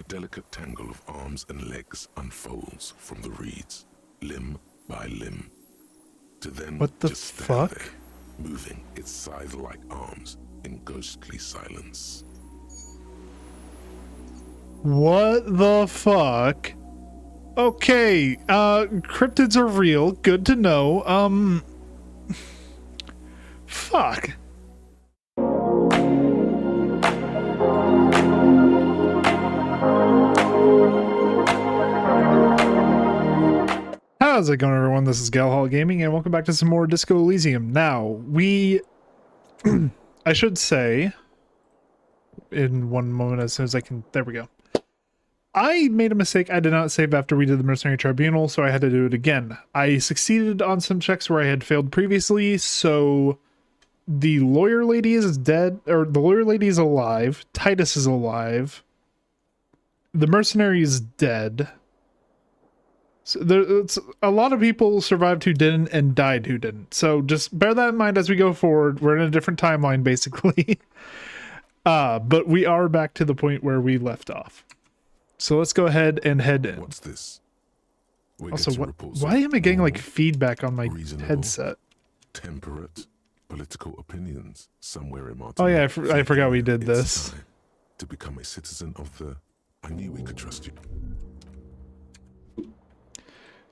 delicate tangle of arms and legs unfolds from the reeds, limb by limb, to then What the just stand fuck? there, moving its scythe-like arms in ghostly silence. What the fuck? Okay, cryptids are real. Good to know. Fuck. How's it going, everyone? This is Galhall Gaming, and welcome back to some more Disco Elysium. Now, we... I should say, in one moment, as soon as I can... There we go. I made a mistake. I did not save after we did the Mercenary Tribunal, so I had to do it again. I succeeded on some checks where I had failed previously, so the lawyer lady is dead, or the lawyer lady is alive. Titus is alive. The mercenary is dead. So it's a lot of people survived who didn't and died who didn't. So just bear that in mind as we go forward. We're in a different timeline, basically. But we are back to the point where we left off. So let's go ahead and head in. What's this? Also, why am I getting like feedback on my headset? Temperate political opinions somewhere in Martin. Oh yeah, I forgot we did It's this. time to become a citizen of the... I knew we could trust you.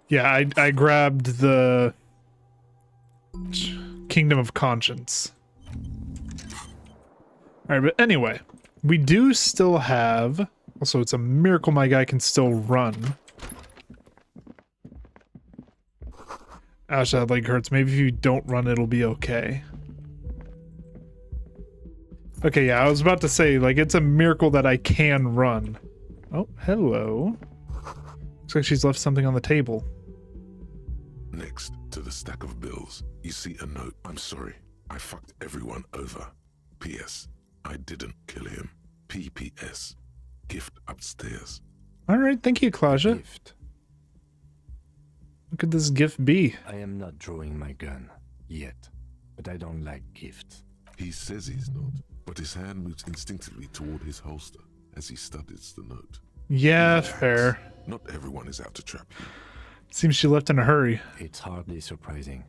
Yeah, I grabbed the Kingdom of Conscience. Alright, but anyway, we do still have... Also, it's a miracle my guy can still run. Ouch, that leg hurts. Maybe if you don't run, it'll be okay. Okay, yeah, I was about to say, like, it's a miracle that I can run. Oh, hello. Looks like she's left something on the table. Next to the stack of bills, you see a note. I'm sorry, I fucked everyone over. P.S. I didn't kill him. P.P.S. Gift upstairs. Alright, thank you, Claudia. Gift. What could this gift be? I am not drawing my gun yet, but I don't like gifts. He says he's not, but his hand moves instinctively toward his holster as he studies the note. Yeah, fair. Not everyone is out to trap you. Seems she left in a hurry. It's hardly surprising.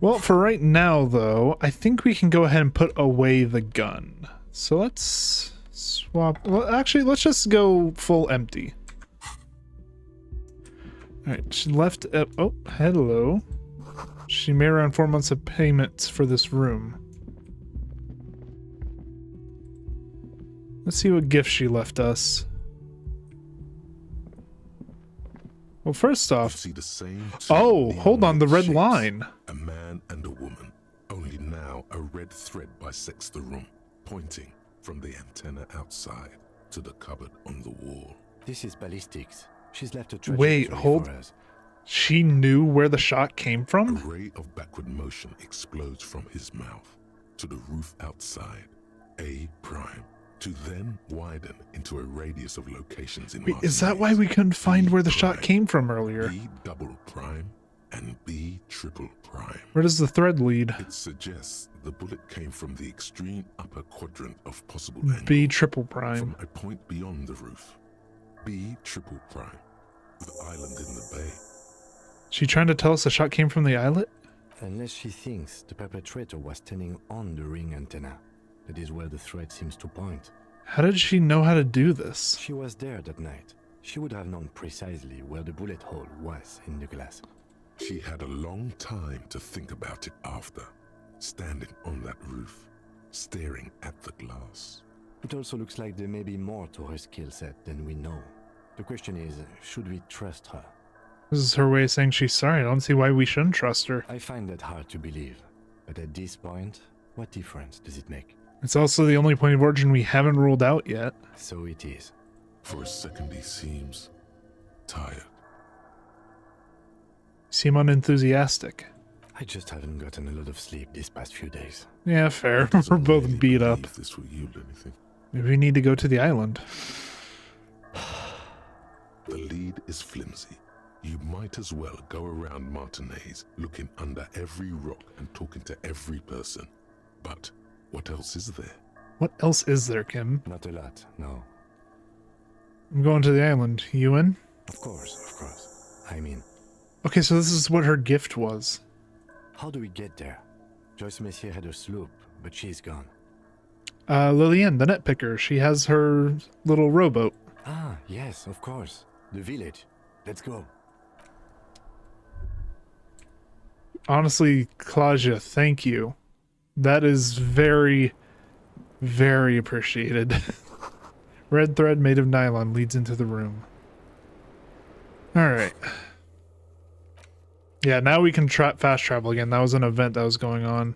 Well, for right now, though, I think we can go ahead and put away the gun. So let's swap... Well, actually, let's just go full empty. Alright, she left... oh, hello. She made around 4 months of payments for this room. Let's see what gift she left us. Well, first off... You see the same Oh, hold on, the red shapes. line. A man and a woman. Only now a red thread bisects the room, pointing from the antenna outside to the cupboard on the wall. This is ballistics. She's left a trajectory Wait, hold... for us. She knew where the shot came A from? ray of backward motion explodes from his mouth to the roof outside, A prime, to then widen into a radius of locations in Wait, is that why we couldn't find where the shot came from earlier? B double prime and B triple prime. Where does the thread lead? It suggests the bullet came from the extreme upper quadrant of possible angle, B triple prime. from a point beyond the roof. B triple prime, the island in the bay. She trying to tell us the shot came from the islet? Unless she thinks the perpetrator was standing on the ring antenna. That is where the thread seems to point. How did she know how to do this? She was there that night. She would have known precisely where the bullet hole was in the glass. She had a long time to think about it after, standing on that roof, staring at the glass. It also looks like there may be more to her skill set than we know. The question is, should we trust her? This is her way of saying she's sorry. I don't see why we shouldn't trust her. I find that hard to believe. But at this point, what difference does it make? It's also the only point of origin we haven't ruled out yet. So it is. For a second he seems tired. Seem unenthusiastic. I just haven't gotten a lot of sleep these past few days. Yeah, fair. We're Doesn't both really beat up. believe this will yield anything. Maybe we need to go to the island. The lead is flimsy. You might as well go around Martinez looking under every rock and talking to every person. But what else is there? What else is there, Kim? Not a lot, no. I'm going to the island. You in? Of course. I mean, Okay, so this is what her gift was. how do we get there? Joyce Messier had a sloop, but she's gone. Lillian, the net picker. She has her little rowboat. Ah, yes, of course. The village. Let's go. Honestly, Claudia, thank you. That is very, very appreciated. Red thread made of nylon leads into the room. Alright. Yeah, now we can fast travel again. That was an event that was going on.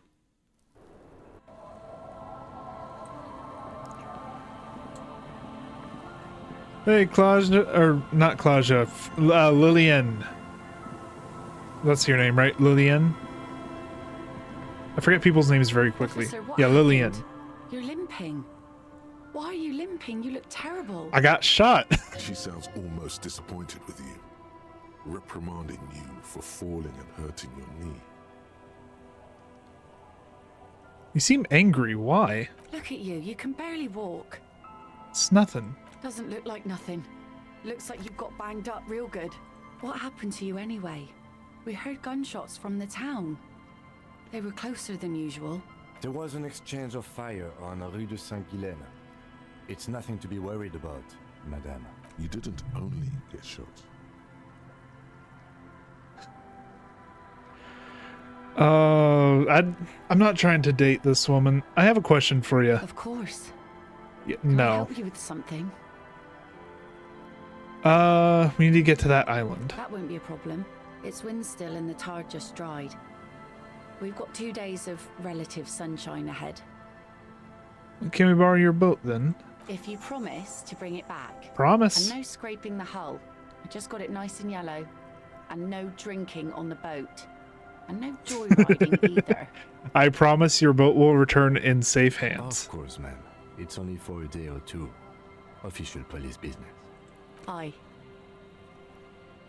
Hey, Claudia, or not Claudia, Lillian. That's your name, right? Lillian? I forget people's names very quickly. Officer, what Yeah, Lillian. happened? You're limping. Why are you limping? You look terrible. I got shot. She sounds almost disappointed with you, reprimanding you for falling and hurting your knee. You seem angry. Why? Look at you. You can barely walk. It's nothing. Doesn't look like nothing. Looks like you've got banged up real good. What happened to you anyway? We heard gunshots from the town. They were closer than usual. There was an exchange of fire on Rue de Saint-Guylaine. It's nothing to be worried about, madame. You didn't only get shot. I'm not trying to date this woman. I have a question for you. Of course. Yeah, Can I no. help you with something? We need to get to that island. That won't be a problem. It's wind still and the tar just dried. We've got 2 days of relative sunshine ahead. Can we borrow your boat then? If you promise to bring it back. Promise. And no scraping the hull. I just got it nice and yellow. And no drinking on the boat. And no joyriding either. I promise your boat will return in safe hands. Of course, ma'am. It's only for a day or two. Official police business. Aye.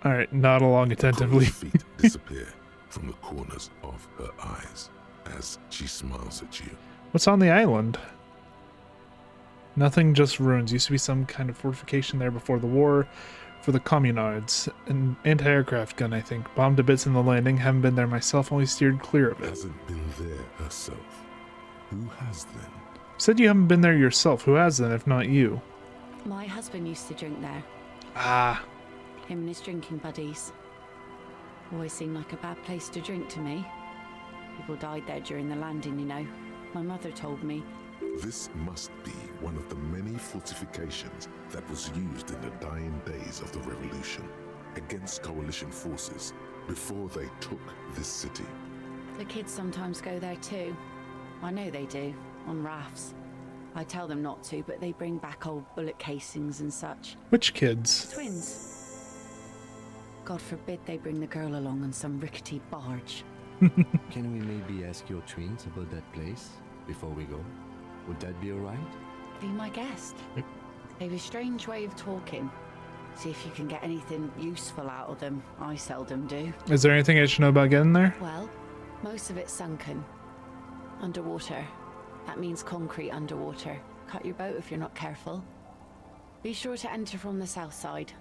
All right, nod along attentively. Cold feet disappear from the corners of her eyes as she smiles at you. What's on the island? Nothing, just ruins. Used to be some kind of fortification there before the war for the communards. An anti-aircraft gun, I think. Bombed to bits in the landing. Haven't been there myself, only steered clear of it. Hasn't been there herself. Who has then? Said you haven't been there yourself. Who has then, if not you? My husband used to drink there. Ah, Him and his drinking buddies. Always seemed like a bad place to drink to me. People died there during the landing, you know. My mother told me. This must be one of the many fortifications that was used in the dying days of the revolution against coalition forces before they took this city. The kids sometimes go there too. I know they do, on rafts. I tell them not to, but they bring back old bullet casings and such. which kids? Twins. God forbid they bring the girl along on some rickety barge. Can we maybe ask your twins about that place before we go? Would that be alright? Be my guest. They have a strange way of talking. See if you can get anything useful out of them. I seldom do. Is there anything I should know about getting there? Well, most of it's sunken. Underwater. That means concrete underwater. Cut your boat if you're not careful. Be sure to enter from the south side.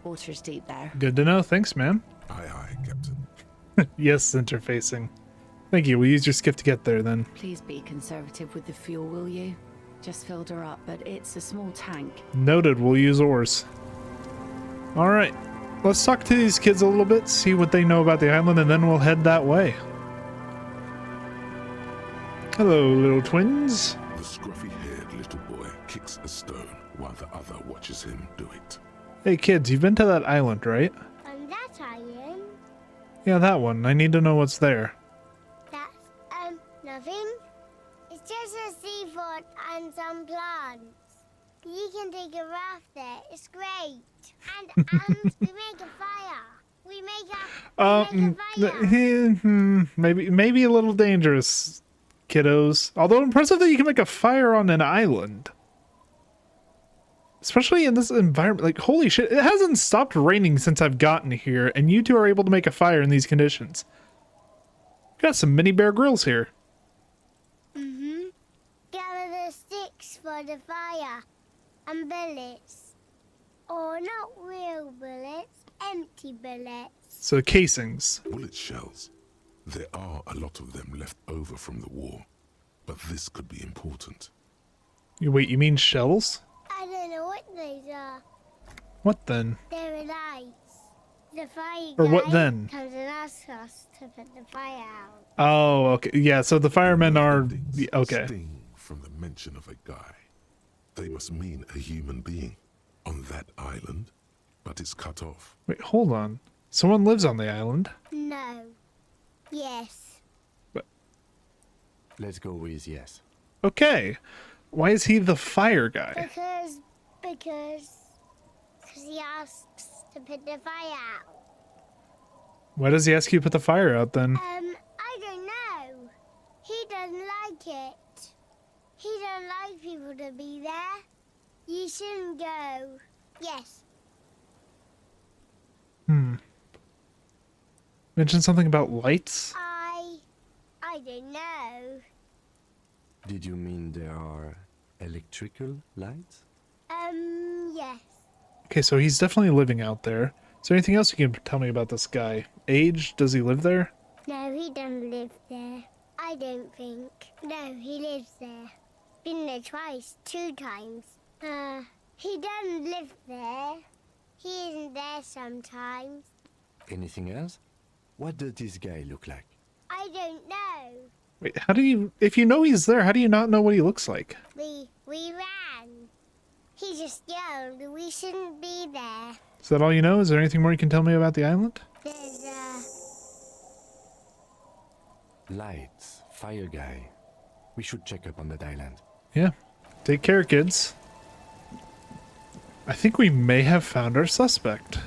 Water's deep there. Good to know. Thanks, man. Aye, aye, Captain. Yes, interfacing. Thank you. We'll use your skiff to get there then. Please be conservative with the fuel, will you? Just filled her up, but it's a small tank. Noted. We'll use oars. All right. Let's talk to these kids a little bit, see what they know about the island, and then we'll head that way. Hello, little twins. The scruffy-haired little boy kicks a stone while the other watches him do it. Hey, kids, you've been to that island, right? And that island, Yeah, that one. I need to know what's there. that's, nothing. It's just a seafort and some plants. You can take a raft there. It's great. And we make a fire. We make a fire. Maybe a little dangerous, kiddos. Although impressive that you can make a fire on an island. Especially in this environment. Like, holy shit, it hasn't stopped raining since I've gotten here, and you two are able to make a fire in these conditions. Got some mini Bear Grylls here. Gather the sticks for the fire and bullets. Or not real bullets, empty bullets. So casings. Bullet shells. There are a lot of them left over from the war, but this could be important. Wait, you mean shells? I don't know what those are. What then? They're lights. The fire Or guy what then? comes and asks us to put the fire out. Oh, okay. Yeah, so the firemen are... Endings Okay. sting from the mention of a guy. They must mean a human being on that island, but it's cut off. Wait, hold on. Someone lives on the island. No. Yes. Let's go with yes. Okay. Why is he the fire guy? Because he asks to put the fire out. Why does he ask you to put the fire out then? I don't know. He doesn't like it. He don't like people to be there. You shouldn't go. Yes. Mention something about lights? I don't know. Did you mean there are electrical lights? Yes. Okay, so he's definitely living out there. Is there anything else you can tell me about this guy? Age? Does he live there? No, he doesn't live there. I don't think. No, he lives there. Been there twice, 2 times. He doesn't live there. He isn't there sometimes. Anything else? What does this guy look like? I don't know. Wait, how do you... If you know he's there, how do you not know what he looks like? We ran. He just yelled we shouldn't be there. Is that all you know? Is there anything more you can tell me about the island? There's Lights, fire guy. We should check up on that island. Yeah. Take care, kids. I think we may have found our suspect.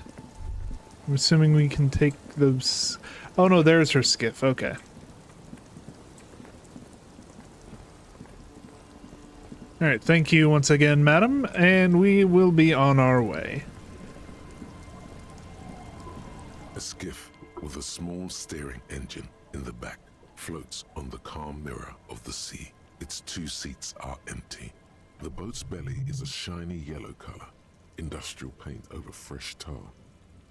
I'm assuming we can take those... Oh no, there's her skiff. Okay. Alright, thank you once again, madam, and we will be on our way. A skiff with a small steering engine in the back floats on the calm mirror of the sea. Its 2 seats are empty. The boat's belly is a shiny yellow color, industrial paint over fresh tar.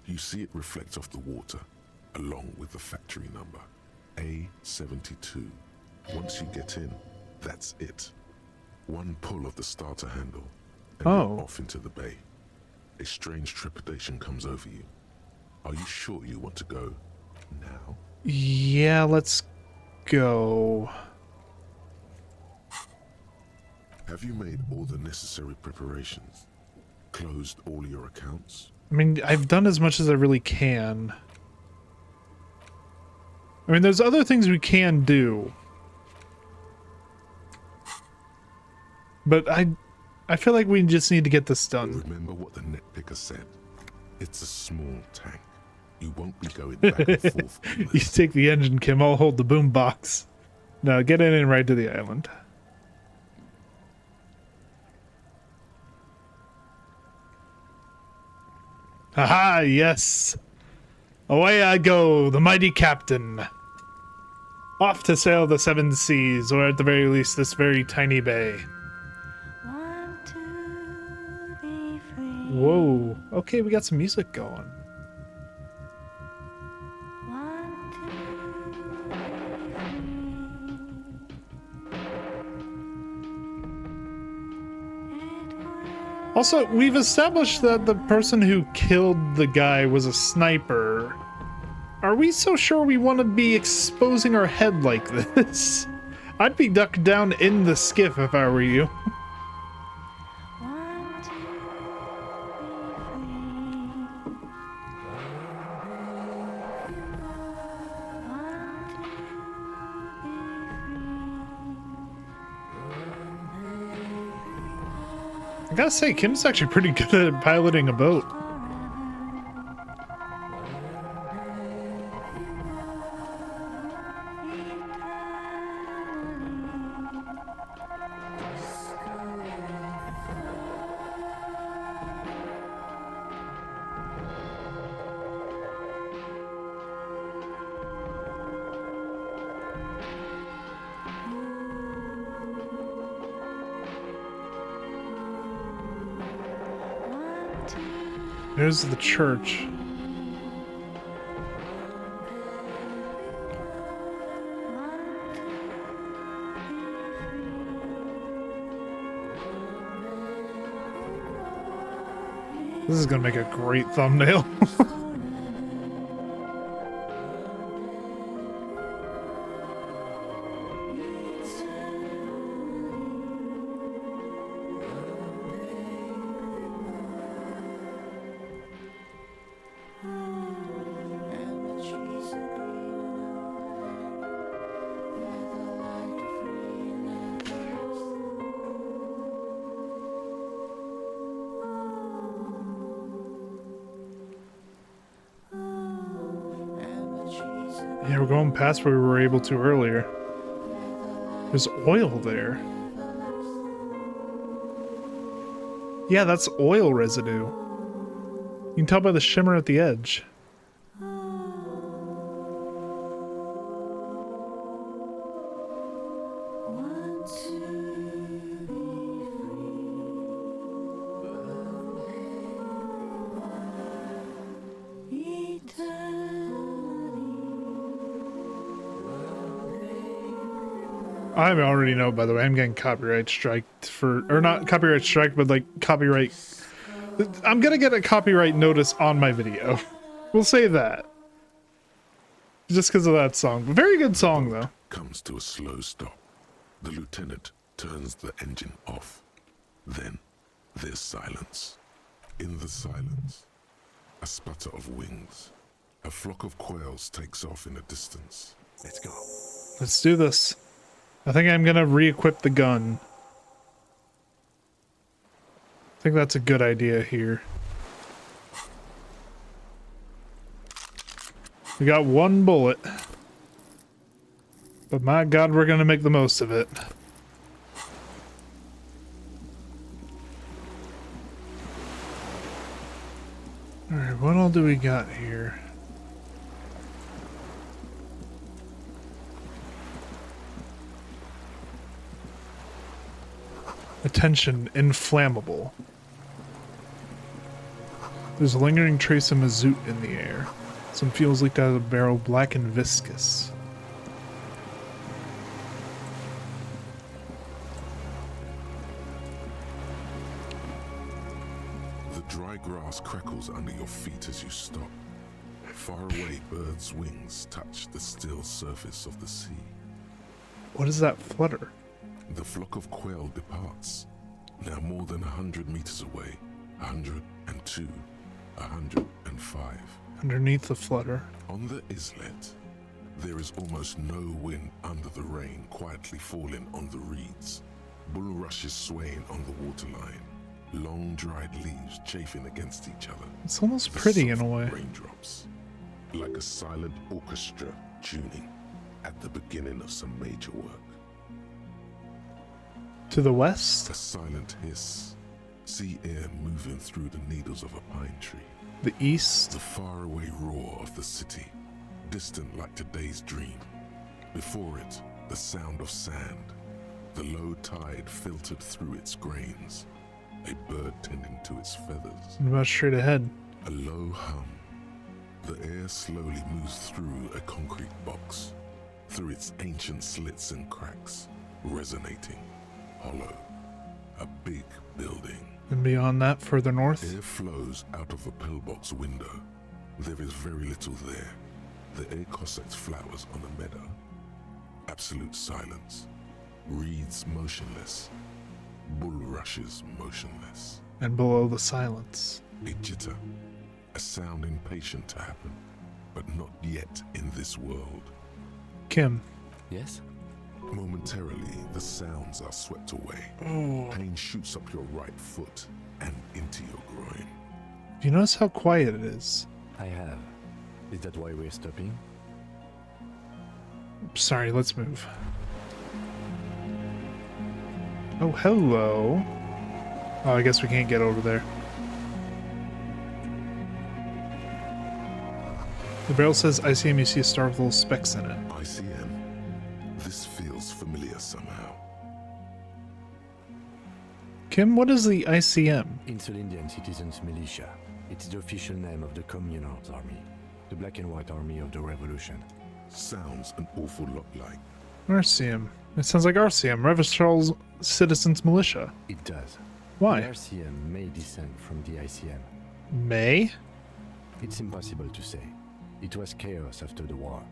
You see it reflect off the water, along with the factory number, A72. Once you get in, that's it. One pull of the starter handle, and you're off into the bay. A strange trepidation comes over you. Are you sure you want to go now? Yeah, let's go. Have you made all the necessary preparations? Closed all your accounts? I mean, I've done as much as I really can. I mean, there's other things we can do. But I feel like we just need to get this done. Remember what the netpicker said. It's a small tank. You won't be going back and forth on You this. take the engine, Kim. I'll hold the boom box. No, get in and ride to the island. Haha, yes. Away I go, the mighty captain. Off to sail the 7 seas, or at the very least this very tiny bay. Want to be free. Whoa. Okay, we got some music going. Want to be free. Also, we've established that the person who killed the guy was a sniper. Are we so sure we want to be exposing our head like this? I'd be ducked down in the skiff if I were you. Want to be free. Want to be free. I gotta say, Kim's actually pretty good at piloting a boat. Want to There's the church. This is gonna make a great thumbnail. Yeah, we're going past where we were able to earlier. There's oil there. Yeah, that's oil residue. You can tell by the shimmer at the edge. I already know, by the way, I'm getting copyright striked for, or not copyright strike, but like copyright. I'm gonna get a copyright notice on my video. We'll say that. Just because of that song. Very good song, though. Comes to a slow stop. The lieutenant turns the engine off. Then there's silence. In the silence, a sputter of wings. A flock of quails takes off in the distance. Let's go. Let's do this. I think I'm gonna re-equip the gun. I think that's a good idea here. We got one bullet. But my god, we're gonna make the most of it. Alright, what all do we got here? Attention, inflammable. There's a lingering trace of mazout in the air. Some fuels leaked out of the barrel, black and viscous. The dry grass crackles under your feet as you stop. Far away, birds' wings touch the still surface of the sea. What is that flutter? The flock of quail departs, now more than 100 meters away. 102, 105. Underneath the flutter. On the islet, there is almost no wind under the rain quietly falling on the reeds. Bulrushes swaying on the waterline. Long dried leaves chafing against each other. It's almost The pretty in a soft way. Raindrops, like a silent orchestra tuning at the beginning of some major work. To the west, A silent hiss, sea air moving through the needles of a pine tree. the east, The faraway roar of the city, distant like today's dream. Before it, the sound of sand, the low tide filtered through its grains, a bird tending to its feathers. and about straight ahead. A low hum. The air slowly moves through a concrete box, through its ancient slits and cracks, resonating, hollow. A big building. And beyond that, further north, Air flows out of a pillbox window. There is very little there. The air Cossacks flowers on a meadow. Absolute silence. Reeds motionless. Bulrushes motionless. and below the silence. A jitter. A sound impatient to happen, but not yet in this world. Kim. Yes? Momentarily, the sounds are swept away. Oh. Pain shoots up your right foot and into your groin. Do you notice how quiet it is? I have. Is that why we're stopping? Sorry, let's move. Oh, hello. Oh, I guess we can't get over there. The barrel says ICM, you see a star with little specks in it. ICM. This feels familiar somehow. Kim, what is the ICM? Insulindian Citizens Militia. It's the official name of the Communards Army, the black and white army of the Revolution. Sounds an awful lot like. RCM. It sounds like RCM, Revistral's Citizens Militia. It does. Why? The RCM may descend from the ICM. May? It's impossible to say. It was chaos after the war.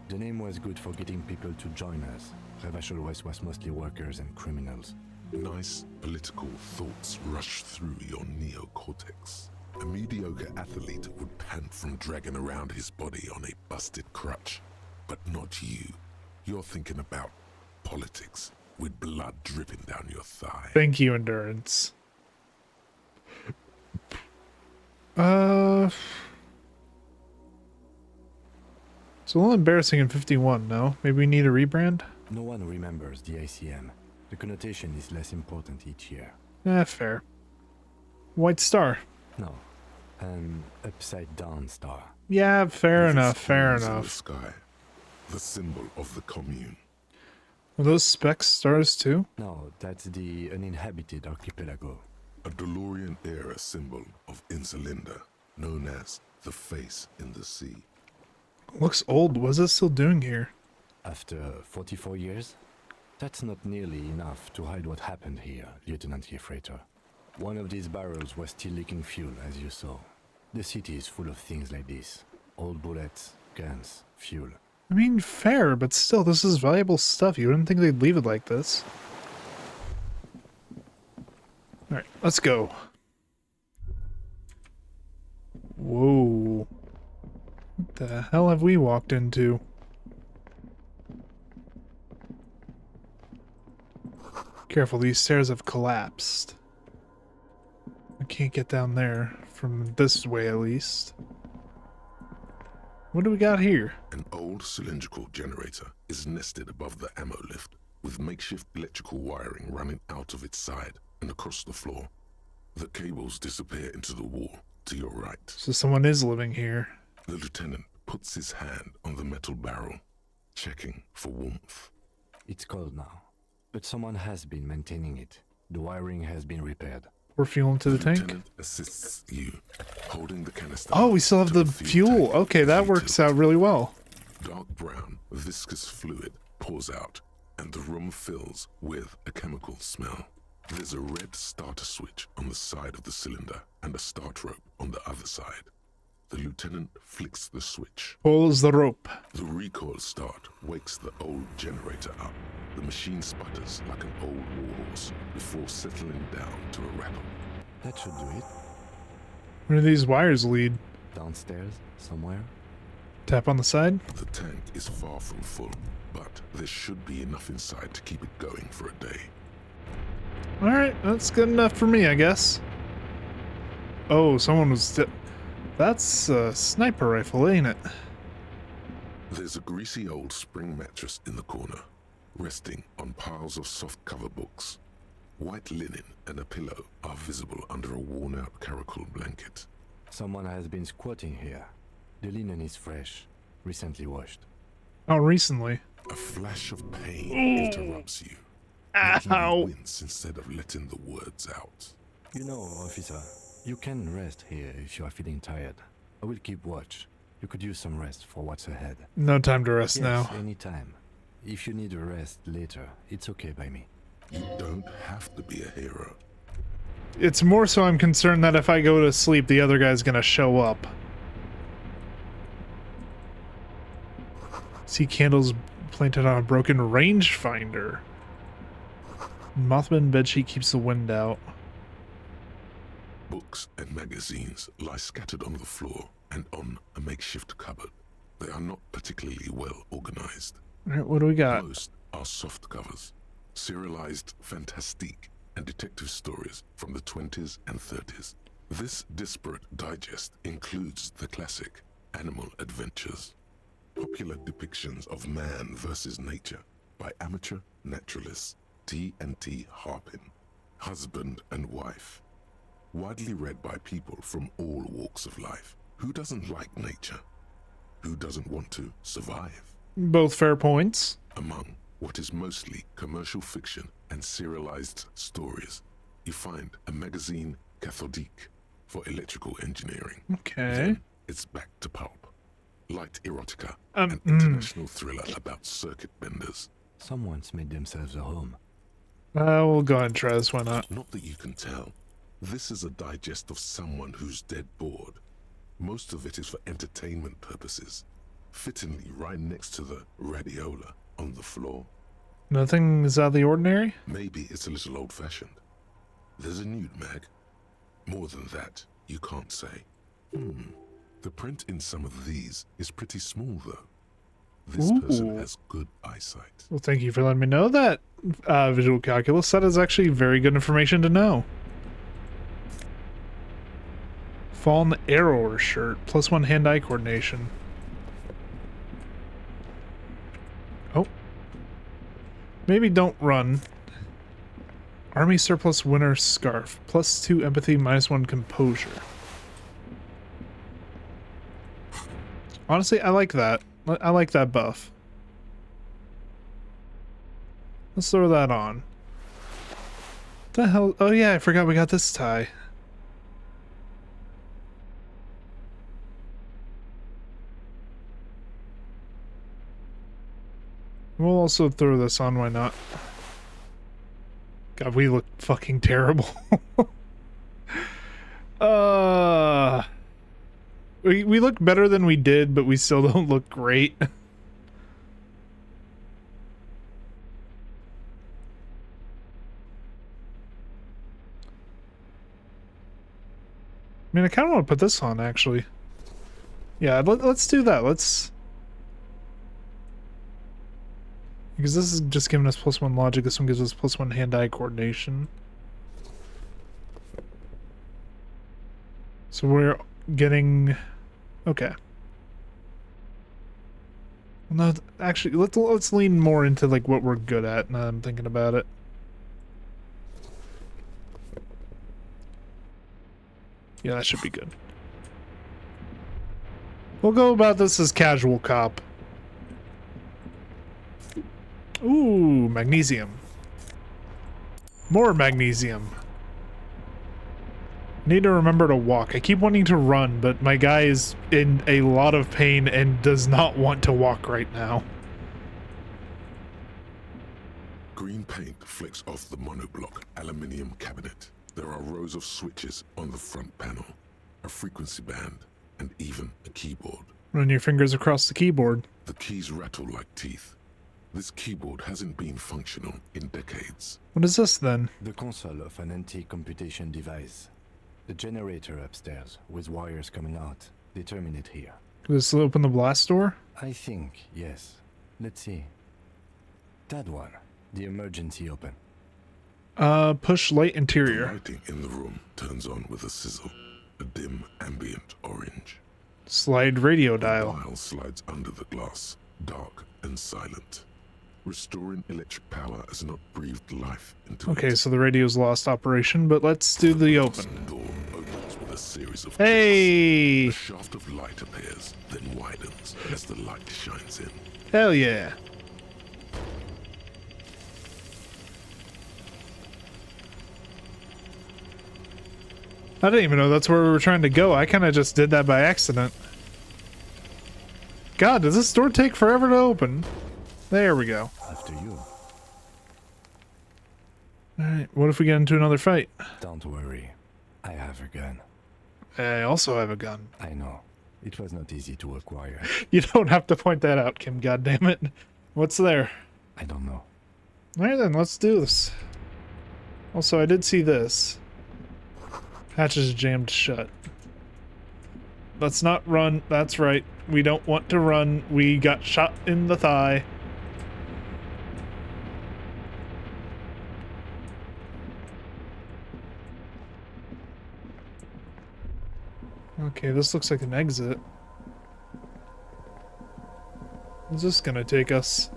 The name was good for getting people to join us. Revachol West was mostly workers and criminals. Nice political thoughts rush through your neocortex. A mediocre athlete would pant from dragging around his body on a busted crutch. But not you. You're thinking about politics, with blood dripping down your thigh. Thank you, Endurance. It's a little embarrassing in 51, no? Maybe we need a rebrand? No one remembers the ICM. The connotation is less important each year. Fair. White Star. No, an upside-down star. Yeah, fair With enough, its fair horns in the enough. sky, the symbol of the commune. Are those specs stars too? No, that's the uninhabited archipelago. A DeLorean-era symbol of Insulinda, known as the face in the sea. Looks old. What's it still doing here? After 44 years? That's not nearly enough to hide what happened here, Lieutenant Gefreiter. One of these barrels was still leaking fuel, as you saw. The city is full of things like this. Old bullets, guns, fuel. I mean, fair, but still, this is valuable stuff. You wouldn't think they'd leave it like this. Alright, let's go. Whoa. What the hell have we walked into? Careful, these stairs have collapsed. I can't get down there, from this way at least. What do we got here? An old cylindrical generator is nested above the ammo lift, with makeshift electrical wiring running out of its side and across the floor. The cables disappear into the wall to your right. So someone is living here. The lieutenant puts his hand on the metal barrel, checking for warmth. It's cold now, but someone has been maintaining it. The wiring has been repaired. Pour fuel into the tank. Lieutenant assists you, holding the canister. Oh, we still have to the fuel fuel. tank Okay, as that you works tilt. out really well. Dark brown, viscous fluid pours out, and the room fills with a chemical smell. There's a red starter switch on the side of the cylinder and a start rope on the other side. The lieutenant flicks the switch. Pulls the rope. The recoil start wakes the old generator up. The machine sputters like an old warhorse before settling down to a rattle. That should do it. Where do these wires lead? Downstairs, somewhere. Tap on the side. The tank is far from full, but there should be enough inside to keep it going for a day. Alright, that's good enough for me, I guess. Oh, someone was... That's a sniper rifle, ain't it? There's a greasy old spring mattress in the corner, resting on piles of soft cover books. White linen and a pillow are visible under a worn-out caracol blanket. Someone has been squatting here. The linen is fresh, recently washed. Oh, recently. A flash of pain interrupts you, making Ow! you wince instead of letting the words out. You know, officer, you can rest here if you are feeling tired. I will keep watch. You could use some rest for what's ahead. No time to rest Yes, now. anytime. If you need a rest later, it's okay by me. You don't have to be a hero. It's more so I'm concerned that if I go to sleep, the other guy's gonna show up. See candles planted on a broken rangefinder. Mothman bedsheet keeps the wind out. Books and magazines lie scattered on the floor and on a makeshift cupboard. They are not particularly well organized. Alright, what do we got? Most are soft covers, serialized fantastique and detective stories from the 20s and 30s. This disparate digest includes the classic Animal Adventures, popular depictions of man versus nature by amateur naturalists T&T Harpin, husband and wife, widely read by people from all walks of life. Who doesn't like nature? Who doesn't want to survive? Both fair points. Among what is mostly commercial fiction and serialized stories, you find a magazine cathodique, for electrical engineering. Okay. Then it's back to pulp. Light erotica, Um, an international thriller about circuit benders. Someone's made themselves a home. We'll go ahead and try this. Why not? Not that you can tell. This is a digest of someone who's dead bored. Most of it is for entertainment purposes. Fittingly right next to the radiola on the floor. Nothing is out of the ordinary? Maybe it's a little old-fashioned. There's a nude mag. More than that, you can't say. The print in some of these is pretty small, though. This person Ooh. has good eyesight. Well, thank you for letting me know that, visual calculus. That is actually very good information to know. Fallen arrower shirt, +1 hand-eye coordination. Oh. Maybe don't run. Army surplus winter scarf, +2 empathy, -1 composure. Honestly, I like that. I like that buff. Let's throw that on. The hell? Oh yeah, I forgot we got this tie. We'll also throw this on, why not? God, we look fucking terrible. We look better than we did, but we still don't look great. I mean, I kind of want to put this on, actually. Yeah, let's do that. Let's... Because this is just giving us +1 logic. This one gives us +1 hand-eye coordination. So we're getting... Okay. No, actually, let's lean more into like what we're good at. Now I'm thinking about it. Yeah, that should be good. We'll go about this as casual cop. Ooh, magnesium. More magnesium. Need to remember to walk. I keep wanting to run, but my guy is in a lot of pain and does not want to walk right now. Green paint flicks off the monoblock aluminium cabinet. There are rows of switches on the front panel, a frequency band, and even a keyboard. Run your fingers across the keyboard. The keys rattle like teeth. This keyboard hasn't been functional in decades. What is this then? The console of an anti-computation device. The generator upstairs, with wires coming out. They terminate here. Does this open the blast door? I think, yes. Let's see. That one. The emergency open. Push light The interior. lighting in the room turns on with a sizzle, a dim ambient orange. Slide radio The dial. dial slides under the glass, dark and silent. Restoring electric power has not breathed life into Okay, it. so the radio's lost operation, but let's do the open. The door opens with a series of Hey! clicks. A shaft of light appears, then widens as the light shines in. Hell yeah. I didn't even know that's where we were trying to go. I kind of just did that by accident. God, does this door take forever to open? There we go. After you. Alright, what if we get into another fight? Don't worry. I have a gun. I also have a gun. I know. It was not easy to acquire. You don't have to point that out, Kim, goddammit. What's there? I don't know. Alright then, let's do this. Also, I did see this. Hatch is jammed shut. Let's not run. That's right. We don't want to run. We got shot in the thigh. Okay, this looks like an exit. Where's this gonna take us?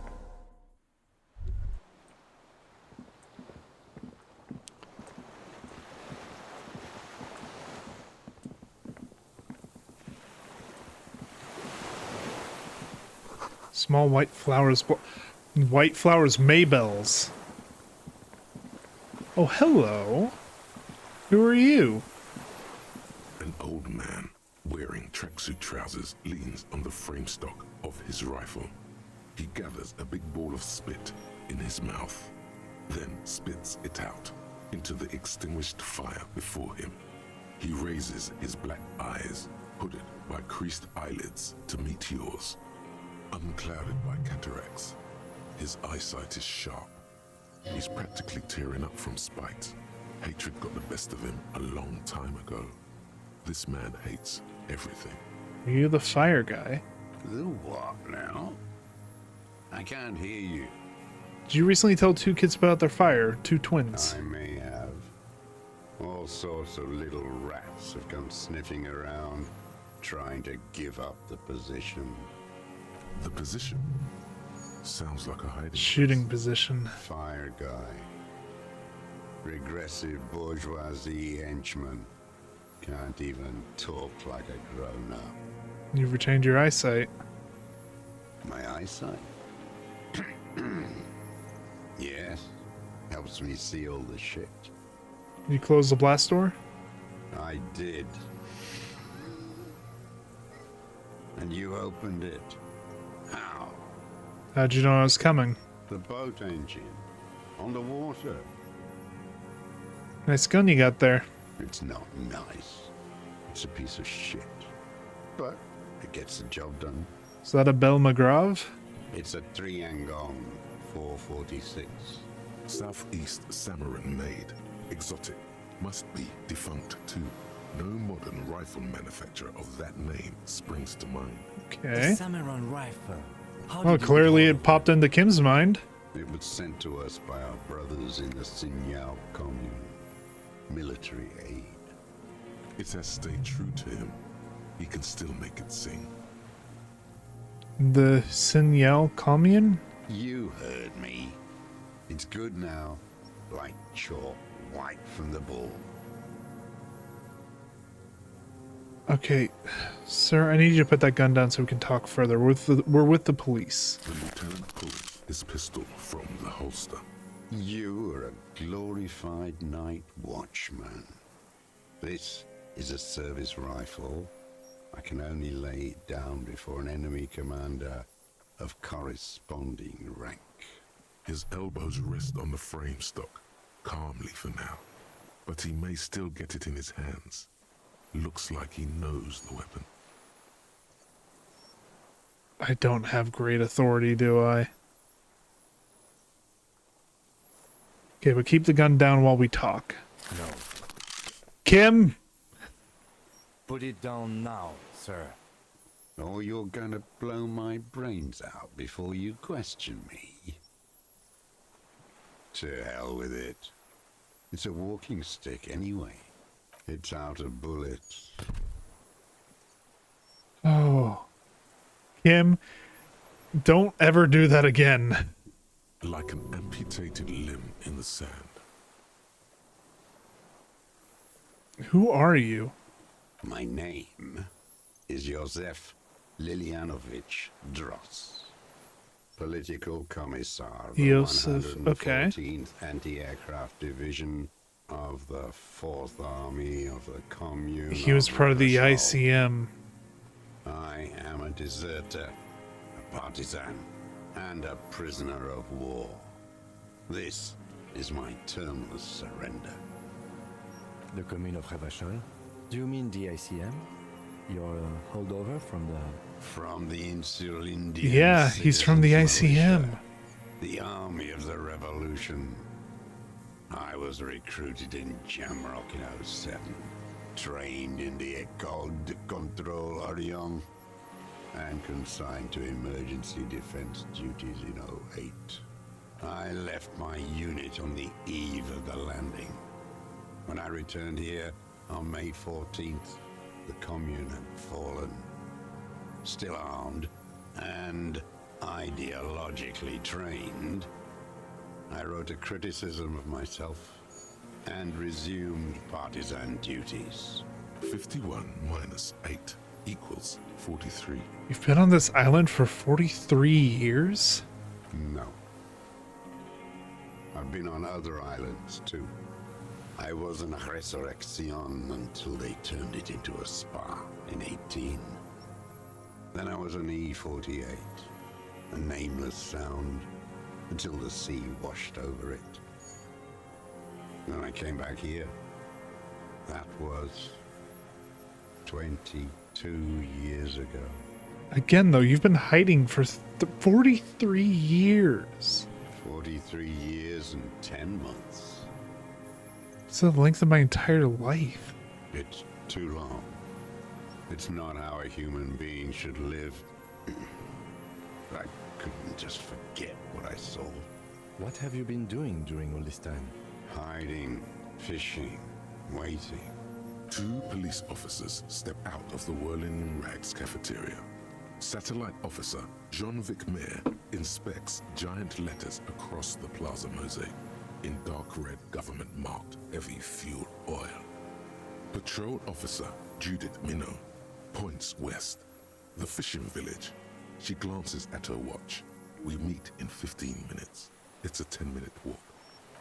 Small white flowers. White flowers, Maybells. Oh, hello. Who are you? A man wearing tracksuit trousers leans on the frame stock of his rifle. He gathers a big ball of spit in his mouth, then spits it out into the extinguished fire before him. He raises his black eyes, hooded by creased eyelids, to meet yours. Unclouded by cataracts, his eyesight is sharp. He's practically tearing up from spite. Hatred got the best of him a long time ago. This man hates everything. Are you the fire guy? The what now? I can't hear you. Did you recently tell two kids about their fire? Two twins. I may have. All sorts of little rats have come sniffing around, trying to give up the position. The position sounds like a hiding Shooting position. Fire guy. Regressive bourgeoisie henchman. Can't even talk like a grown-up. You've retained your eyesight. My eyesight? Yes. Helps me see all the shit. You close the blast door? I did. And you opened it. How? How'd you know I was coming? The boat engine. On the water. Nice gun you got there. It's not nice. It's a piece of shit. But it gets the job done. Is that a Belle McGraw? It's a Triangon 446. Southeast Samarin made. Exotic. Must be defunct too. No modern rifle manufacturer of that name springs to mind. Okay. Samaran rifle. How Well, did you clearly get it hold of popped into Kim's mind. It was sent to us by our brothers in the Signal Commune. Military aid. It has stayed true to him. He can still make it sing. The Signal Commune? You heard me. It's good now. Like chalk, white from the ball. Okay, sir, I need you to put that gun down so we can talk further. We're with the police. The lieutenant pulls his pistol from the holster. You are a glorified night watchman. This is a service rifle. I can only lay it down before an enemy commander of corresponding rank. His elbows rest on the frame stock, calmly for now. But he may still get it in his hands. Looks like he knows the weapon. I don't have great authority, do I? Okay, but keep the gun down while we talk. No. Kim! Put it down now, sir. Or you're gonna blow my brains out before you question me. To hell with it. It's a walking stick anyway. It's out of bullets. Oh. Kim, don't ever do that again. Like an amputated limb in the sand. Who are you? My name is Josef Lilianovich Dross, political commissar of the Josef, okay. 114th Anti-Aircraft Division of the 4th Army of the Commune. He was part of the Warsaw. ICM. I am a deserter, a partisan, and a prisoner of war. This is my termless surrender. The commune of Revachol? Do you mean the ICM? You're a holdover from the... From the Insular Indian Yeah, he's from the Citizens ICM. Militia, the army of the revolution. I was recruited in Jamrock in 07, trained in the École de Contrôle Orient, and consigned to emergency defense duties in 08. I left my unit on the eve of the landing. When I returned here on May 14th, the commune had fallen. Still armed and ideologically trained, I wrote a criticism of myself and resumed partisan duties. 51 minus 8 equals 43. You've been on this island for 43 years? No. I've been on other islands too. I was in Resurrection until they turned it into a spa in 18. Then I was an E48, a nameless sound, until the sea washed over it. Then I came back here. That was 22 years ago. Again, though, you've been hiding for 43 years. 43 years and 10 months. It's the length of my entire life. It's too long. It's not how a human being should live. I couldn't just forget what I saw. What have you been doing during all this time? Hiding, fishing, waiting. 2 police officers step out of the Whirling in Rags cafeteria. Satellite officer Jean-Vic Mayer inspects giant letters across the plaza mosaic in dark red government-marked heavy fuel oil. Patrol officer Judith Minot points west, the fishing village. She glances at her watch. We meet in 15 minutes. It's a 10-minute walk.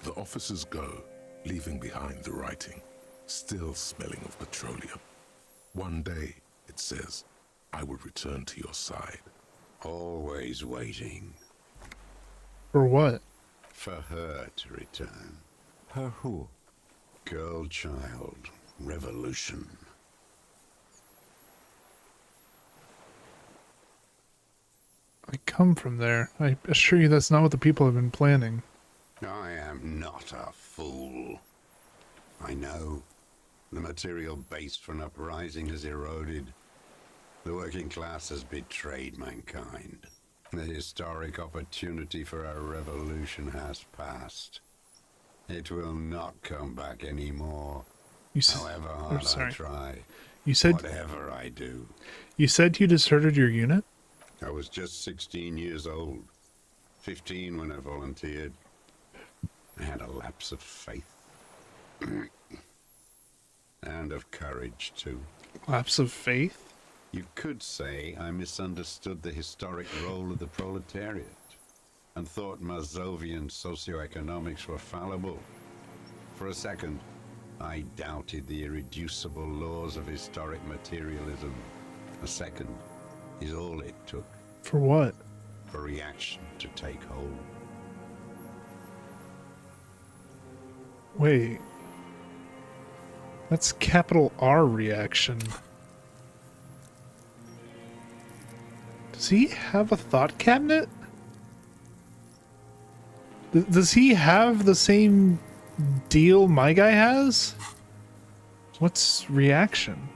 The officers go, leaving behind the writing, still smelling of petroleum. One day, it says, I will return to your side. Always waiting For what? for her to return. Her who? Girl, child, revolution. I come from there. I assure you that's not what the people have been planning. I am not a fool. I know. The material base for an uprising has eroded. The working class has betrayed mankind. The historic opportunity for a revolution has passed. It will not come back anymore. You s- However oh, hard I sorry. try, You said whatever I do. you deserted your unit? I was just 16 years old. 15 when I volunteered. I had a lapse of faith. And of courage, too. Lapse of faith? You could say I misunderstood the historic role of the proletariat and thought Mazovian socioeconomics were fallible. For a second, I doubted the irreducible laws of historic materialism. A second is all it took For what? for reaction to take hold. Wait. That's capital R reaction. Does he have a thought cabinet? Does he have the same deal my guy has? What's reaction?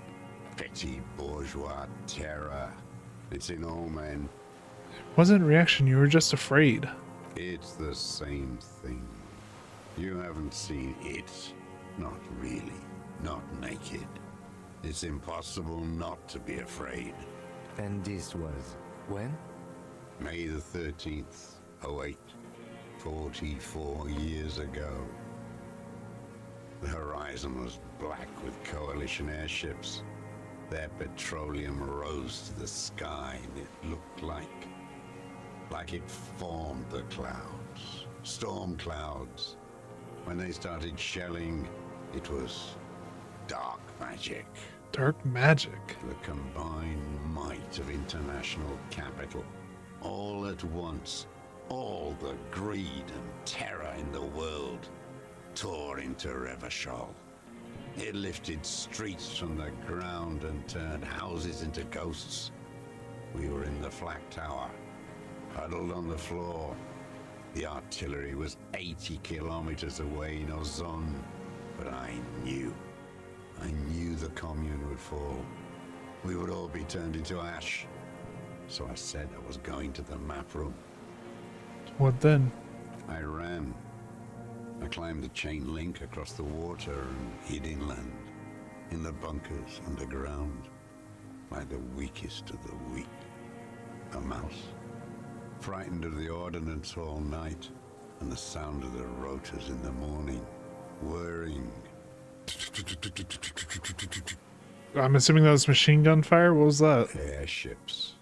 Petty bourgeois terror. It's in all men. Wasn't reaction, you were just afraid. It's the same thing. You haven't seen it. Not really. Not naked. It's impossible not to be afraid. And this was when? May the 13th, 08. 44 years ago. The horizon was black with coalition airships. Their petroleum rose to the sky and it looked like it formed the clouds. Storm clouds. When they started shelling, it was dark magic. Dark magic. The combined might of international capital. All at once, all the greed and terror in the world tore into Revachol. It lifted streets from the ground and turned houses into ghosts. We were in the flak tower, huddled on the floor. The artillery was 80 kilometers away in Ozon, but I knew the commune would fall. We would all be turned into ash. So I said I was going to the map room. What then? I ran. I climbed the chain link across the water and hid inland, in the bunkers underground, like the weakest of the weak. A mouse, frightened of the ordnance all night and the sound of the rotors in the morning, whirring. I'm assuming that was machine gun fire? What was that? Airships.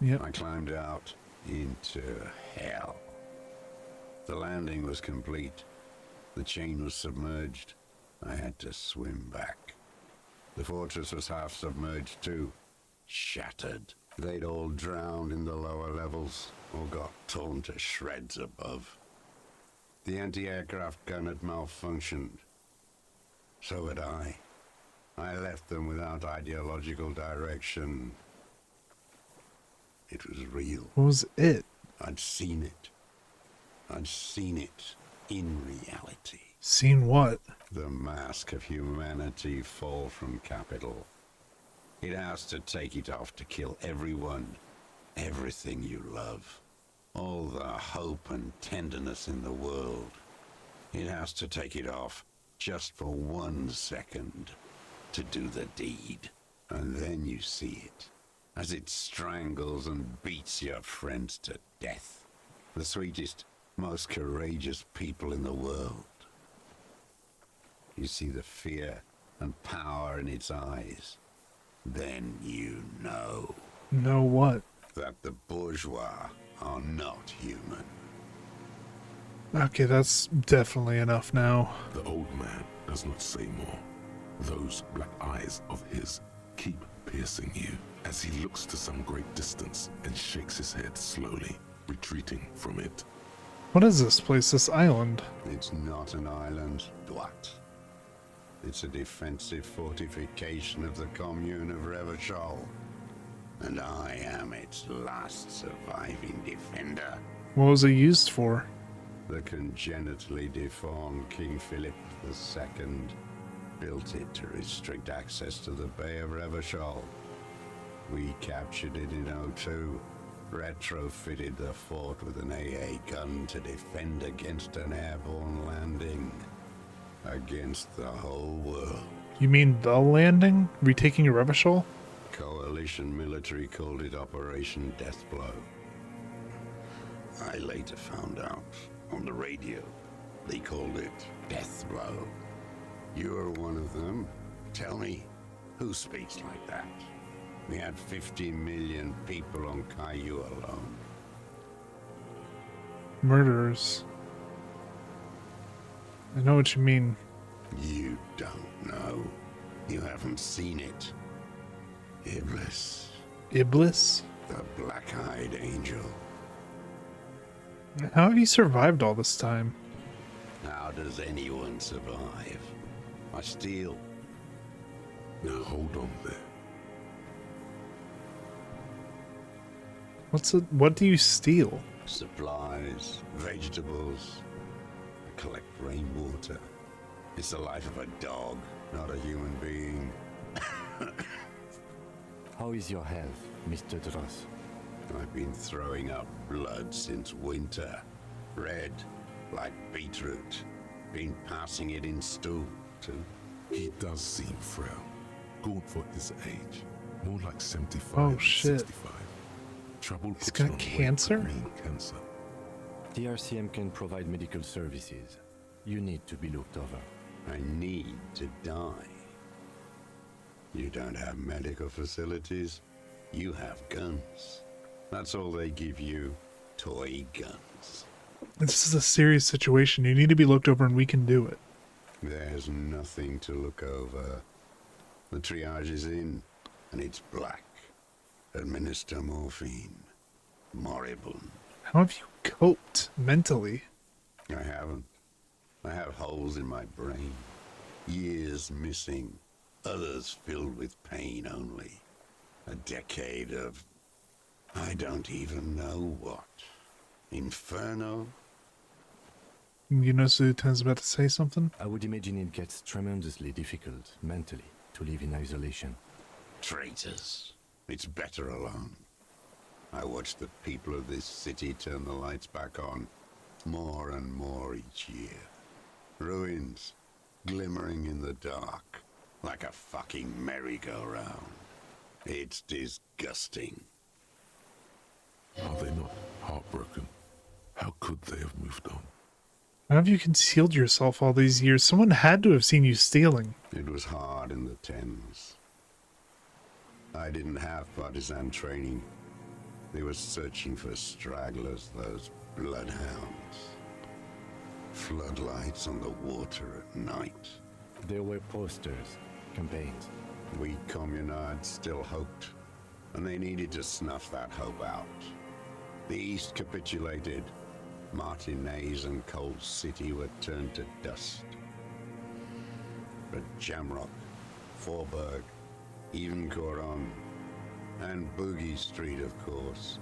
Yep. I climbed out into hell. The landing was complete. The chain was submerged, I had to swim back. The fortress was half submerged too. Shattered. They'd all drowned in the lower levels, or got torn to shreds above. The anti-aircraft gun had malfunctioned. So had I. I left them without ideological direction. It was real. What was it? I'd seen it. I'd seen it in reality. Seen what? The mask of humanity fall from capital. It has to take it off to kill everyone, everything you love. All the hope and tenderness in the world. It has to take it off just for 1 second to do the deed. And then you see it as it strangles and beats your friends to death. The sweetest, most courageous people in the world. You see the fear and power in its eyes. Then you know. Know what? That the bourgeois are not human. Okay, that's definitely enough now. The old man does not say more. Those black eyes of his keep piercing you as he looks to some great distance and shakes his head slowly, retreating from it. What is this place, this island? It's not an island, Dwat. It's a defensive fortification of the commune of Revachol. And I am its last surviving defender. What was it used for? The congenitally deformed King Philip II built it to restrict access to the Bay of Revachol. We captured it in '02, retrofitted the fort with an AA gun to defend against an airborne landing. Against the whole world. You mean the landing? Retaking Revachol? Coalition military called it Operation Deathblow. I later found out on the radio they called it Deathblow. You're one of them. Tell me, who speaks like that? We had 50 million people on Caillou alone. Murderers. I know what you mean. You don't know. You haven't seen it. Iblis, Iblis? the black-eyed angel. How have you survived all this time? How does anyone survive? I steal. Now hold on there. What do you steal? Supplies, vegetables. I collect rainwater. It's the life of a dog, not a human being. How is your health, Mr. Dross? I've been throwing up blood since winter. Red, like beetroot. Been passing it in stew, too. He does seem frail. Gaunt for his age. More like 75 Oh, than shit. 65. Trouble He's puts got on weight cancer? could mean cancer. The RCM can provide medical services. You need to be looked over. I need to die. You don't have medical facilities. You have guns. That's all they give you. Toy guns. This is a serious situation. You need to be looked over and we can do it. There's nothing to look over. The triage is in, and it's black. Administer morphine. Moribund. How have you coped mentally? I haven't. I have holes in my brain. Years missing. Others filled with pain only. A decade of... I don't even know what. Inferno? You know, the lieutenant's about to say something? I would imagine it gets tremendously difficult mentally to live in isolation. Traitors. It's better alone. I watch the people of this city turn the lights back on. More and more each year. Ruins. Glimmering in the dark. Like a fucking merry-go-round. It's disgusting. Are they not heartbroken? How could they have moved on? How have you concealed yourself all these years? Someone had to have seen you stealing. It was hard in the Thames. I didn't have partisan training. They were searching for stragglers, those bloodhounds. Floodlights on the water at night. There were posters, campaigns. We communards still hoped, and they needed to snuff that hope out. The East capitulated. Martinez and Cold City were turned to dust. But Jamrock, Forburg, even Coron, and Boogie Street, of course.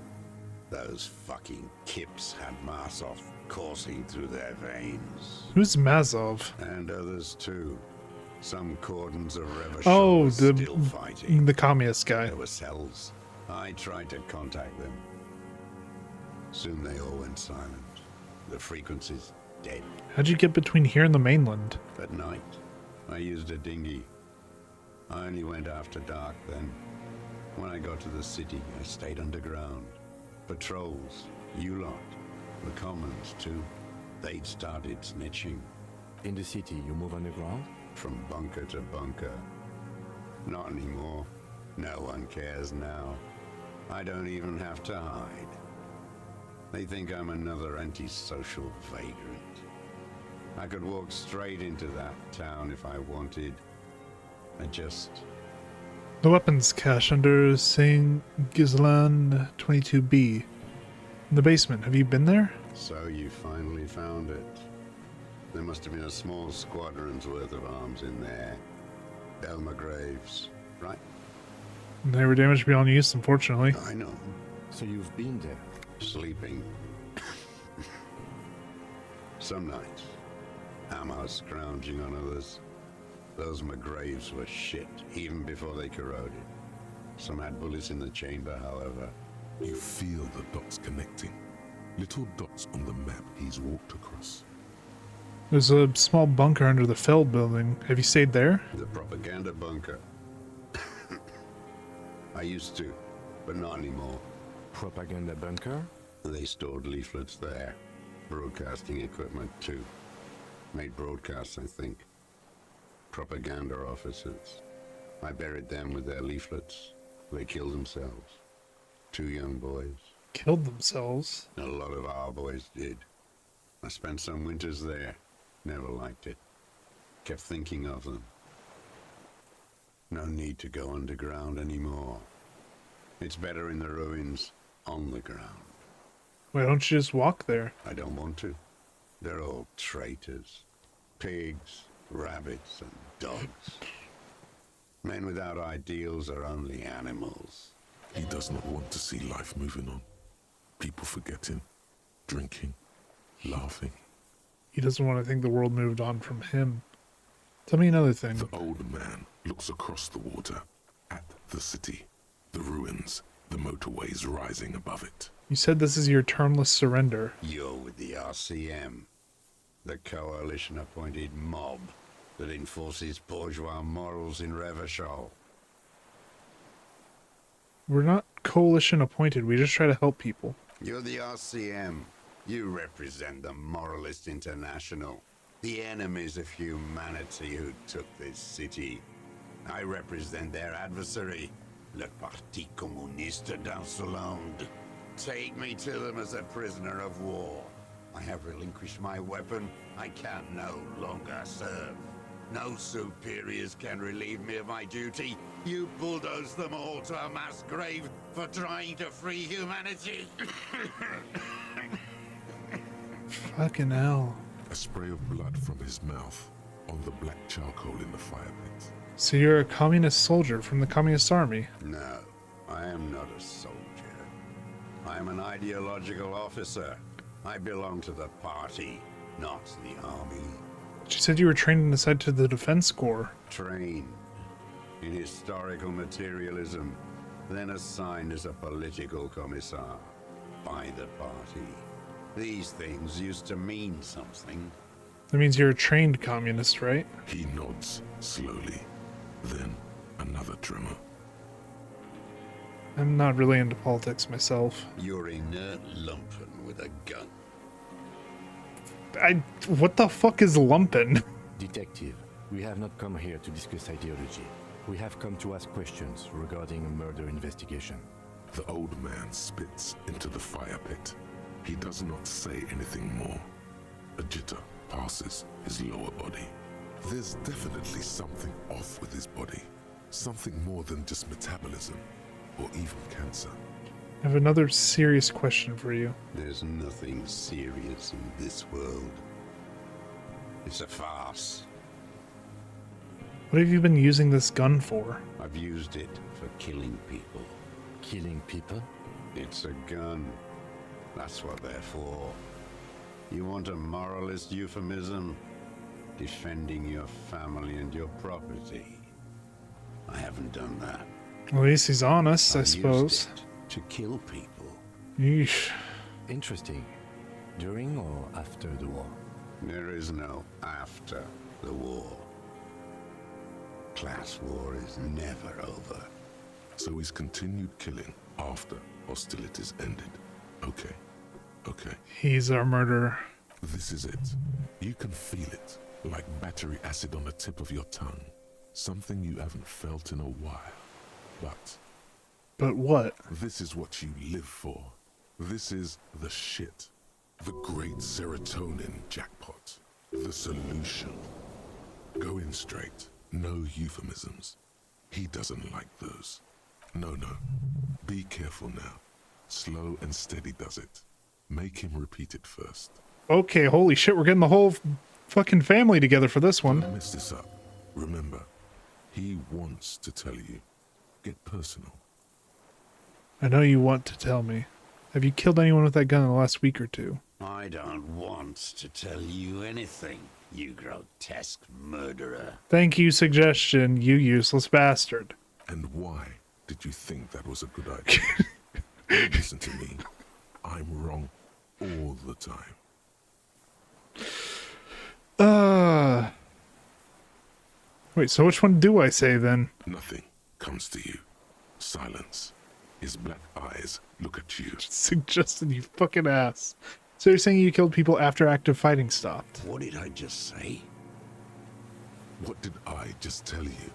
Those fucking kips had Marsov coursing through their veins. Who's Mazov? And others too. Some cordons of Revachol Oh, were still fighting. the communist guy. There were cells. I tried to contact them. Soon they all went silent. The frequency's dead. How'd you get between here and the mainland? At night, I used a dinghy. I only went after dark then. When I got to the city, I stayed underground. Patrols, you lot, the commons too. They'd started snitching. In the city, you move underground? From bunker to bunker. Not anymore. No one cares now. I don't even have to hide. They think I'm another antisocial vagrant. I could walk straight into that town if I wanted. I just... The weapons cache under St. Ghislain 22B. In the basement. Have you been there? So you finally found it. There must have been a small squadron's worth of arms in there. Delma Graves, right? They were damaged beyond use, unfortunately. I know. So you've been there? Sleeping. Some nights. Ammo scrounging on others. Those McGraves were shit, even before they corroded. Some had bullets in the chamber, however. You feel the dots connecting. Little dots on the map he's walked across. There's a small bunker under the Feld building. Have you stayed there? The propaganda bunker. I used to, but not anymore. Propaganda bunker? They stored leaflets there. Broadcasting equipment, too. Made broadcasts, I think. Propaganda officers. I buried them with their leaflets. They killed themselves. 2 young boys. Killed themselves. A lot of our boys did. I spent some winters there. Never liked it. Kept thinking of them. No need to go underground anymore. It's better in the ruins, on the ground. Why don't you just walk there? I don't want to. They're all traitors. Pigs, rabbits, and dogs. Men without ideals are only animals. He does not want to see life moving on. People forgetting, drinking, laughing. He doesn't want to think the world moved on from him. Tell me another thing. The old man looks across the water, at the city, the ruins, the motorways rising above it. You said this is your turnless surrender. You're with the RCM, the coalition-appointed mob that enforces bourgeois morals in Revachol. We're not coalition appointed. We just try to help people. You're the RCM. You represent the Moralist International, the enemies of humanity who took this city. I represent their adversary, le Parti Communiste d'Insolande. Take me to them as a prisoner of war. I have relinquished my weapon. I can no longer serve. No superiors can relieve me of my duty. You bulldoze them all to a mass grave for trying to free humanity. Fucking hell. A spray of blood from his mouth on the black charcoal in the fire pit. So you're a communist soldier from the communist army. No, I am not a soldier. I am an ideological officer. I belong to the party, not the army. She said you were trained inside to the defense corps. Trained in historical materialism, then assigned as a political commissar by the party. These things used to mean something. That means you're a trained communist, right? He nods slowly, then another tremor. I'm not really into politics myself. You're inert lumpen with a gun. What the fuck is lumpen? Detective, we have not come here to discuss ideology. We have come to ask questions regarding a murder investigation. The old man spits into the fire pit. He does not say anything more. A jitter passes his lower body. There's definitely something off with his body. Something more than just metabolism, or even cancer. I have another serious question for you. There's nothing serious in this world. It's a farce. What have you been using this gun for? I've used it for killing people. Killing people? It's a gun. That's what they're for. You want a moralist euphemism? Defending your family and your property. I haven't done that. At least he's honest, I I've suppose. used it to kill people. Yeesh. Interesting. During or after the war? There is no after the war. Class war is never over. So he's continued killing after hostilities ended. Okay. Okay. He's our murderer. This is it. You can feel it, like battery acid on the tip of your tongue. Something you haven't felt in a while. But what? This is what you live for. This is the shit. The great serotonin jackpot. The solution. Go in straight. No euphemisms. He doesn't like those. No. Be careful now. Slow and steady does it. Make him repeat it first. Okay, holy shit, we're getting the whole fucking family together for this one. Don't mess this up. Remember, he wants to tell you. Get personal. I know you want to tell me. Have you killed anyone with that gun in the last week or two? I don't want to tell you anything, you grotesque murderer. Thank you, suggestion, you useless bastard. And why did you think that was a good idea? Don't listen to me. I'm wrong all the time. Wait, so which one do I say then? Nothing comes to you. Silence. His black eyes look at you. Suggested, you fucking ass. So you're saying you killed people after active fighting stopped? What did I just say? What did I just tell you?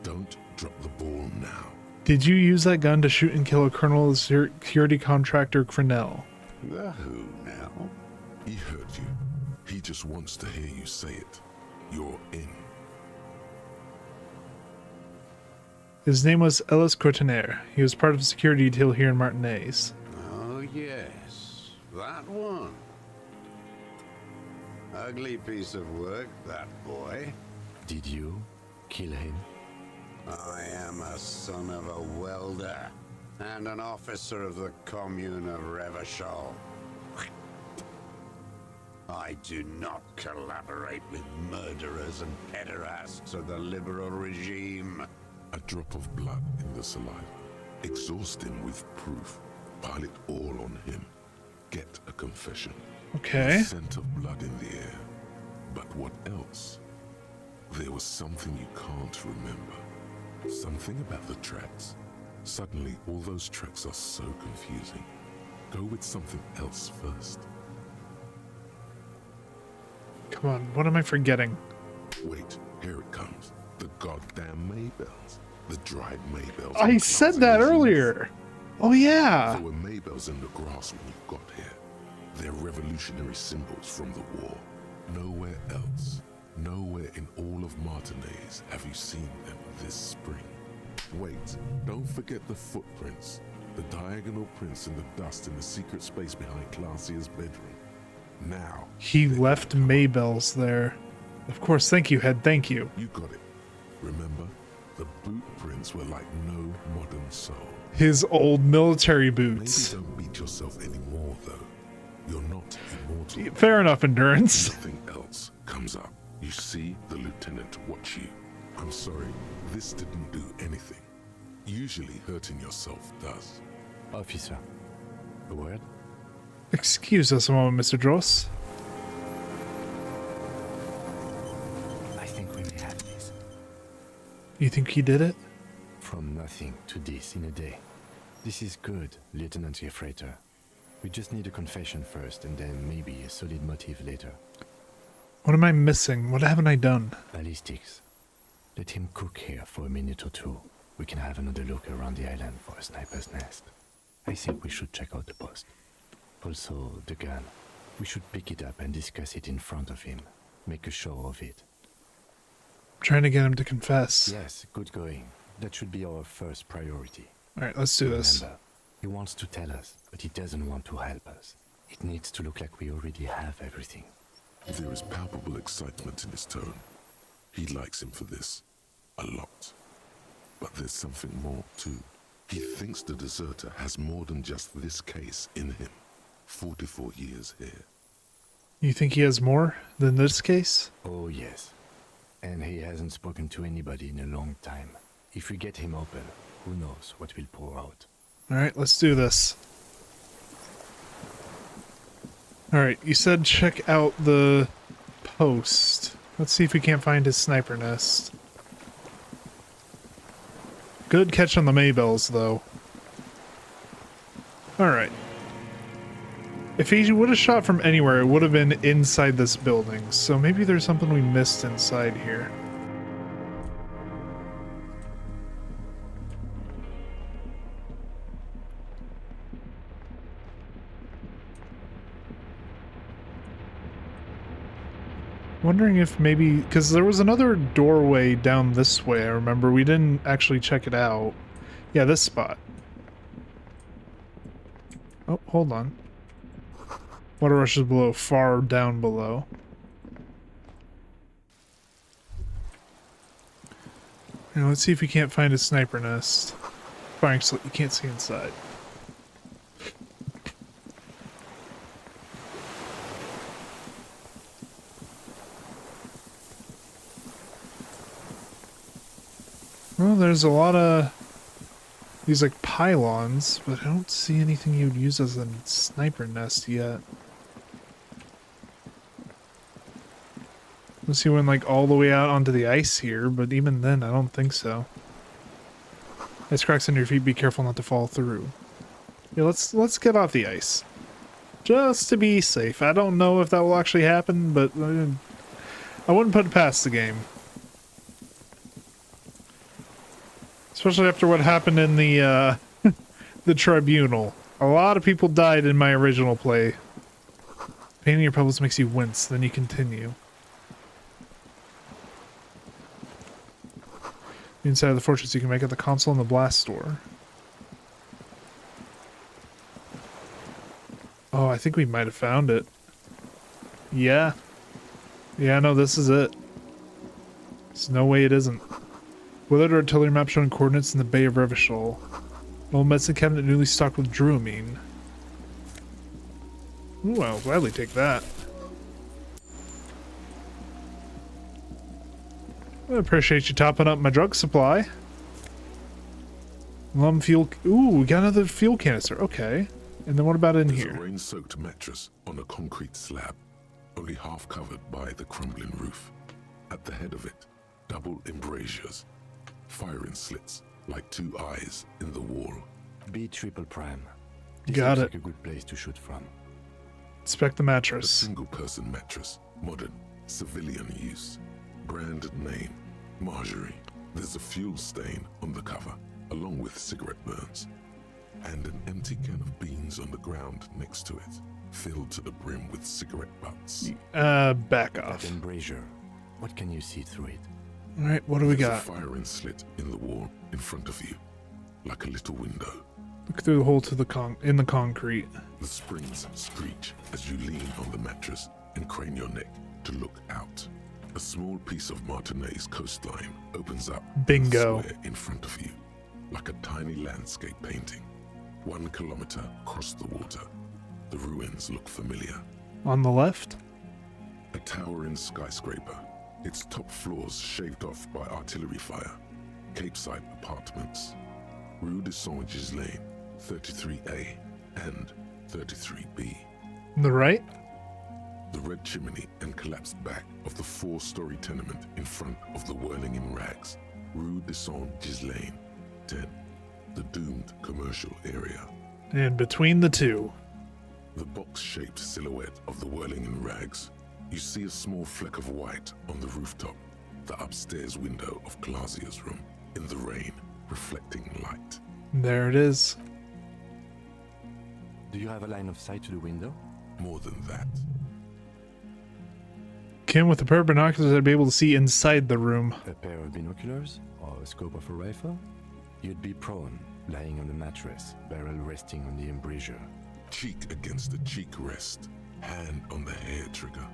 Don't drop the ball now. Did you use that gun to shoot and kill a colonel of security contractor Crenell? The who now? He heard you. He just wants to hear you say it. You're in. His name was Ellis Courtenaire. He was part of the security detail here in Martinez. Oh, yes. That one. Ugly piece of work, that boy. Did you kill him? I am a son of a welder and an officer of the commune of Revachol. I do not collaborate with murderers and pederasts of the liberal regime. A drop of blood in the saliva. Exhaust him with proof. Pile it all on him. Get a confession. Okay. The scent of blood in the air. But what else? There was something you can't remember. Something about the tracks. Suddenly, all those tracks are so confusing. Go with something else first. Come on, what am I forgetting? Wait, here it comes. The goddamn Maybells. The dried Maybells. I said that earlier. Oh yeah. There were Maybells in the grass when you got here. They're revolutionary symbols from the war. Nowhere else, nowhere in all of Martinez have you seen them this spring. Wait, don't forget the footprints. The diagonal prints in the dust in the secret space behind Classia's bedroom. Now. He left Maybells there. Of course, thank you, Head, thank you. You got it. Remember, the boot prints were like no modern soul. His old military Maybe boots. don't beat yourself anymore, though. You're not immortal. Fair enough, Endurance. Nothing else comes up. You see the lieutenant watch you. I'm sorry, this didn't do anything. Usually hurting yourself does. Officer, a word? Excuse us a moment, Mr. Dross. I think we may have this. You think he did it? From nothing to this in a day. This is good, Lieutenant Gefreiter. We just need a confession first, and then maybe a solid motive later. What am I missing? What haven't I done? Ballistics. Let him cook here for a minute or two. We can have another look around the island for a sniper's nest. I think we should check out the post. Also, the gun. We should pick it up and discuss it in front of him. Make a show of it. Trying to get him to confess. Yes, good going. That should be our first priority. Alright, let's do this. Remember, he wants to tell us, but he doesn't want to help us. It needs to look like we already have everything. There is palpable excitement in his tone. He likes him for this. A lot. But there's something more, too. He thinks the deserter has more than just this case in him. 44 years here. You think he has more than this case? Oh, yes. And he hasn't spoken to anybody in a long time. If we get him open, who knows what will pour out. Alright, let's do this. Alright, you said check out the post. Let's see if we can't find his sniper nest. Good catch on the Maybells, though. Alright. If he would have shot from anywhere, it would have been inside this building. So maybe there's something we missed inside here. Wondering if maybe, because there was another doorway down this way, I remember. We didn't actually check it out. Yeah, this spot. Oh, hold on. Water rushes below, far down below. Now let's see if we can't find a sniper nest. Firing slit, you can't see inside. Well, there's a lot of these like pylons, but I don't see anything you'd use as a sniper nest yet. Unless you went like all the way out onto the ice here, but even then I don't think so. Ice cracks under your feet, be careful not to fall through. Yeah, let's get off the ice. Just to be safe. I don't know if that will actually happen, but I wouldn't put it past the game. Especially after what happened in the the tribunal. A lot of people died in my original play. Painting your pebbles makes you wince, then you continue. Inside of the fortress you can make out the console and the blast door. Oh, I think we might have found it. Yeah. Yeah, no, this is it. There's no way it isn't. Weathered artillery map showing coordinates in the Bay of Revachol. An old medicine cabinet newly stocked with druamine. Ooh, I'll gladly take that. I appreciate you topping up my drug supply. Lum fuel. Ooh, we got another fuel canister. Okay. And then what about in There's here? a rain-soaked mattress on a concrete slab, only half covered by the crumbling roof. At the head of it, double embrasures, firing slits like two eyes in the wall. B triple prime. This Got looks it. like a good place to shoot from. Inspect the A mattress. single-person mattress, modern, civilian use. Brand name, Marjorie. There's a fuel stain on the cover, along with cigarette burns. And an empty can of beans on the ground next to it, filled to the brim with cigarette butts. Back off. That embrasure. What can you see through it? Alright, what do we There's got? a firing slit in the wall in front of you, like a little window. Look through the hole to the in the concrete. The springs screech as you lean on the mattress and crane your neck to look out. A small piece of Martinez coastline opens up in a Bingo. square in front of you, like a tiny landscape painting. 1 kilometer across the water. The ruins look familiar. On the left? A towering skyscraper, its top floors shaved off by artillery fire. Capeside apartments. Rue de Saint-Gislain, 33A and 33B. On the right? The red chimney and collapsed back of the 4-story tenement in front of the whirling in rags. Rue de Saint-Gislain, 10. The doomed commercial area. And between the two. The box-shaped silhouette of the whirling in rags. You see a small fleck of white on the rooftop, the upstairs window of Glasia's room, in the rain, reflecting light. There it is. Do you have a line of sight to the window? More than that, Kim, with a pair of binoculars, I'd be able to see inside the room. A pair of binoculars or a scope of a rifle? You'd be prone, lying on the mattress, barrel resting on the embrasure. Cheek against the cheek rest, hand on the hair trigger,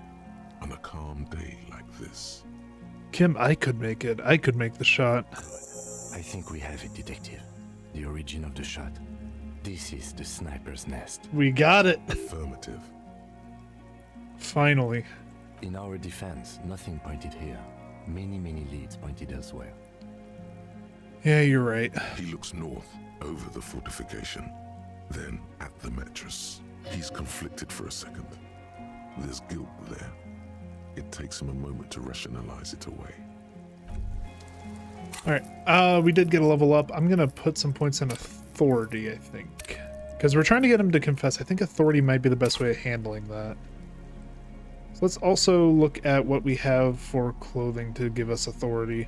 on a calm day like this. Kim, I could make it. I could make the shot. I think we have it, detective. The origin of the shot. This is the sniper's nest. We got it. Affirmative. Finally. In our defense, nothing pointed here. Many leads pointed elsewhere. Yeah, you're right. He looks north, over the fortification, then at the mattress. He's conflicted for a second. There's guilt there. It takes him a moment to rationalize it away. Alright, we did get a level up. I'm gonna put some points in authority, I think. Because we're trying to get him to confess. I think authority might be the best way of handling that. So let's also look at what we have for clothing to give us authority.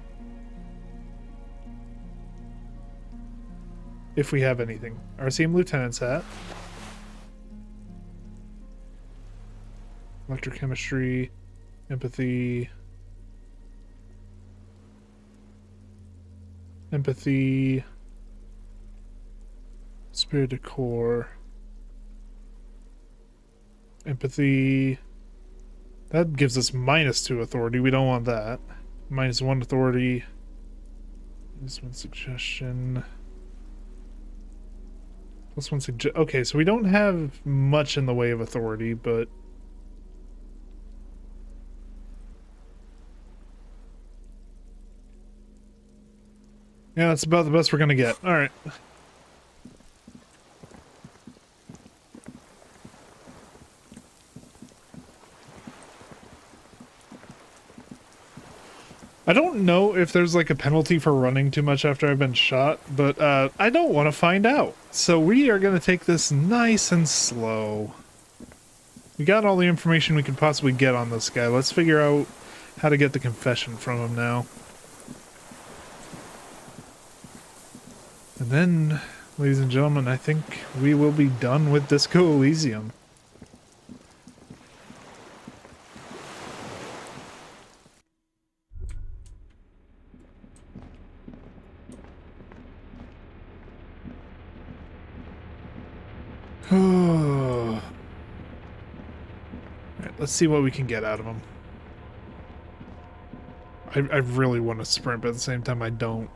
If we have anything. RCM Lieutenant's hat. Electrochemistry. Empathy. Spirit de Corps. Empathy. That gives us -2 authority. We don't want that. -1 authority. This one suggestion. +1 suggest. Okay, so we don't have much in the way of authority, but yeah, that's about the best we're gonna get. All right. I don't know if there's like a penalty for running too much after I've been shot, but I don't want to find out. So we are going to take this nice and slow. We got all the information we could possibly get on this guy. Let's figure out how to get the confession from him now. And then, ladies and gentlemen, I think we will be done with Disco Elysium. Alright, let's see what we can get out of him. I really want to sprint, but at the same time I don't.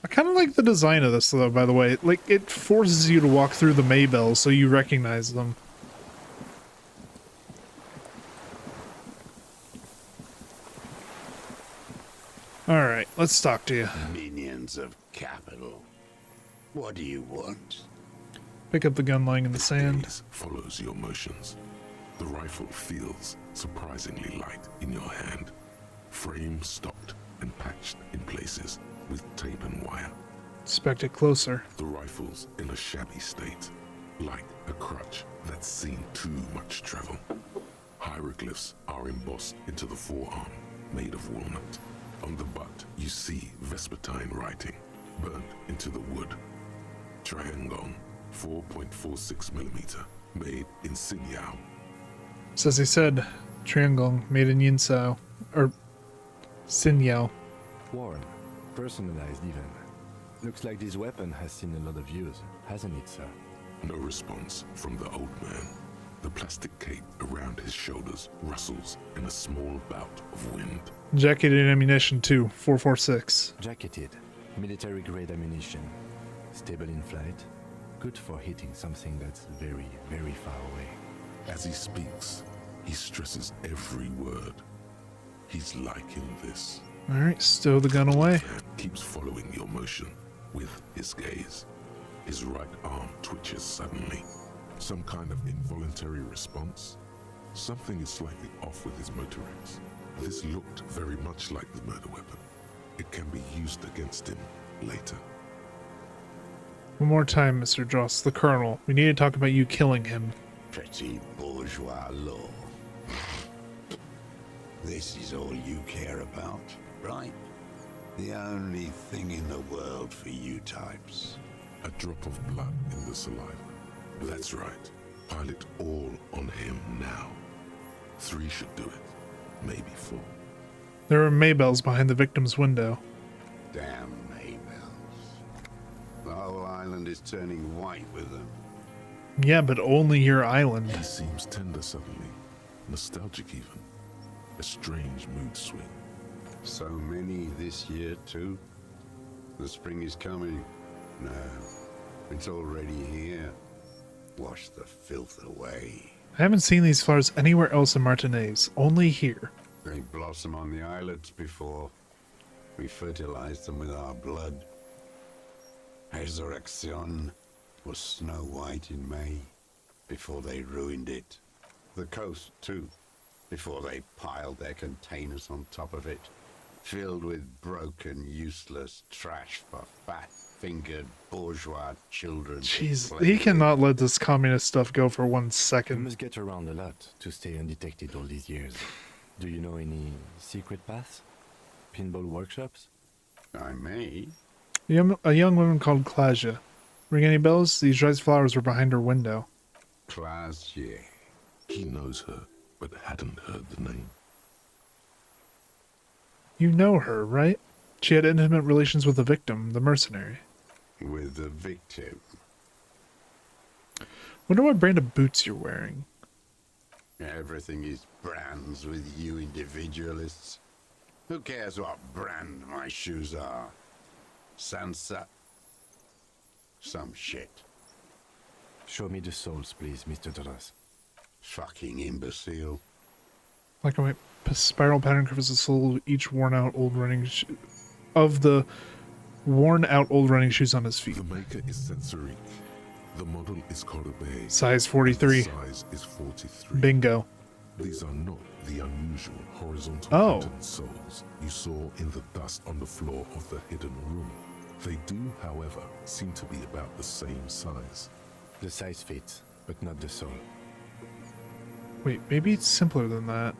I kind of like the design of this though, by the way. Like, it forces you to walk through the Maybells so you recognize them. Alright, let's talk to you. Minions of capital. What do you want? Pick up the gun lying in the sand. Gaze follows your motions. The rifle feels surprisingly light in your hand. Frame stopped and patched in places with tape and wire. Inspect it closer. The rifle's in a shabby state, like a crutch that's seen too much travel. Hieroglyphs are embossed into the forearm, made of walnut. On the butt, you see Vespertine writing, burnt into the wood. Triangong, 4.46mm, made in Sinyao. So as I said, Triangong, made in Yinsao. Or Sinyao. Warm, personalized even. Looks like this weapon has seen a lot of use, hasn't it, sir? No response from the old man. The plastic cape around his shoulders rustles in a small bout of wind. Jacketed ammunition too, 446. Jacketed, military-grade ammunition. Stable in flight. Good for hitting something that's very, very far away. As he speaks, he stresses every word. He's liking this. Alright, stow the gun away. And keeps following your motion with his gaze. His right arm twitches suddenly. Some kind of involuntary response. Something is slightly off with his motorics. This looked very much like the murder weapon. It can be used against him later. One more time, Mr. Joss, the Colonel. We need to talk about you killing him. Petty bourgeois law. This is all you care about? right? The only thing in the world for you types. A drop of blood in the saliva. That's right. Pile it all on him now. 3 should do it. Maybe 4. There are Maybells behind the victim's window. Damn Maybells. The whole island is turning white with them. Yeah, but only your island. He seems tender suddenly. Nostalgic even. A strange mood swing. So many this year too. The spring is coming. No, it's already here. Wash the filth away. I haven't seen these flowers anywhere else in Martinez, only here. They blossom on the islets before. We fertilized them with our blood. Resurrection was snow white in May, before they ruined it. The coast, too, before they piled their containers on top of it, filled with broken, useless trash for fat-fingered bourgeois children. to Jeez, play he with. cannot let this communist stuff go for 1 You second. must get around a lot to stay undetected all these years. Do you know any secret paths? Pinball workshops? I may. A young woman called Klasia. Ring any bells? These rice flowers were behind her window. Class, yeah. He knows her, but hadn't heard the name. You know her, right? She had intimate relations with the victim, the mercenary. With the victim. Wonder what brand of boots you're wearing. Everything is brands with you individualists. Who cares what brand my shoes are? Sansa. Some shit. Show me the souls, please, Mr. Doras. Fucking imbecile. Like a spiral pattern covers the sole of each worn out old running of the worn out old running shoes on his feet. The maker is Sensorique. The model is Corbeil. Size The 43. size is 43. Bingo. These are not the unusual horizontal Oh. patterned soles you saw in the dust on the floor of the hidden room. They do, however, seem to be about the same size. The size fits, but not the soul. Wait, maybe it's simpler than that.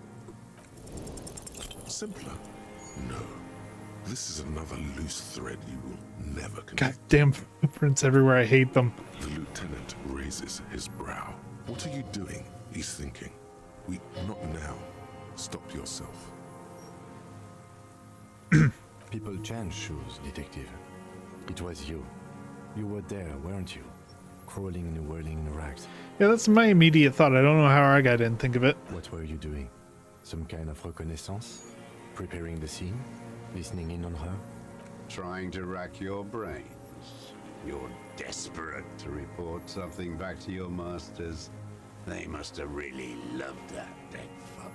Simpler? No. This is another loose thread you will never connect. Goddamn footprints everywhere. I hate them. The lieutenant raises his brow. What are you doing? He's thinking. Not now. Stop yourself. People change shoes, detective. It was you. You were there, weren't you? Crawling and whirling in rags. Yeah, that's my immediate thought. I don't know how our guy didn't think of it. What were you doing? Some kind of reconnaissance? Preparing the scene? Listening in on her? Trying to rack your brains. You're desperate to report something back to your masters. They must have really loved that dead fuck.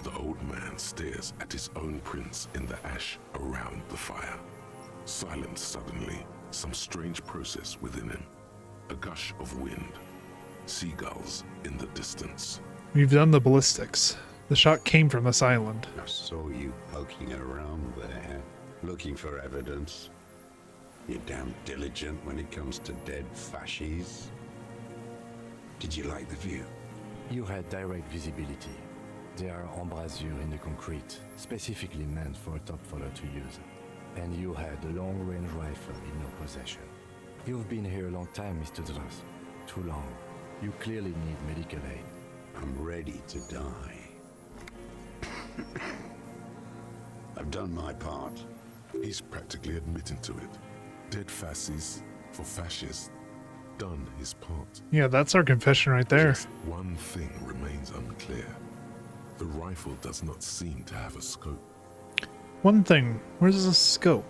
The old man stares at his own prints in the ash around the fire. Silent suddenly, some strange process within him. A gush of wind. Seagulls in the distance. We've done the ballistics. The shot came from this island. I saw you poking around there, looking for evidence. You're damn diligent when it comes to dead fascies. Did you like the view? You had direct visibility. There are embrasures in the concrete, specifically meant for a top follower to use. And you had a long-range rifle in your possession. You've been here a long time, Mr. Dras. Too long. You clearly need medical aid. I'm ready to die. I've done my part. He's practically admitting to it. Dead fascies for fascists. Done his part. Yeah, that's our confession right there. Just one thing remains unclear. The rifle does not seem to have a scope. One thing, where's the scope?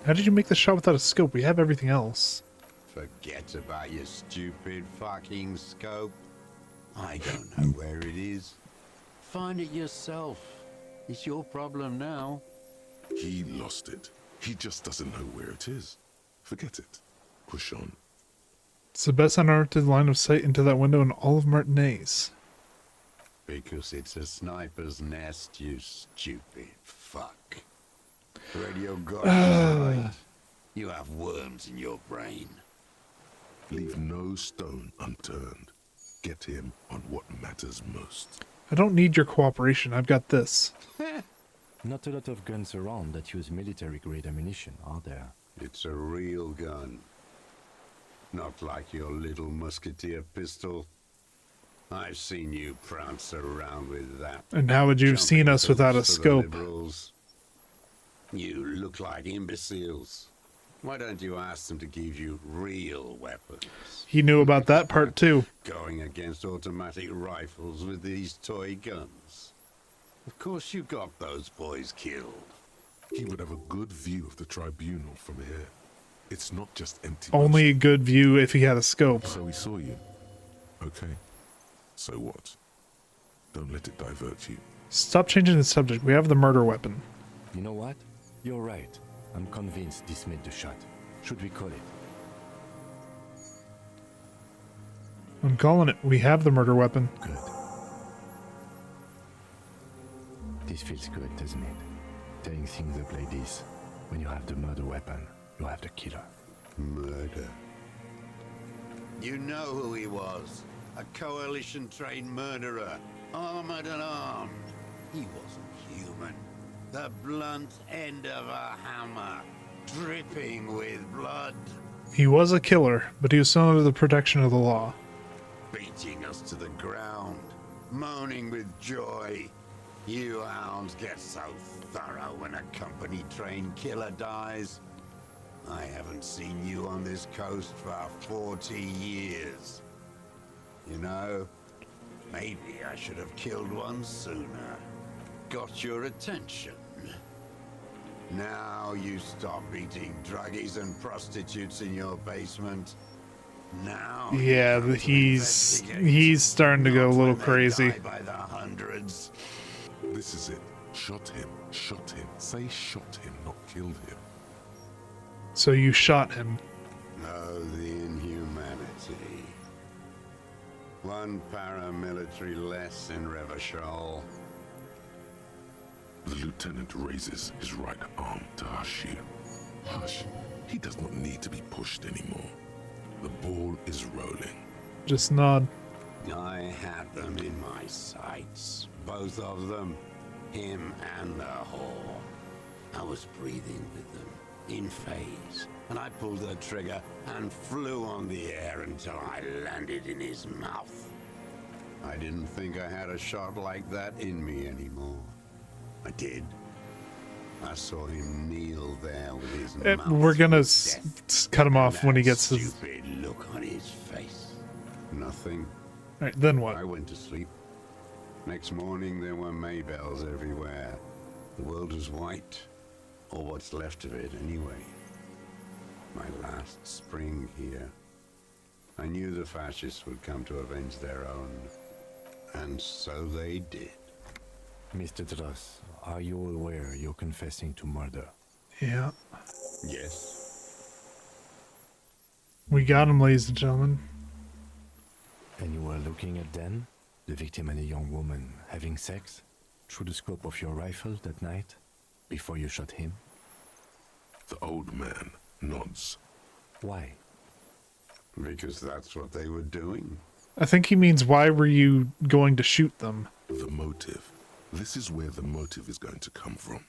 How did you make the shot without a scope? We have everything else. Forget about your stupid fucking scope. I don't know where it is. Find it yourself. It's your problem now. He lost it. He just doesn't know where it is. Forget it. Push on. It's the best unearthed line of sight into that window in all of Martinez. Because it's a sniper's nest, you stupid fuck. Radio God is right. You have worms in your brain. Leave no stone unturned. Get him on what matters most. I don't need your cooperation. I've got this. Not a lot of guns around that use military-grade ammunition, are there? It's a real gun. Not like your little musketeer pistol. I've seen you prance around with that. And how would you have seen Jumping us without a boots for the scope? liberals. You look like imbeciles. Why don't you ask them to give you real weapons? He knew about that part too. Going against automatic rifles with these toy guns. Of course you got those boys killed. He would have a good view of the tribunal from here. It's not just empty. Only a good view if he had a scope. So he saw you. Okay. So what? Don't let it divert you. Stop changing the subject. We have the murder weapon. You know what? You're right. I'm convinced this made the shot. Should we call it? I'm calling it. We have the murder weapon. Good. This feels good, doesn't it? Saying things up like this. When you have the murder weapon, you have the killer. Murder. You know who he was. A coalition-trained murderer. Armored and armed. He wasn't human. The blunt end of a hammer. Dripping with blood. He was a killer, but he was still under the protection of the law. Beating us to the ground. Moaning with joy. You hounds get so thorough when a company-trained killer dies. I haven't seen you on this coast for 40 years. You know, maybe I should have killed one sooner. Got your attention. Now you stop eating druggies and prostitutes in your basement. Now you Yeah, come to he's investigate. starting to go a Not little when they crazy. die by the hundreds. This is it. Shot him. Shot him. Say shot him, not killed him. So you shot him. Oh, the inhumanity. One paramilitary less in Revachol. The lieutenant raises his right arm to hush you. Hush. He does not need to be pushed anymore. The ball is rolling. Just nod. I had them in my sights. Both of them. Him and the whore. I was breathing with them. In phase. And I pulled the trigger and flew on the air until I landed in his mouth. I didn't think I had a shot like that in me anymore. I did. I saw him kneel there with his mouth. We're gonna full of death. cut him off And when he that gets his... stupid look on his face. Nothing. Alright, then what? I went to sleep. Next morning there were Maybells everywhere. The world was white. Or what's left of it anyway. My last spring here. I knew the fascists would come to avenge their own. And so they did. Mr. Dross, are you aware you're confessing to murder? Yeah. Yes. We got him, ladies and gentlemen. And you were looking at Dan, the victim and a young woman, having sex? Through the scope of your rifle that night? Before you shot him? The old man nods. Why? Because that's what they were doing. I think he means, why were you going to shoot them? The motive. This is where the motive is going to come from.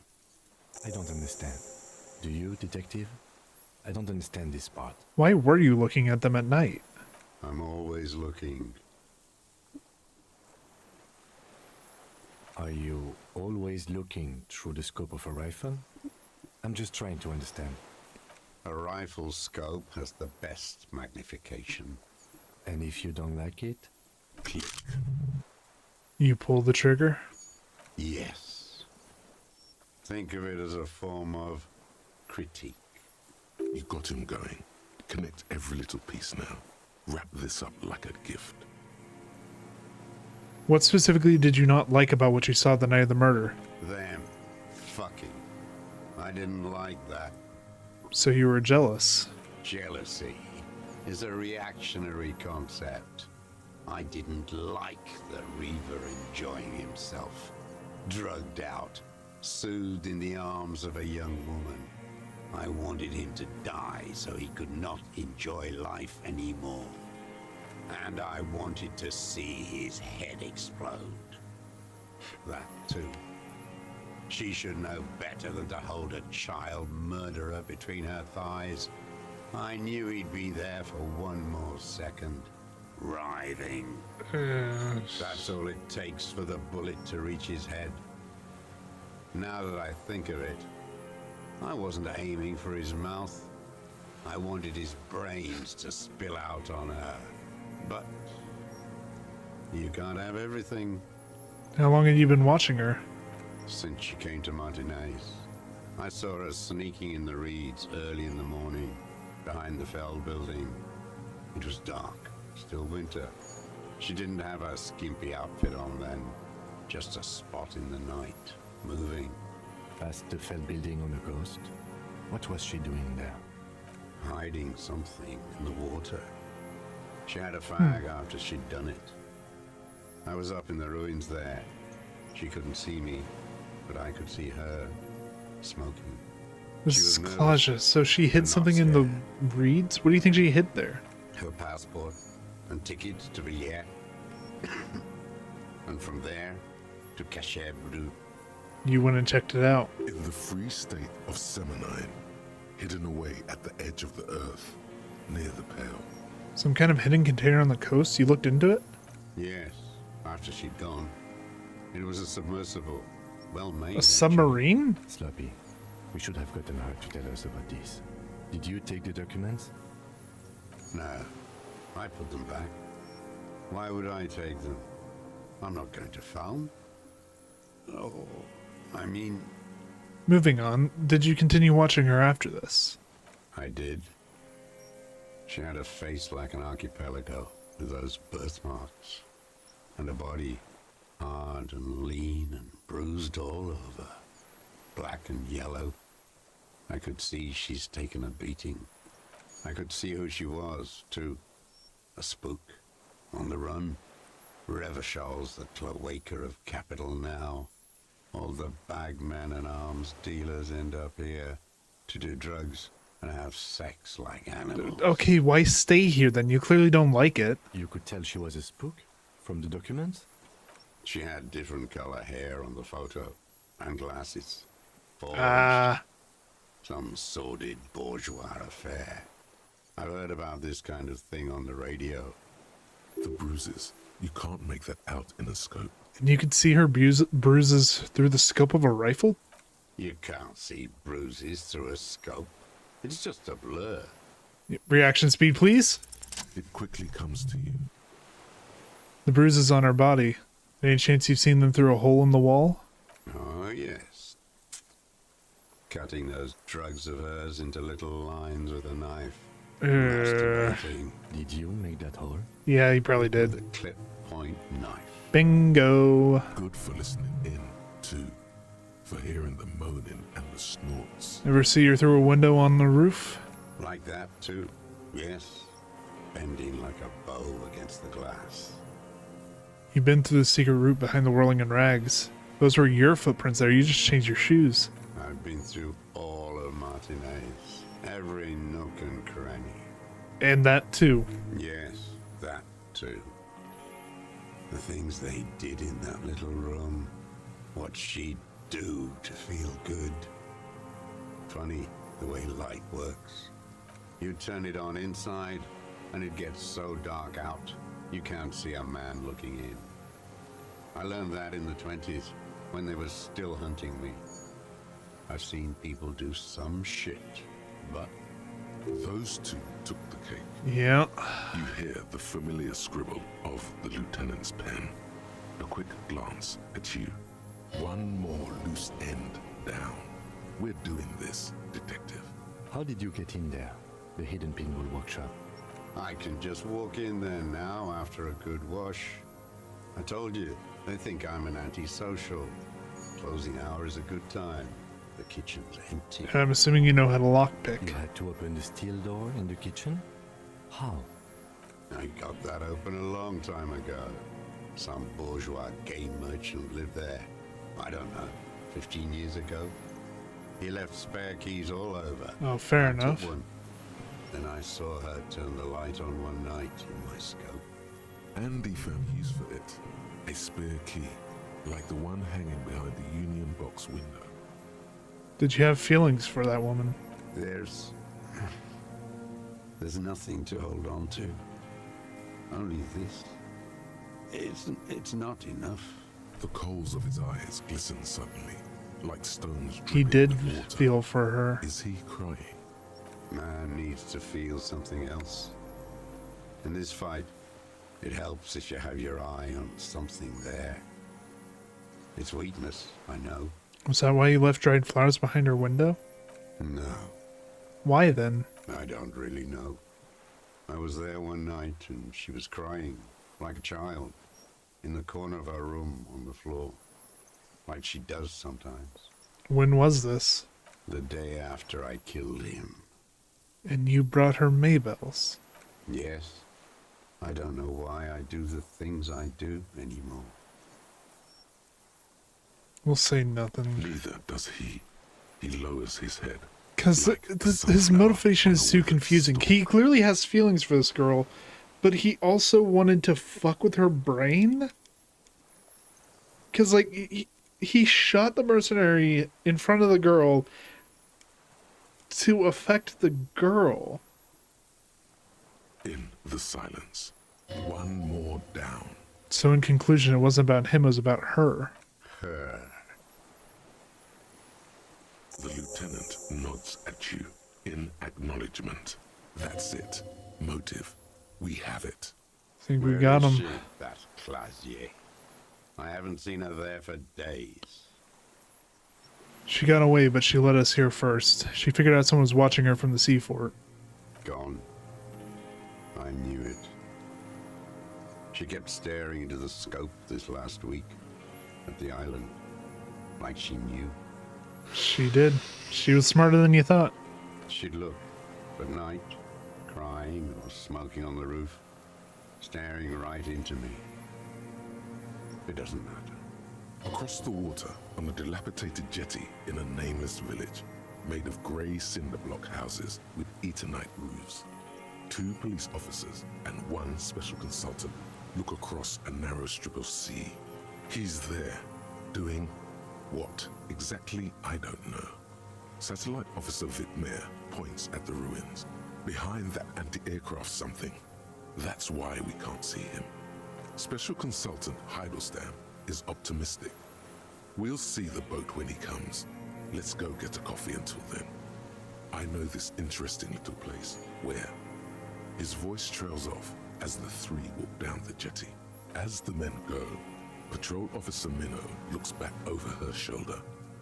I don't understand. Do you, detective? I don't understand this part. Why were you looking at them at night? I'm always looking. Are you always looking through the scope of a rifle? I'm just trying to understand. A rifle scope has the best magnification. And if you don't like it? Click. You pull the trigger? Yes. Think of it as a form of critique. You got him going. Connect every little piece now. Wrap this up like a gift. What specifically did you not like about what you saw the night of the murder? Them fucking. I didn't like that. So you were jealous. Jealousy is a reactionary concept. I didn't like the Reaver enjoying himself. Drugged out, soothed in the arms of a young woman. I wanted him to die so he could not enjoy life anymore. And I wanted to see his head explode. That too. She should know better than to hold a child murderer between her thighs. I knew he'd be there for one more second. Writhing. That's all it takes for the bullet to reach his head. Now that I think of it, I wasn't aiming for his mouth. I wanted his brains to spill out on her. But you can't have everything. How long have you been watching her? Since she came to Martinez, I saw her sneaking in the reeds early in the morning, behind the Fell building. It was dark, still winter. She didn't have her skimpy outfit on then, just a spot in the night, moving. Past the Fell building on the coast? What was she doing there? Hiding something in the water. She had a fag after she'd done it. I was up in the ruins there. She couldn't see me, but I could see her, smoking. This She is was nervous Claudia, so she hid and not something in the scared. reeds? What do you think she hid there? Her passport and ticket to Villiers. And from there to Cachet Brut. You went and checked it out. In the free state of Semonine, hidden away at the edge of the earth, near the Pale. Some kind of hidden container on the coast? You looked into it? Yes, after she'd gone. It was a submersible. Well made. A actually. submarine? Sloppy. We should have gotten her to tell us about this. Did you take the documents? No, I put them back. Why would I take them? I'm not going to phone. Oh, I mean, Moving on, did you continue watching her after this? I did. She had a face like an archipelago with those birthmarks, and a body hard and lean and bruised all over, black and yellow. I could see she's taken a beating. I could see who she was, too. A spook, on the run. Revachol's the cloaca of capital now. All the bagmen and arms dealers end up here to do drugs and have sex like animals. Okay, why stay here then? You clearly don't like it. You could tell she was a spook from the documents? She had different color hair on the photo, and glasses. Forged. Ah, Some sordid bourgeois affair. I've heard about this kind of thing on the radio. The bruises. You can't make that out in a scope. and you could see her bruises through the scope of a rifle? You can't see bruises through a scope. It's just a blur. Reaction speed, please. It quickly comes to you. The bruises on her body. Any chance you've seen them through a hole in the wall? Oh, yes. Cutting those drugs of hers into little lines with a knife. Masturbating Did you make that hole? Yeah, he probably did. with a clip point knife. Bingo. Good for listening in, too. For hearing the moaning and the snorts. Ever see her through a window on the roof? Like that, too. Yes. Bending like a bow against the glass. You've been through the secret route behind the whirling and rags. Those were your footprints there. You just changed your shoes. I've been through all of Martinez. Every nook and cranny. And that too. Yes, that too. The things they did in that little room. What she'd do to feel good. Funny the way light works. You turn it on inside, and it gets so dark out, you can't see a man looking in. I learned that in the 20s, when they were still hunting me. I've seen people do some shit, but Those two took the cake. Yeah. You hear the familiar scribble of the lieutenant's pen. A quick glance at you. One more loose end down. We're doing this, detective. How did you get in there? The hidden pinball workshop. I can just walk in there now after a good wash. I told you, they think I'm an antisocial. Closing hour is a good time. The kitchen's empty. I'm assuming you know how to lockpick. You had to open the steel door in the kitchen? How? I got that open a long time ago. Some bourgeois game merchant lived there. I don't know, 15 years ago. He left spare keys all over. Oh, fair I took enough. one. Then I saw her turn the light on one night in my scope. Andy found use for it. A spare key. like the one hanging behind the Union Box window. Did you have feelings for that woman? There's nothing to hold on to. Only this. It's not enough. The coals of his eyes glistened suddenly, like stones He dripping did with water. feel for her. Is he crying? Man needs to feel something else. In this fight, it helps if you have your eye on something there. It's weakness, I know. Was that why you left dried flowers behind her window? No, Why then? I don't really know. I was there one night and she was crying, like a child, in the corner of our room on the floor, like she does sometimes. When was this? The day after I killed him. And you brought her Maybells. Yes, I don't know why I do the things I do anymore. We'll say nothing. Neither does he. He lowers his head. Because Like his sunflower motivation on is a too withered confusing. stalk. He clearly has feelings for this girl, but he also wanted to fuck with her brain? Because, like, he shot the mercenary in front of the girl to affect the girl. In the silence, one more down. So in conclusion, it wasn't about him, it was about her. Her. The lieutenant nods at you in acknowledgement. That's it. Motive. We have it. Think we Where got is him. she, that Clasier? I haven't seen her there for days. She got away, but she let us here first. She figured out someone was watching her from the sea fort. Gone. I knew it. She kept staring into the scope this last week at the island, like she knew. She did. She was smarter than you thought. She'd look at night, crying or smoking on the roof, staring right into me. It doesn't matter. Across the water, on a dilapidated jetty in a nameless village, made of grey cinder block houses with Eternite roofs, 2 police officers and 1 special consultant look across a narrow strip of sea. He's there, doing what exactly I don't know. Satellite Officer Vitmere points at the ruins. Behind that anti-aircraft something. That's why we can't see him. Special Consultant Heidelstam is optimistic. We'll see the boat when he comes. Let's go get a coffee until then. I know this interesting little place. Where? His voice trails off as the 3 walk down the jetty. As the men go, Patrol Officer Minnow looks back over her shoulder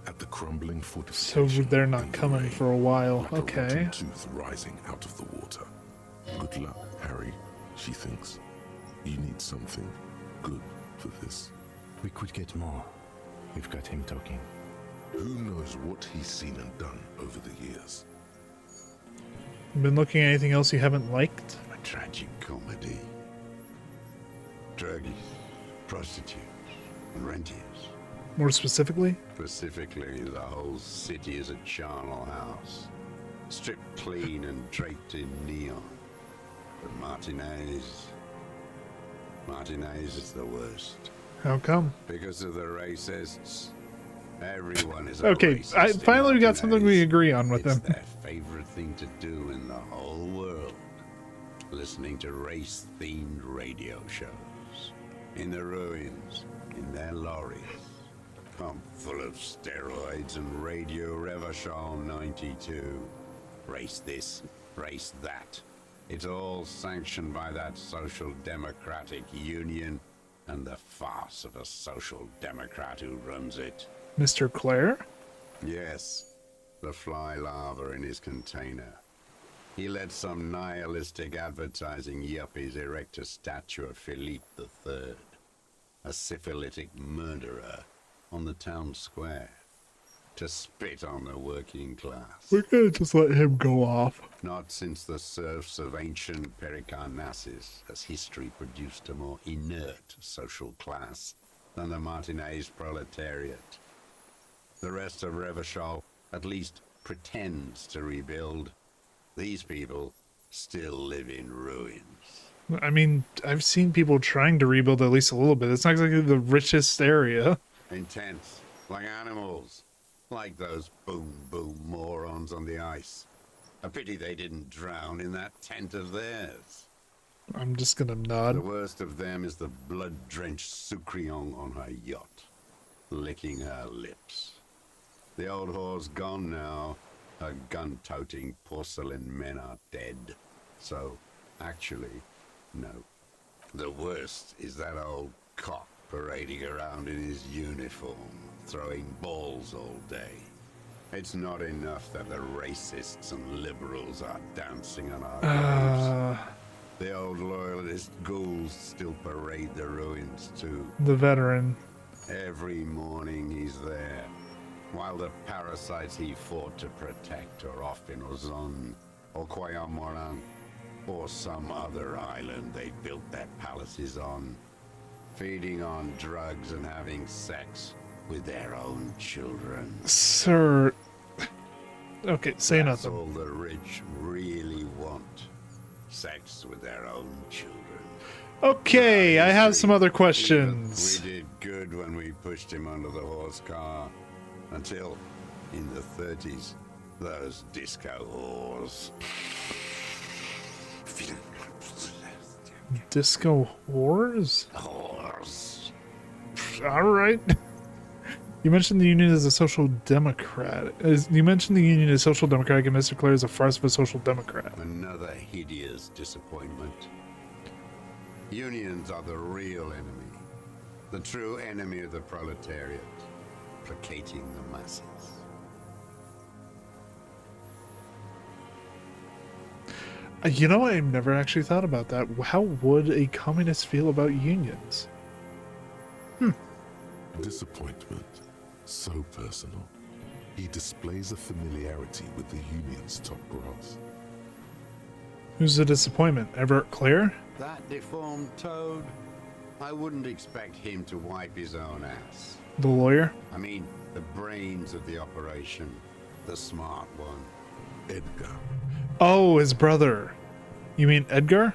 at the crumbling So fortification. they're in not the coming rain, for a while. like a Okay. rotten tooth rising out of the water. Good luck, Harry, she thinks. You need something good for this. We could get more. We've got him talking. Who knows what he's seen and done over the years? Been looking at anything else you haven't liked? A tragic comedy. Druggies, prostitutes, and rentiers. More specifically? Specifically, the whole city is a charnel house. Stripped clean and draped in neon. But Martinez is the worst. How come? Because of the racists. Everyone is a Okay, racist in finally we got something we Martinez. agree on with It's them. their favorite thing to do in the whole world. Listening to race-themed radio shows. In the ruins, in their lorries. Pumped full of steroids and Radio Revachol 92. Race this, race that. It's all sanctioned by that Social Democratic Union and the farce of a Social Democrat who runs it. Mr. Clare? Yes, the fly larva in his container. He let some nihilistic advertising yuppies erect a statue of Philippe III, a syphilitic murderer, on the town square, to spit on the working class. We're gonna just let him go off. Not since the serfs of ancient Pericarnassus has history produced a more inert social class than the Martinez proletariat. The rest of Revachol at least pretends to rebuild. These people still live in ruins. I mean, I've seen people trying to rebuild at least a little bit. It's not exactly the richest area. Intense, like animals. Like those boom morons on the ice. A pity they didn't drown in that tent of theirs. I'm just gonna The nod. worst of them is the blood-drenched Sucrion on her yacht, licking her lips. The old whore's gone now. Her gun-toting porcelain men are dead. So, actually, no. The worst is that old cock parading around in his uniform, throwing balls all day. It's not enough that the racists and liberals are dancing on our graves. The old loyalist ghouls still parade the ruins too. The veteran. Every morning he's there, while the parasites he fought to protect are off in Ozon, or Koyamoran, or some other island they built their palaces on, feeding on drugs and having sex with their own children. Sir. Okay, say That's nothing. all the rich really want. Sex with their own children. Okay, I have some other Even questions. we did good when we pushed him under the horse car. Until, in the 30s, those disco whores. Disco whores? Whores. Alright. You mentioned the Union as a social democrat. You mentioned the Union as social democratic and Mr. Clare is a farce of a social democrat. Another hideous disappointment. Unions are the real enemy. The true enemy of the proletariat. Placating the masses. You know, I've never actually thought about that. How would a communist feel about unions? Disappointment. So personal. He displays a familiarity with the Union's top brass. Who's the disappointment? Everett Clare? That deformed toad? I wouldn't expect him to wipe his own ass. The lawyer? I mean, the brains of the operation. The smart one. Edgar. Oh, his brother. You mean Edgar?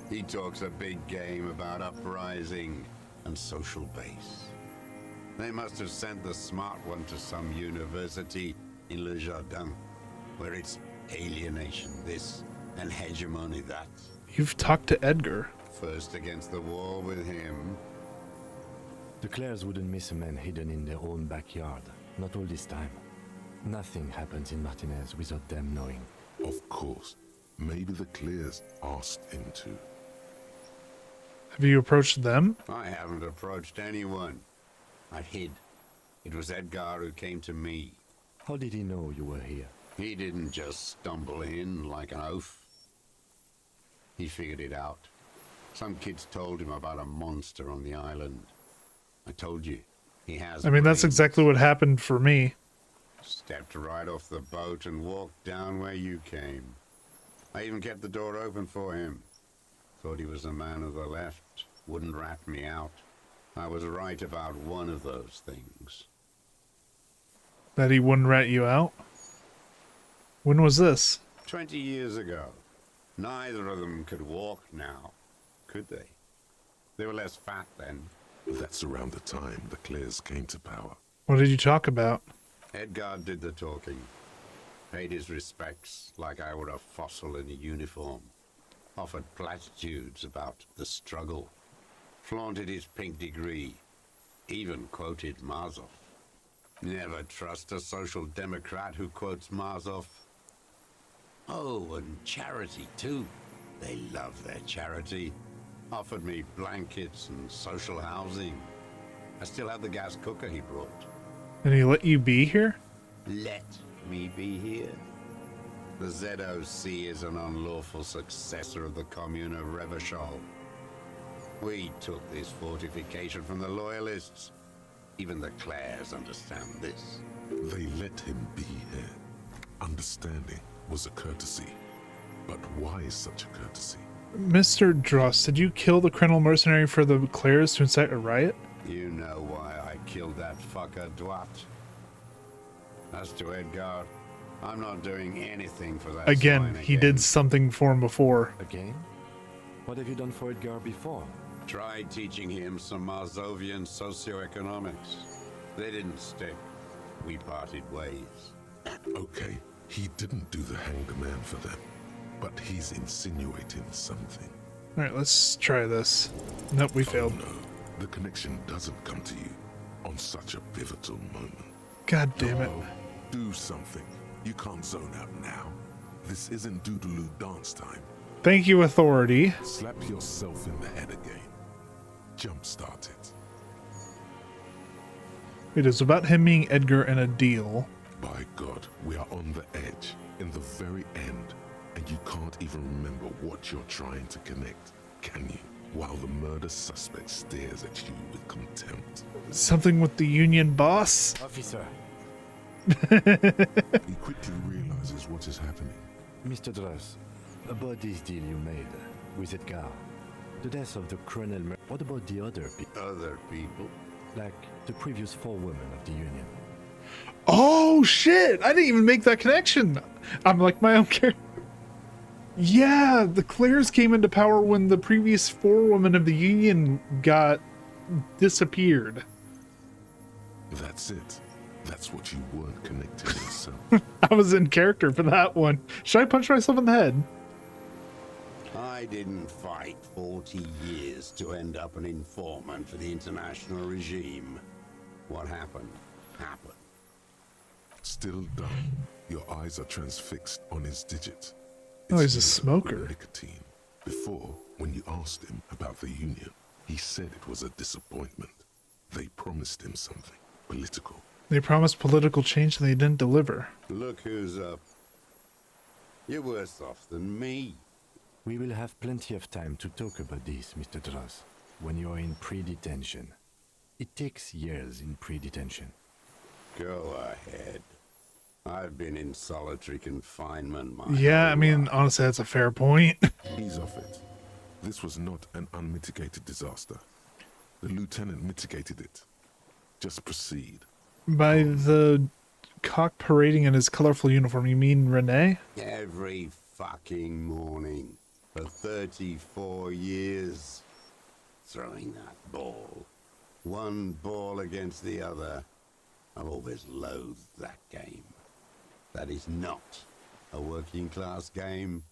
He talks a big game about uprising and social base. They must have sent the smart one to some university in Le Jardin, where it's alienation this and hegemony that. You've talked to Edgar. First against the wall with him. The Clares wouldn't miss a man hidden in their own backyard. Not all this time. Nothing happens in Martinez without them knowing. Of course. Maybe the Clears asked him to. Have you approached them? I haven't approached anyone. I hid. It was Edgar who came to me. How did he know you were here? He didn't just stumble in like an oaf. He figured it out. Some kids told him about a monster on the island. I told you, he has I mean, that's brains. exactly what happened for me. Stepped right off the boat and walked down where you came. I even kept the door open for him. Thought he was a man of the left. Wouldn't rat me out. I was right about one of those things. That he wouldn't rat you out? When was this? 20 years ago. Neither of them could walk now, could they? They were less fat then. That's around the time the Clears came to power. What did you talk about? Edgar did the talking. Paid his respects like I were a fossil in a uniform. Offered platitudes about the struggle. Flaunted his pink degree. Even quoted Marzov. Never trust a social democrat who quotes Marzov. Oh, and charity too. They love their charity. Offered me blankets and social housing. I still have the gas cooker he brought. And he let you be here? Let me be here. The ZOC is an unlawful successor of the Commune of Revachol. We took this fortification from the Loyalists. Even the Clares understand this. They let him be here. Understanding was a courtesy. But why such a courtesy? Mr. Dross, did you kill the criminal mercenary for the Clares to incite a riot? You know why I killed that fucker, Dwat. As to Edgar, I'm not doing anything for that Again, swine he did something for him before. Again? What have you done for Edgar before? Tried teaching him some Marzovian socioeconomics. They didn't stick. We parted ways. Okay, he didn't do the hanged man for them, but he's insinuating something. All right, let's try this. Nope, we failed. Oh no, the connection doesn't come to you on such a pivotal moment. God damn it. Oh, do something. You can't zone out now. This isn't Doodaloo dance time. Thank you, authority. Slap yourself in the head again. Jumpstart it. It is about him being Edgar and a deal. By God, we are on the edge, in the very end, and you can't even remember what you're trying to connect, can you? While the murder suspect stares at you with contempt. Something with the union boss? Officer, He quickly realizes what is happening. Mr. Dross, about this deal you made with Edgar, the death of the Colonel. What about the other people? Other people? Like the previous 4 women of the Union? Oh shit! I didn't even make that connection. I'm like my own character. Yeah, the Clares came into power when the previous 4 women of the Union got disappeared. That's it. That's what you weren't connecting yourself. I was in character for that one. Should I punch myself in the head? I didn't fight 40 years to end up an informant for the international regime. What happened, happened. Still dumb. Your eyes are transfixed on his digit. Oh, he's a It's smoker. Nicotine. Before, when you asked him about the Union, he said it was a disappointment. They promised him something political. They promised political change and they didn't deliver. Look who's up. You're worse off than me. We will have plenty of time to talk about this, Mr. Dross, when you're in pre-detention. It takes years in pre-detention. Go ahead. I've been in solitary confinement my Yeah, I whole mean, life. honestly, that's a fair point. Ease off it. This was not an unmitigated disaster. The lieutenant mitigated it. Just proceed. By the cock parading in his colorful uniform, you mean Renee? Every fucking morning for 34 years. Throwing that ball. One ball against the other. I've always loathed that game. That is not a working class game.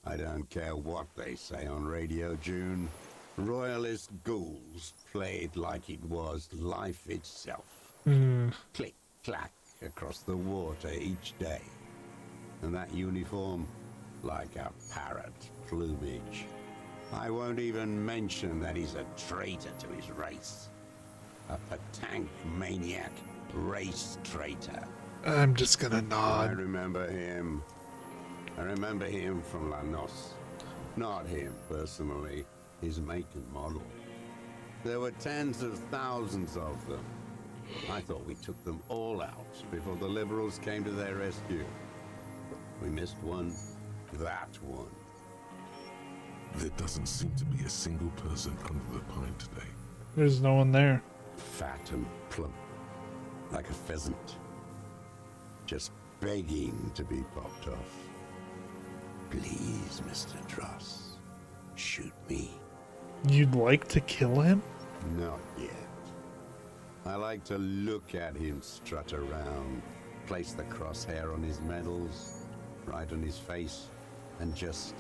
I don't care what they say on Radio June. Royalist ghouls played like it was life itself. Click, clack across the water each day. And that uniform, like a parrot plumage. I won't even mention that he's a traitor to his race. A Patank maniac race traitor. I'm just gonna I nod. remember him. I remember him from Lanos. Not him personally, his make and model. There were tens of thousands of them. I thought we took them all out before the liberals came to their rescue. We missed one. That one. There doesn't seem to be a single person under the pine today. There's no one there. Fat and plump. Like a pheasant. Just begging to be popped off. Please, Mr. Dross. Shoot me. You'd like to kill him? Not yet. I like to look at him strut around, place the crosshair on his medals, right on his face, and just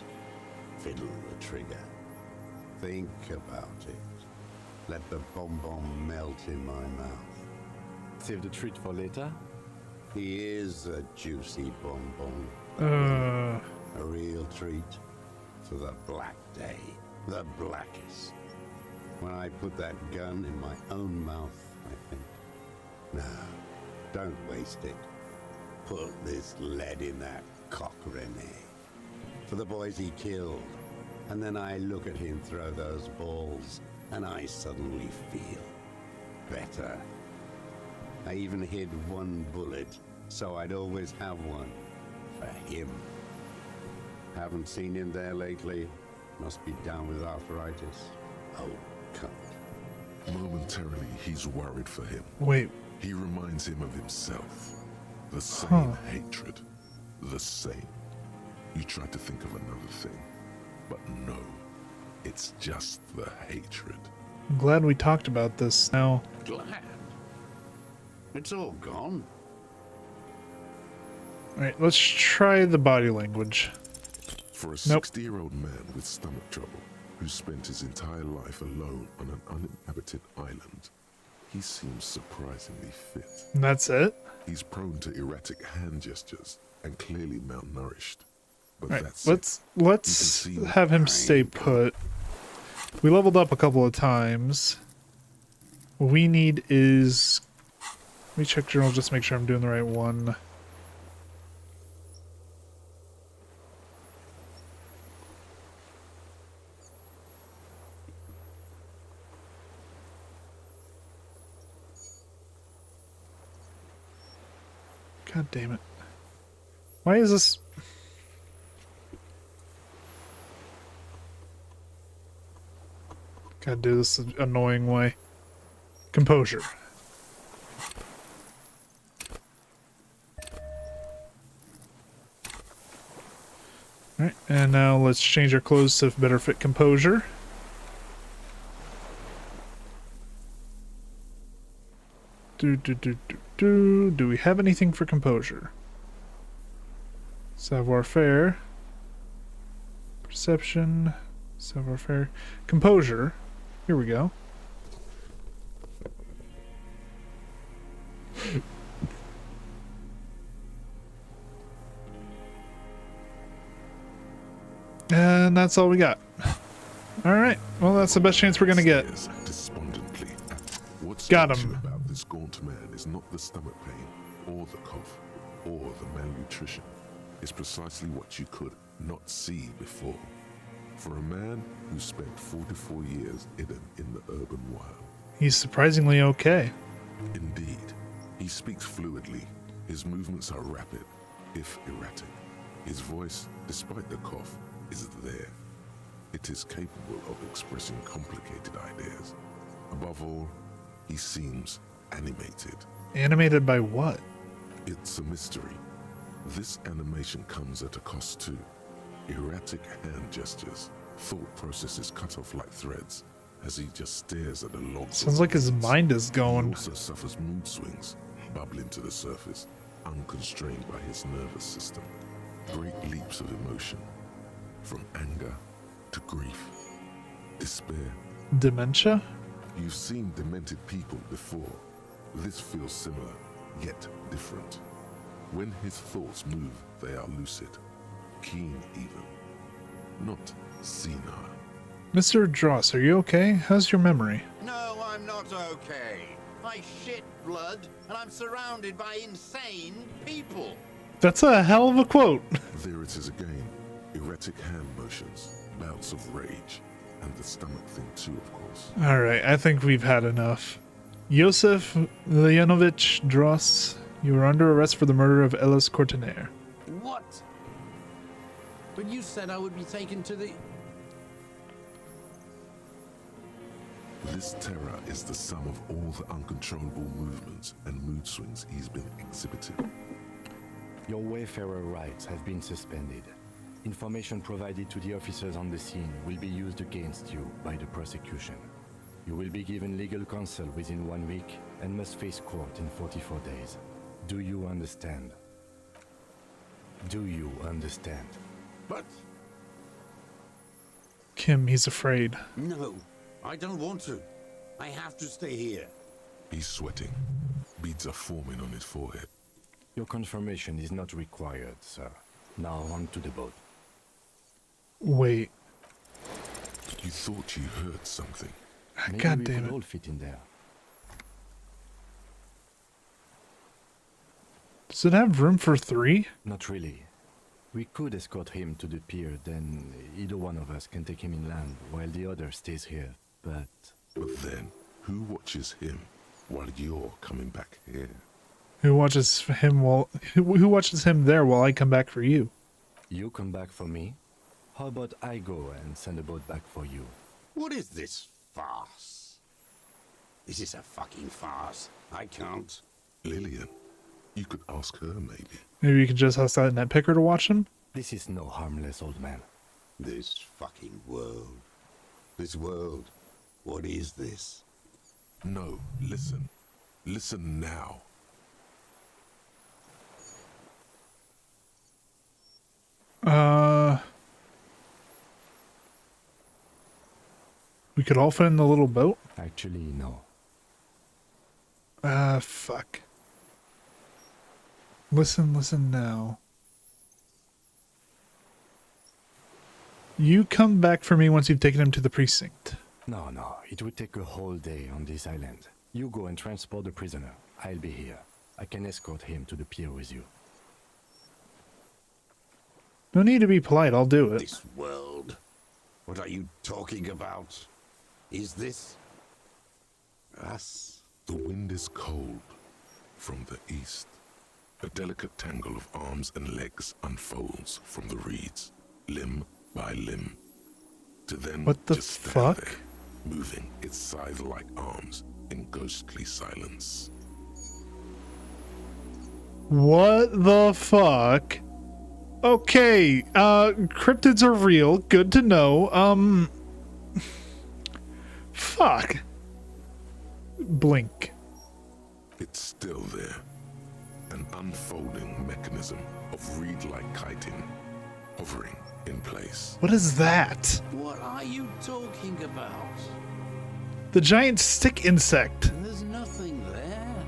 fiddle the trigger. Think about it. Let the bomb melt in my mouth. Save the treat for later? He is a juicy bonbon. A real treat for the black day. The blackest. When I put that gun in my own mouth, I think, no, don't waste it. Put this lead in that cock, Rene. For the boys he killed. And then I look at him throw those balls, and I suddenly feel better. I even hid one bullet, so I'd always have one for him. Haven't seen him there lately. Must be down with arthritis. Oh, cunt. Momentarily, he's worried for him. Wait, He reminds him of himself. The same hatred. The same. You try to think of another thing, but no. It's just the hatred. I'm glad we talked about this now. Glad. It's all gone. Alright, let's try the body language. For a Nope. 60-year-old man with stomach trouble who spent his entire life alone on an uninhabited island, he seems surprisingly fit. And that's it? He's prone to erratic hand gestures and clearly malnourished. But Alright, that's let's see the have him stay put. We leveled up a couple of times. What we need is... Let me check journal just to make sure I'm doing the right one. God damn it. Why is this... Gotta do this an annoying way. Composure. Alright, and now let's change our clothes to better fit composure. Do we have anything for composure? Savoir-faire. Perception. Savoir-faire. Composure. Here we go. And that's all we got. Alright, well that's the best chance we're gonna get. Stares despondently. What Got strikes you him. about this gaunt man is not the stomach pain, or the cough, or the malnutrition. It's precisely what you could not see before. For a man who spent 44 years hidden in the urban wild. He's surprisingly okay. Indeed, he speaks fluidly. His movements are rapid, if erratic. His voice, despite the cough, is there. It is capable of expressing complicated ideas. Above all, he seems animated. Animated by what? It's a mystery. This animation comes at a cost too. Erratic hand gestures, thought processes cut off like threads, as he just stares at the logs. Sounds like his mind is He going. also suffers mood swings, bubbling to the surface, unconstrained by his nervous system. Great leaps of emotion, from anger to grief, despair. Dementia? You've seen demented people before. This feels similar, yet different. When his thoughts move, they are lucid, keen even, not senile. Mr. Dross, are you okay? How's your memory? No, I'm not okay. I shit blood, and I'm surrounded by insane people. That's a hell of a quote. There it is again. Erratic hand motions, bouts of rage, and the stomach thing too, of course. Alright, I think we've had enough. Josef Leonovich Dross, you are under arrest for the murder of Ellis Courtenaire. What? But you said I would be taken to the... This terror is the sum of all the uncontrollable movements and mood swings he's been exhibiting. Your wayfarer rights have been suspended. Information provided to the officers on the scene will be used against you by the prosecution. You will be given legal counsel within 1 week and must face court in 44 days. Do you understand? Do you understand? But... Kim, he's afraid. No, I don't want to. I have to stay here. He's sweating. Beads are forming on his forehead. Your confirmation is not required, sir. Now on to the boat. Wait. You thought you heard something. Maybe God we damn could it. all fit in there. Does it have room for 3? Not really. We could escort him to the pier, then either one of us can take him inland while the other stays here. But But then, who watches him while you're coming back here? Who watches him who watches him there while I come back for you? you come back for me? How about I go and send a boat back for you? What is this farce? This is a fucking farce. I can't. Lillian. You could ask her, maybe. Maybe you can just ask that nitpicker to watch him? This is no harmless old man. This fucking world. This world, what is this? No, listen. Listen now. We could all fit in the little boat? Actually, no. Fuck. Listen now. You come back for me once you've taken him to the precinct. No, it would take a whole day on this island. You go and transport the prisoner. I'll be here. I can escort him to the pier with you. No need to be polite, I'll do it. This world? What are you talking about? Is this us? The wind is cold from the east. A delicate tangle of arms and legs unfolds from the reeds, limb by limb, to then What the just stand fuck? there, moving its scythe-like arms in ghostly silence. What the fuck? Okay, cryptids are real, good to know. Fuck. Blink. It's still there, an unfolding mechanism of reed-like chitin, hovering in place. What is that? What are you talking about? The giant stick insect. There's nothing there.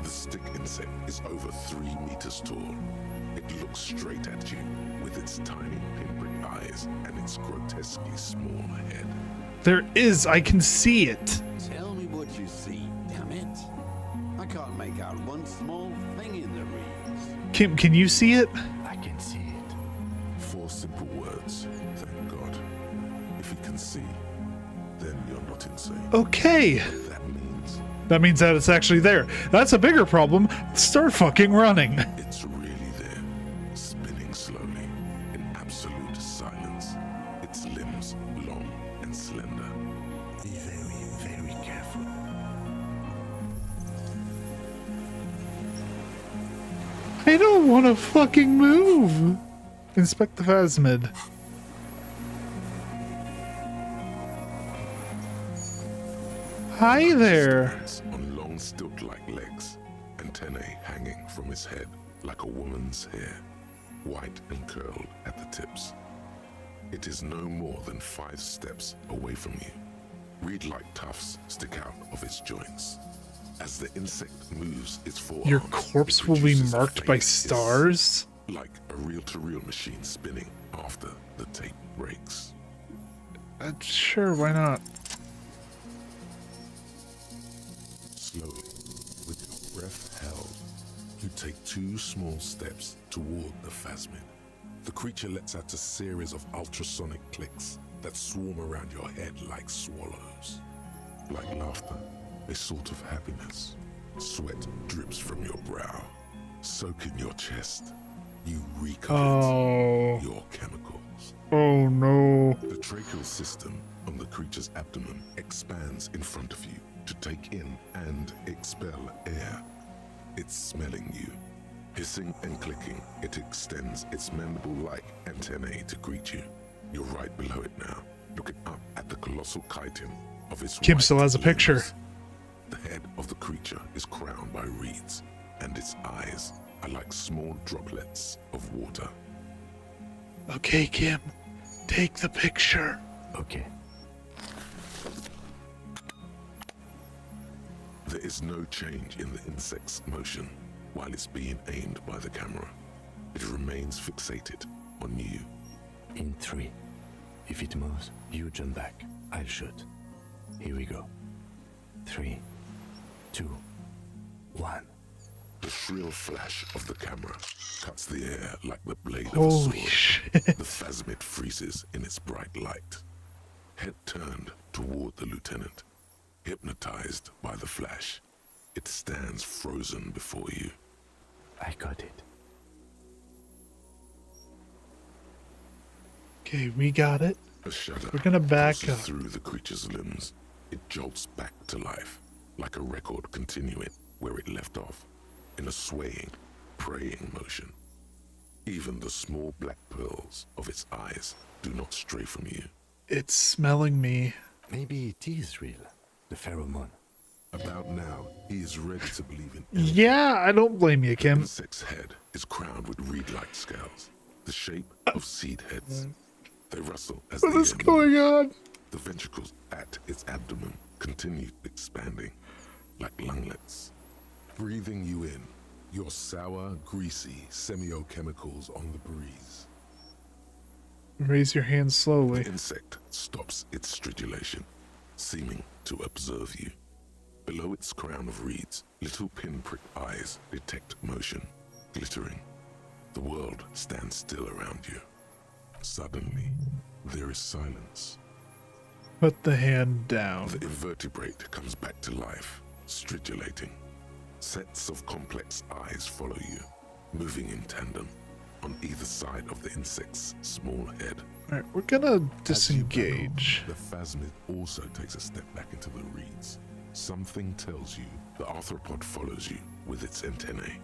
The stick insect is over 3 meters tall. It looks straight at you with its tiny pinprick eyes and its grotesquely small head. There is, I can see it. Tell me what you see, damn it. I can't make out one small thing in the reeds. Can you see it? I can see it. 4 simple words, thank God. If you can see, then you're not insane. Okay. That means That means that it's actually there. That's a bigger problem. Start fucking running. it's really there, spinning slowly, in absolute silence. Its limbs long and slender. Be very, very careful. I don't want to fucking move. Inspect the phasmid. Hi there. Stands on long stilt-like legs, antennae hanging from his head like a woman's hair, white and curled at the tips. It is no more than 5 steps away from you. Reed-like tufts stick out of its joints. As the insect moves its forearms, Your it corpse will be produces a marked by faint hiss, stars? like a reel-to-reel machine spinning after the tape breaks. Sure, why not? Slowly, with your breath held, you take 2 small steps toward the phasmid. The creature lets out a series of ultrasonic clicks that swarm around your head like swallows. Like laughter, a sort of happiness. Sweat drips from your brow, soaking your chest. You recommit Oh. your chemicals. Oh no. The tracheal system on the creature's abdomen expands in front of you to take in and expel air. It's smelling you. Hissing and clicking, it extends its mandible-like antennae to greet you. You're right below it now, looking up at the colossal chitin of its Kim white still has a picture. limbs. The head of the creature is crowned by reeds, and its eyes are like small droplets of water. Okay, Kim. Take the picture. Okay. There is no change in the insect's motion while it's being aimed by the camera. It remains fixated on you. In 3. If it moves, you jump back. I'll shoot. Here we go. 3, 2, 1. The shrill flash of the camera cuts the air like the blade of a Holy sword. shit. The phasmid freezes in its bright light. Head turned toward the lieutenant, hypnotized by the flash. It stands frozen before you. I got it. Okay, we got it. A shudder We're gonna back pulses up. through the creature's limbs. It jolts back to life, like a record continuing where it left off, in a swaying, praying motion. Even the small black pearls of its eyes do not stray from you. It's smelling me. Maybe it is real. The pheromone. About now, he is ready to believe in Yeah, I don't blame you, The Kim. insect's head is crowned with reed-like scales, the shape of seed heads. They rustle as What the is air going moves. on? The ventricles at its abdomen continue expanding, like lunglets. Breathing you in, your sour, greasy semiochemicals on the breeze. Raise your hand The slowly. insect stops its stridulation, seeming to observe you. Below its crown of reeds, little pinprick eyes detect motion, glittering. The world stands still around you. Suddenly, there is silence. Put the hand down. The invertebrate comes back to life, stridulating. Sets of complex eyes follow you, moving in tandem on either side of the insect's small head. Alright, we're gonna As you disengage. battle, the phasmid also takes a step back into the reeds. Something tells you the arthropod follows you with its antennae.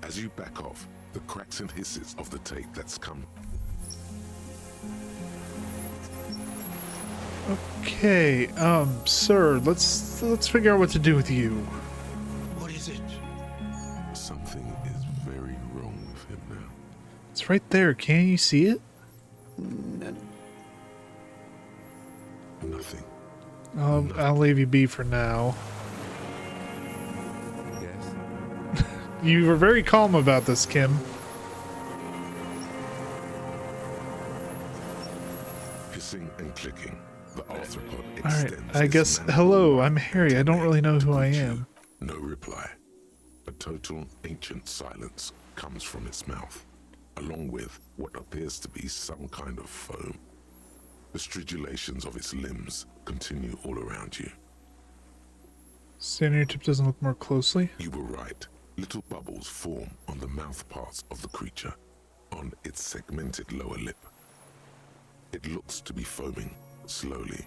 As you back off, the cracks and hisses of the tape that's come. Okay, sir, let's figure out what to do with you. What is it? Something is very wrong with him now. It's right there. Can't you see it? Nothing. I'll leave you be for now. Yes? You were very calm about this, Kim. Hissing and clicking, the arthropod Alright, extends. I its guess. mandible Hello, wide I'm Harry. I don't really know who I greet you. am. No reply. A total ancient silence comes from its mouth, along with what appears to be some kind of foam. The stridulations of its limbs continue all around you. Stand on your tip doesn't look more closely. You were right. Little bubbles form on the mouth parts of the creature, on its segmented lower lip. It looks to be foaming slowly.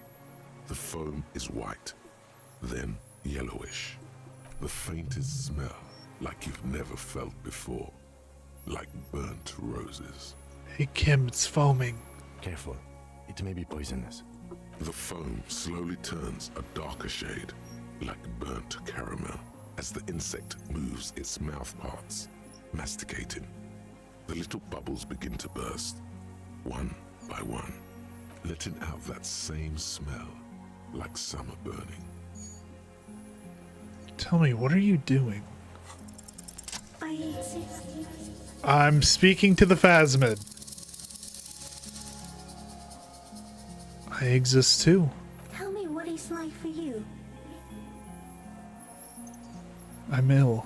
The foam is white, then yellowish. The faintest smell like you've never felt before, like burnt roses. Hey, Kim, it's foaming. Careful. It may be poisonous. The foam slowly turns a darker shade, like burnt caramel, as the insect moves its mouth parts, masticating. The little bubbles begin to burst, one by one, letting out that same smell, like summer burning. Tell me, what are you doing? I exist. I'm speaking to the phasmid. I exist too. Tell me what it's like for you. I'm ill.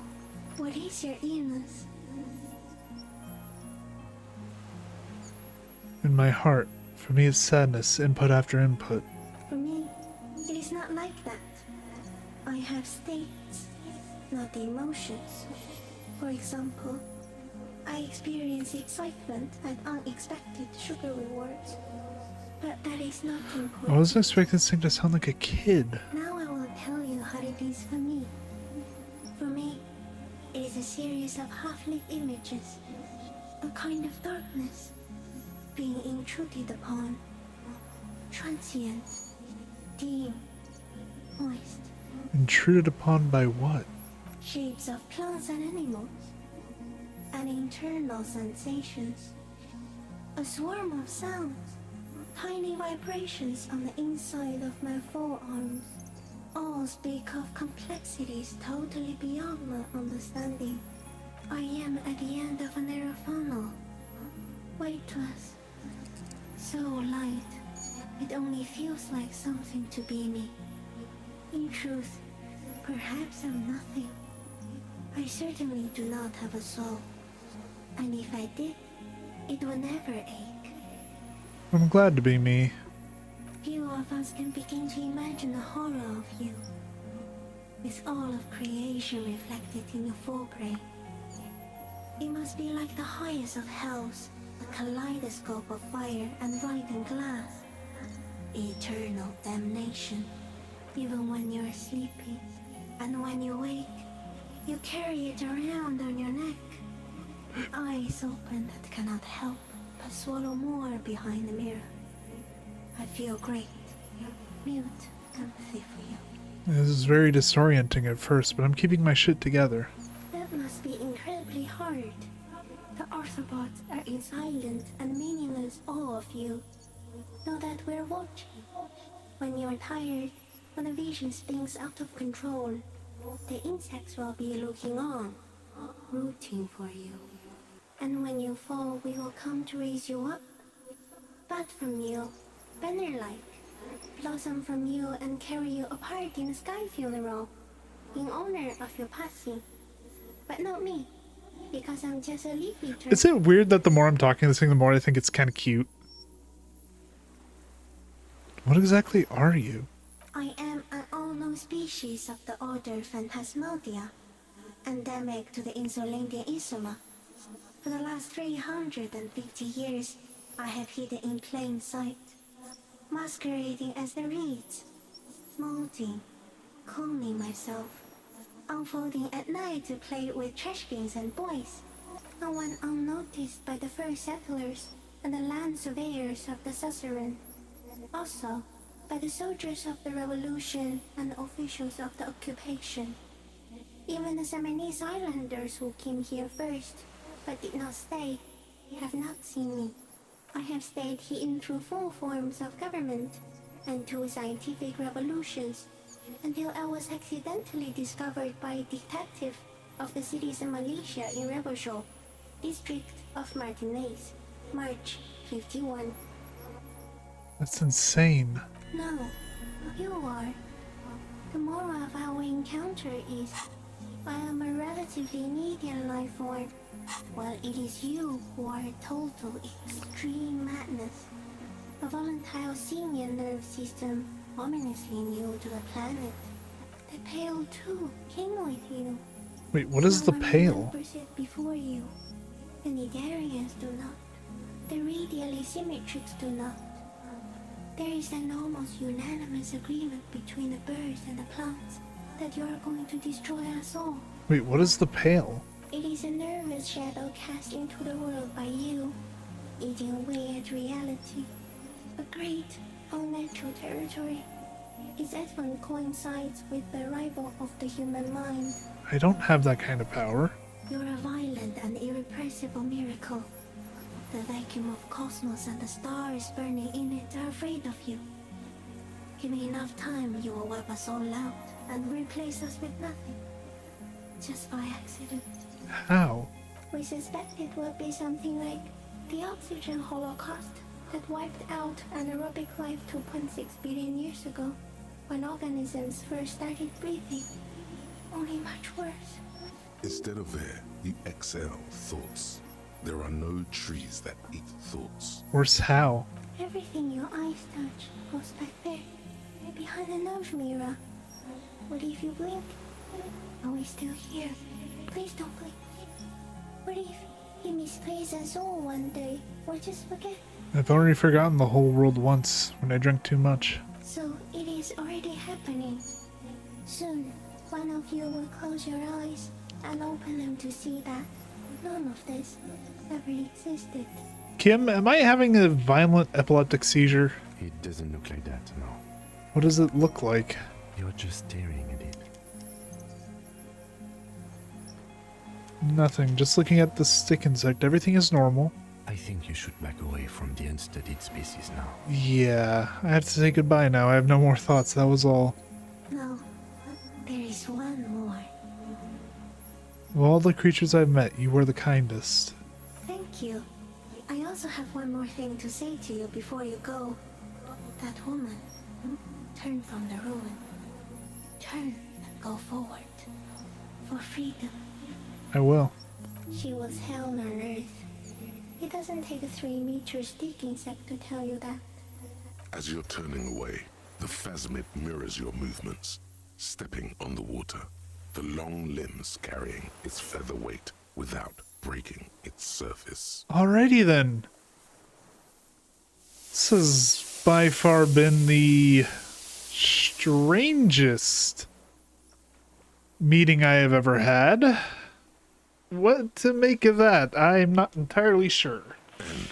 What is your illness? In my heart, for me it's sadness, input after input. For me, it is not like that. I have states, not emotions. For example, I experience excitement at unexpected sugar rewards. But that is not important. I wasn't expecting this thing to sound like a kid. Now I will tell you how it is for me. For me, it is a series of half-lit images, a kind of darkness, being intruded upon, transient, dim, moist, Intruded upon by what? shapes of plants and animals, and internal sensations, a swarm of sounds, tiny vibrations on the inside of my forearms. All speak of complexities totally beyond my understanding. I am at the end of a narrow funnel, weightless, so light, it only feels like something to be me. In truth, perhaps I'm nothing. I certainly do not have a soul, and if I did, it would never ache. I'm glad to be me. Few of us can begin to imagine the horror of you, with all of creation reflected in your forebrain. It must be like the highest of hells, a kaleidoscope of fire and writhing glass. Eternal damnation, even when you're sleeping, and when you wake, you carry it around on your neck. Eyes open that cannot help but swallow more behind the mirror. I feel great. Mute empathy for you. This is very disorienting at first, but I'm keeping my shit together. That must be incredibly hard. The Arthropods are in silent and meaningless awe of you. Know that we're watching. When you're tired, when the vision spins out of control, the insects will be looking on, rooting for you. And when you fall, we will come to raise you up. Bud from you, banner-like, blossom from you and carry you apart in a sky funeral, in honor of your passing. But not me, because I'm just a leaf eater. Is it weird that the more I'm talking this thing, the more I think it's kind of cute? What exactly are you? I am an unknown species of the order Phantasmadia, endemic to the Insulandian Insula. For the last 350 years, I have hidden in plain sight, masquerading as the reeds, molding, cloning myself, unfolding at night to play with trash bins and boys. I went unnoticed by the first settlers and the land surveyors of the suzerain. Also, by the soldiers of the revolution and the officials of the occupation. Even the Seminese islanders who came here first, but did not stay, have not seen me. I have stayed hidden through 4 forms of government and 2 scientific revolutions, until I was accidentally discovered by a detective of the citizen militia in Rebelshaw, district of Martinez, March 51. That's insane. No, you are. The moral of our encounter is, I am a relatively medium life form, while it is you who are a total extreme madness. A volatile senior nerve system ominously new to the planet. The Pale too came with you. Wait, what is the No one Pale? remembers it before you. The Nidarians do not. The radially symmetrics do not. There is an almost unanimous agreement between the birds and the plants that you are going to destroy us all. Wait, what is the Pale? It is a nervous shadow cast into the world by you, eating away at reality. A great, unnatural territory. Its advent coincides with the arrival of the human mind. I don't have that kind of power. You're a violent and irrepressible miracle. The vacuum of cosmos and the stars burning in it are afraid of you. Give me enough time, you will wipe us all out and replace us with nothing. Just by accident. How? We suspect it will be something like the oxygen holocaust that wiped out anaerobic life 2.6 billion years ago, when organisms first started breathing. Only much worse. Instead of air, you exhale thoughts. There are no trees that eat thoughts. Worse how? Everything your eyes touch goes back there, behind the nose mirror. What if you blink? Are we still here? Please don't blink. What if you misplace us all one day, or just forget? I've already forgotten the whole world once when I drank too much. So it is already happening. Soon, one of you will close your eyes and open them to see that none of this ever existed. Kim, am I having a violent epileptic seizure? It doesn't look like that, no. What does it look like? You're just staring at it. Nothing, just looking at the stick insect. Everything is normal. I think you should back away from the unstudied species now. Yeah, I have to say goodbye now. I have no more thoughts. That was all. No, there is one more. Of all the creatures I've met, you were the kindest. Thank you. I also have one more thing to say to you before you go. That woman, turn from the ruin. Turn and go forward. For freedom. I will. She was hell on earth. It doesn't take a 3-meter stick insect to tell you that. As you're turning away, the phasmid mirrors your movements, stepping on the water, the long limbs carrying its feather weight without breaking its surface. Alrighty then. This has by far been the strangest meeting I have ever had. What to make of that, I'm not entirely sure. And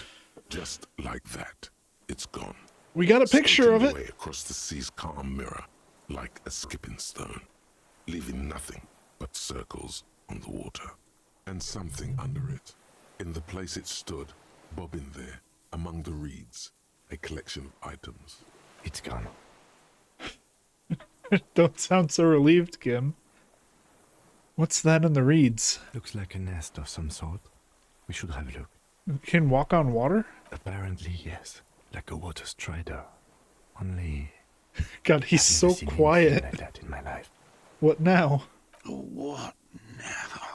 just like that, it's gone. We got a picture of skating it. away across the sea's calm mirror, like a skipping stone, leaving nothing but circles on the water. And something under it. In the place it stood, bobbing there, among the reeds, a collection of items. It's gone. Don't sound so relieved, Kim. What's that in the reeds? Looks like a nest of some sort. We should have a look. You can walk on water? Apparently, yes. Like a water strider. Only... God, he's I've so never seen anything quiet. like that in my life. What now? What now?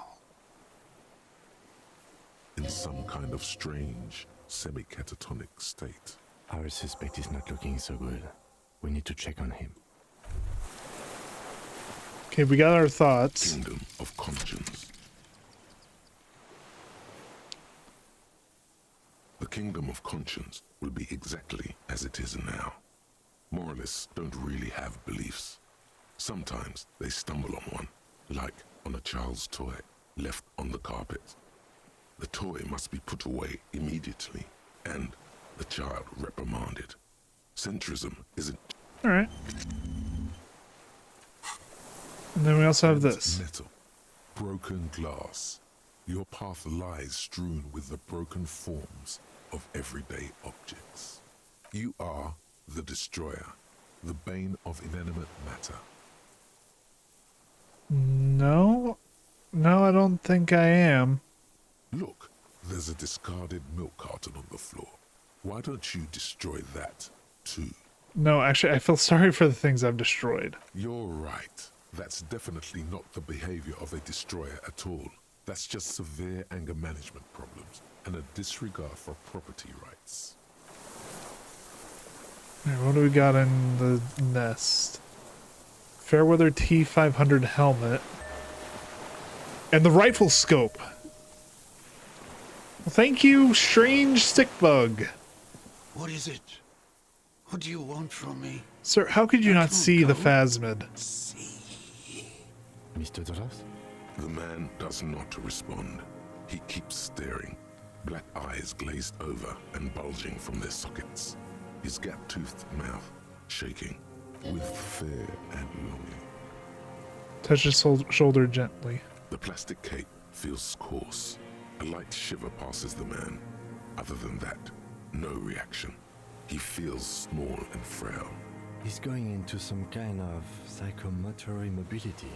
In some kind of strange, semi-catatonic state. Our suspect is not looking so good. We need to check on him. Okay, we got our thoughts. Kingdom of conscience. The kingdom of conscience will be exactly as it is now. Moralists don't really have beliefs. Sometimes they stumble on one, like on a child's toy left on the carpet. The toy must be put away immediately, and the child reprimanded. Centrism isn't All right. And then we also have this. metal, broken glass. Your path lies strewn with the broken forms of everyday objects. You are the destroyer, the bane of inanimate matter. No. No, I don't think I am. Look, there's a discarded milk carton on the floor. Why don't you destroy that, too? No, actually, I feel sorry for the things I've destroyed. You're right. That's definitely not the behavior of a destroyer at all. That's just severe anger management problems and a disregard for property rights. Alright, what do we got in the nest? Fairweather T500 helmet. And the rifle scope. Well, thank you, strange stick bug. What is it? What do you want from me? Sir, how could you not Don't see the go. phasmid? See. Mr. Doras? The man does not respond. He keeps staring, black eyes glazed over and bulging from their sockets. His gap-toothed mouth shaking with fear and longing. Touch his shoulder gently. The plastic cape feels coarse. A light shiver passes the man. Other than that, no reaction. He feels small and frail. He's going into some kind of psychomotor immobility.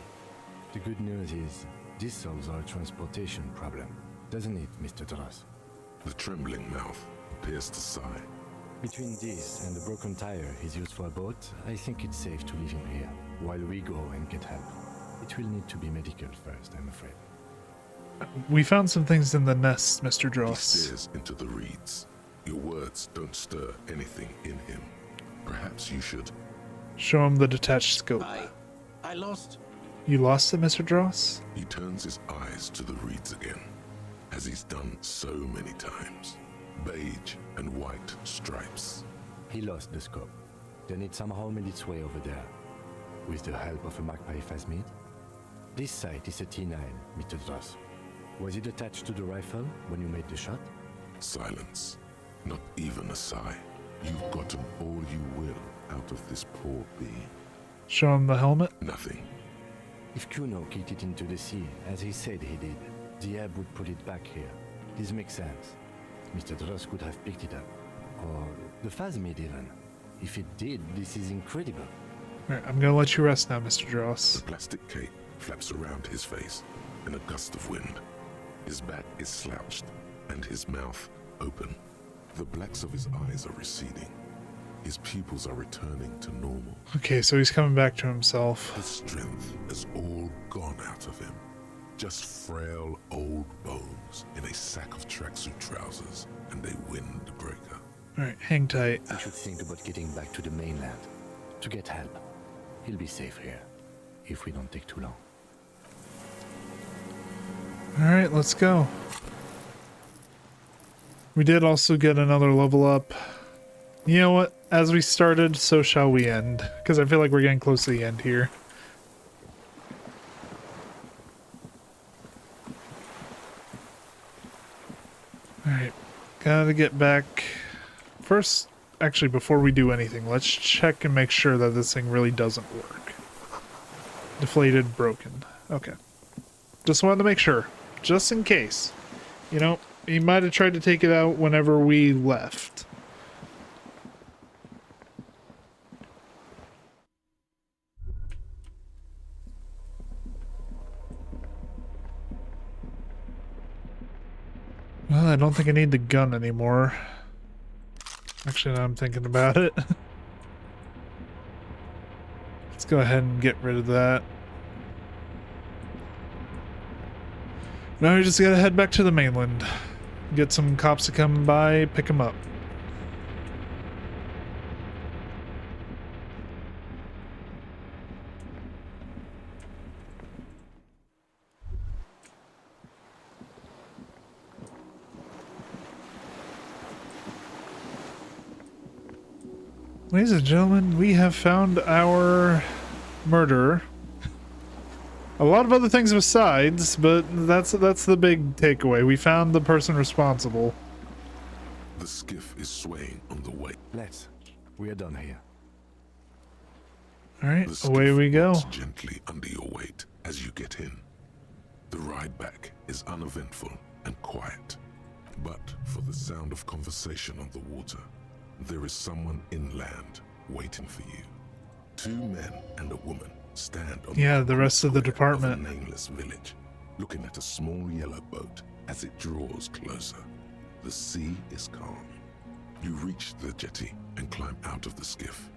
The good news is, this solves our transportation problem, doesn't it, Mr. Doras? The trembling mouth appears to sigh. Between this and the broken tire he's used for a boat, I think it's safe to leave him here, while we go and get help. It will need to be medical first, I'm afraid. We found some things in the nest, Mr. He Dross. stares into the reeds. Your words don't stir anything in him. Perhaps you should. Show him the detached scope. I lost. You lost it, Mr. Dross? He turns his eyes to the reeds again, as he's done so many times. Beige and white stripes. He lost the scope. Then it somehow made its way over there, with the help of a magpie phasmid. This sight is a T9, Mr. Dross. Was it attached to the rifle when you made the shot? Silence. Not even a sigh. You've gotten all you will out of this poor being. Show him the helmet. Nothing. If Kuno kicked it into the sea, as he said he did, the ebb would put it back here. This makes sense. Mr. Dross could have picked it up. Or the phasmid even. If it did, this is incredible. Alright, I'm gonna let you rest now, Mr. Dross. The plastic cape flaps around his face in a gust of wind. His back is slouched and his mouth open. The blacks of his eyes are receding. His pupils are returning to normal. Okay, so he's coming back to himself. His strength has all gone out of him. Just frail old bones in a sack of tracksuit trousers and a windbreaker. Alright, hang tight. We should think about getting back to the mainland, to get help. He'll be safe here, if we don't take too long. Alright, let's go. We did also get another level up. You know what? As we started, so shall we end. Because I feel like we're getting close to the end here. Alright, gotta get back. First, actually, before we do anything, let's check and make sure that this thing really doesn't work. Deflated, broken. Okay. Just wanted to make sure. Just in case. You know, he might have tried to take it out whenever we left. Well, I don't think I need the gun anymore. Actually, now I'm thinking about it. Let's go ahead and get rid of that. Now we just gotta head back to the mainland. Get some cops to come by, pick them up. Ladies and gentlemen, we have found our murderer. A lot of other things besides, but that's the big takeaway. We found the person responsible. The skiff is swaying on the way. Let's. We are done here. All right, The away skiff we go. rocks gently under your weight as you get in. The ride back is uneventful and quiet, but for the sound of conversation on the water, there is someone inland waiting for you. 2 men and a woman stand on The rest of the square department. of a nameless village, looking at a small yellow boat as it draws closer. The sea is calm. You reach the jetty and climb out of the skiff.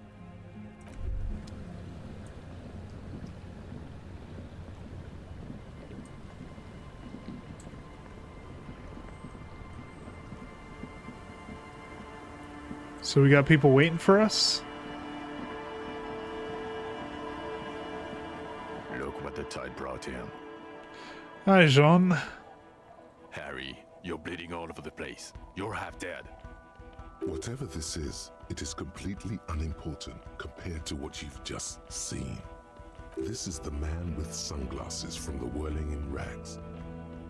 So we got people waiting for us? Look what the tide brought in. Hi, Jean. Harry, you're bleeding all over the place. You're half dead. Whatever this is, it is completely unimportant compared to what you've just seen. This is the man with sunglasses from the Whirling in Rags.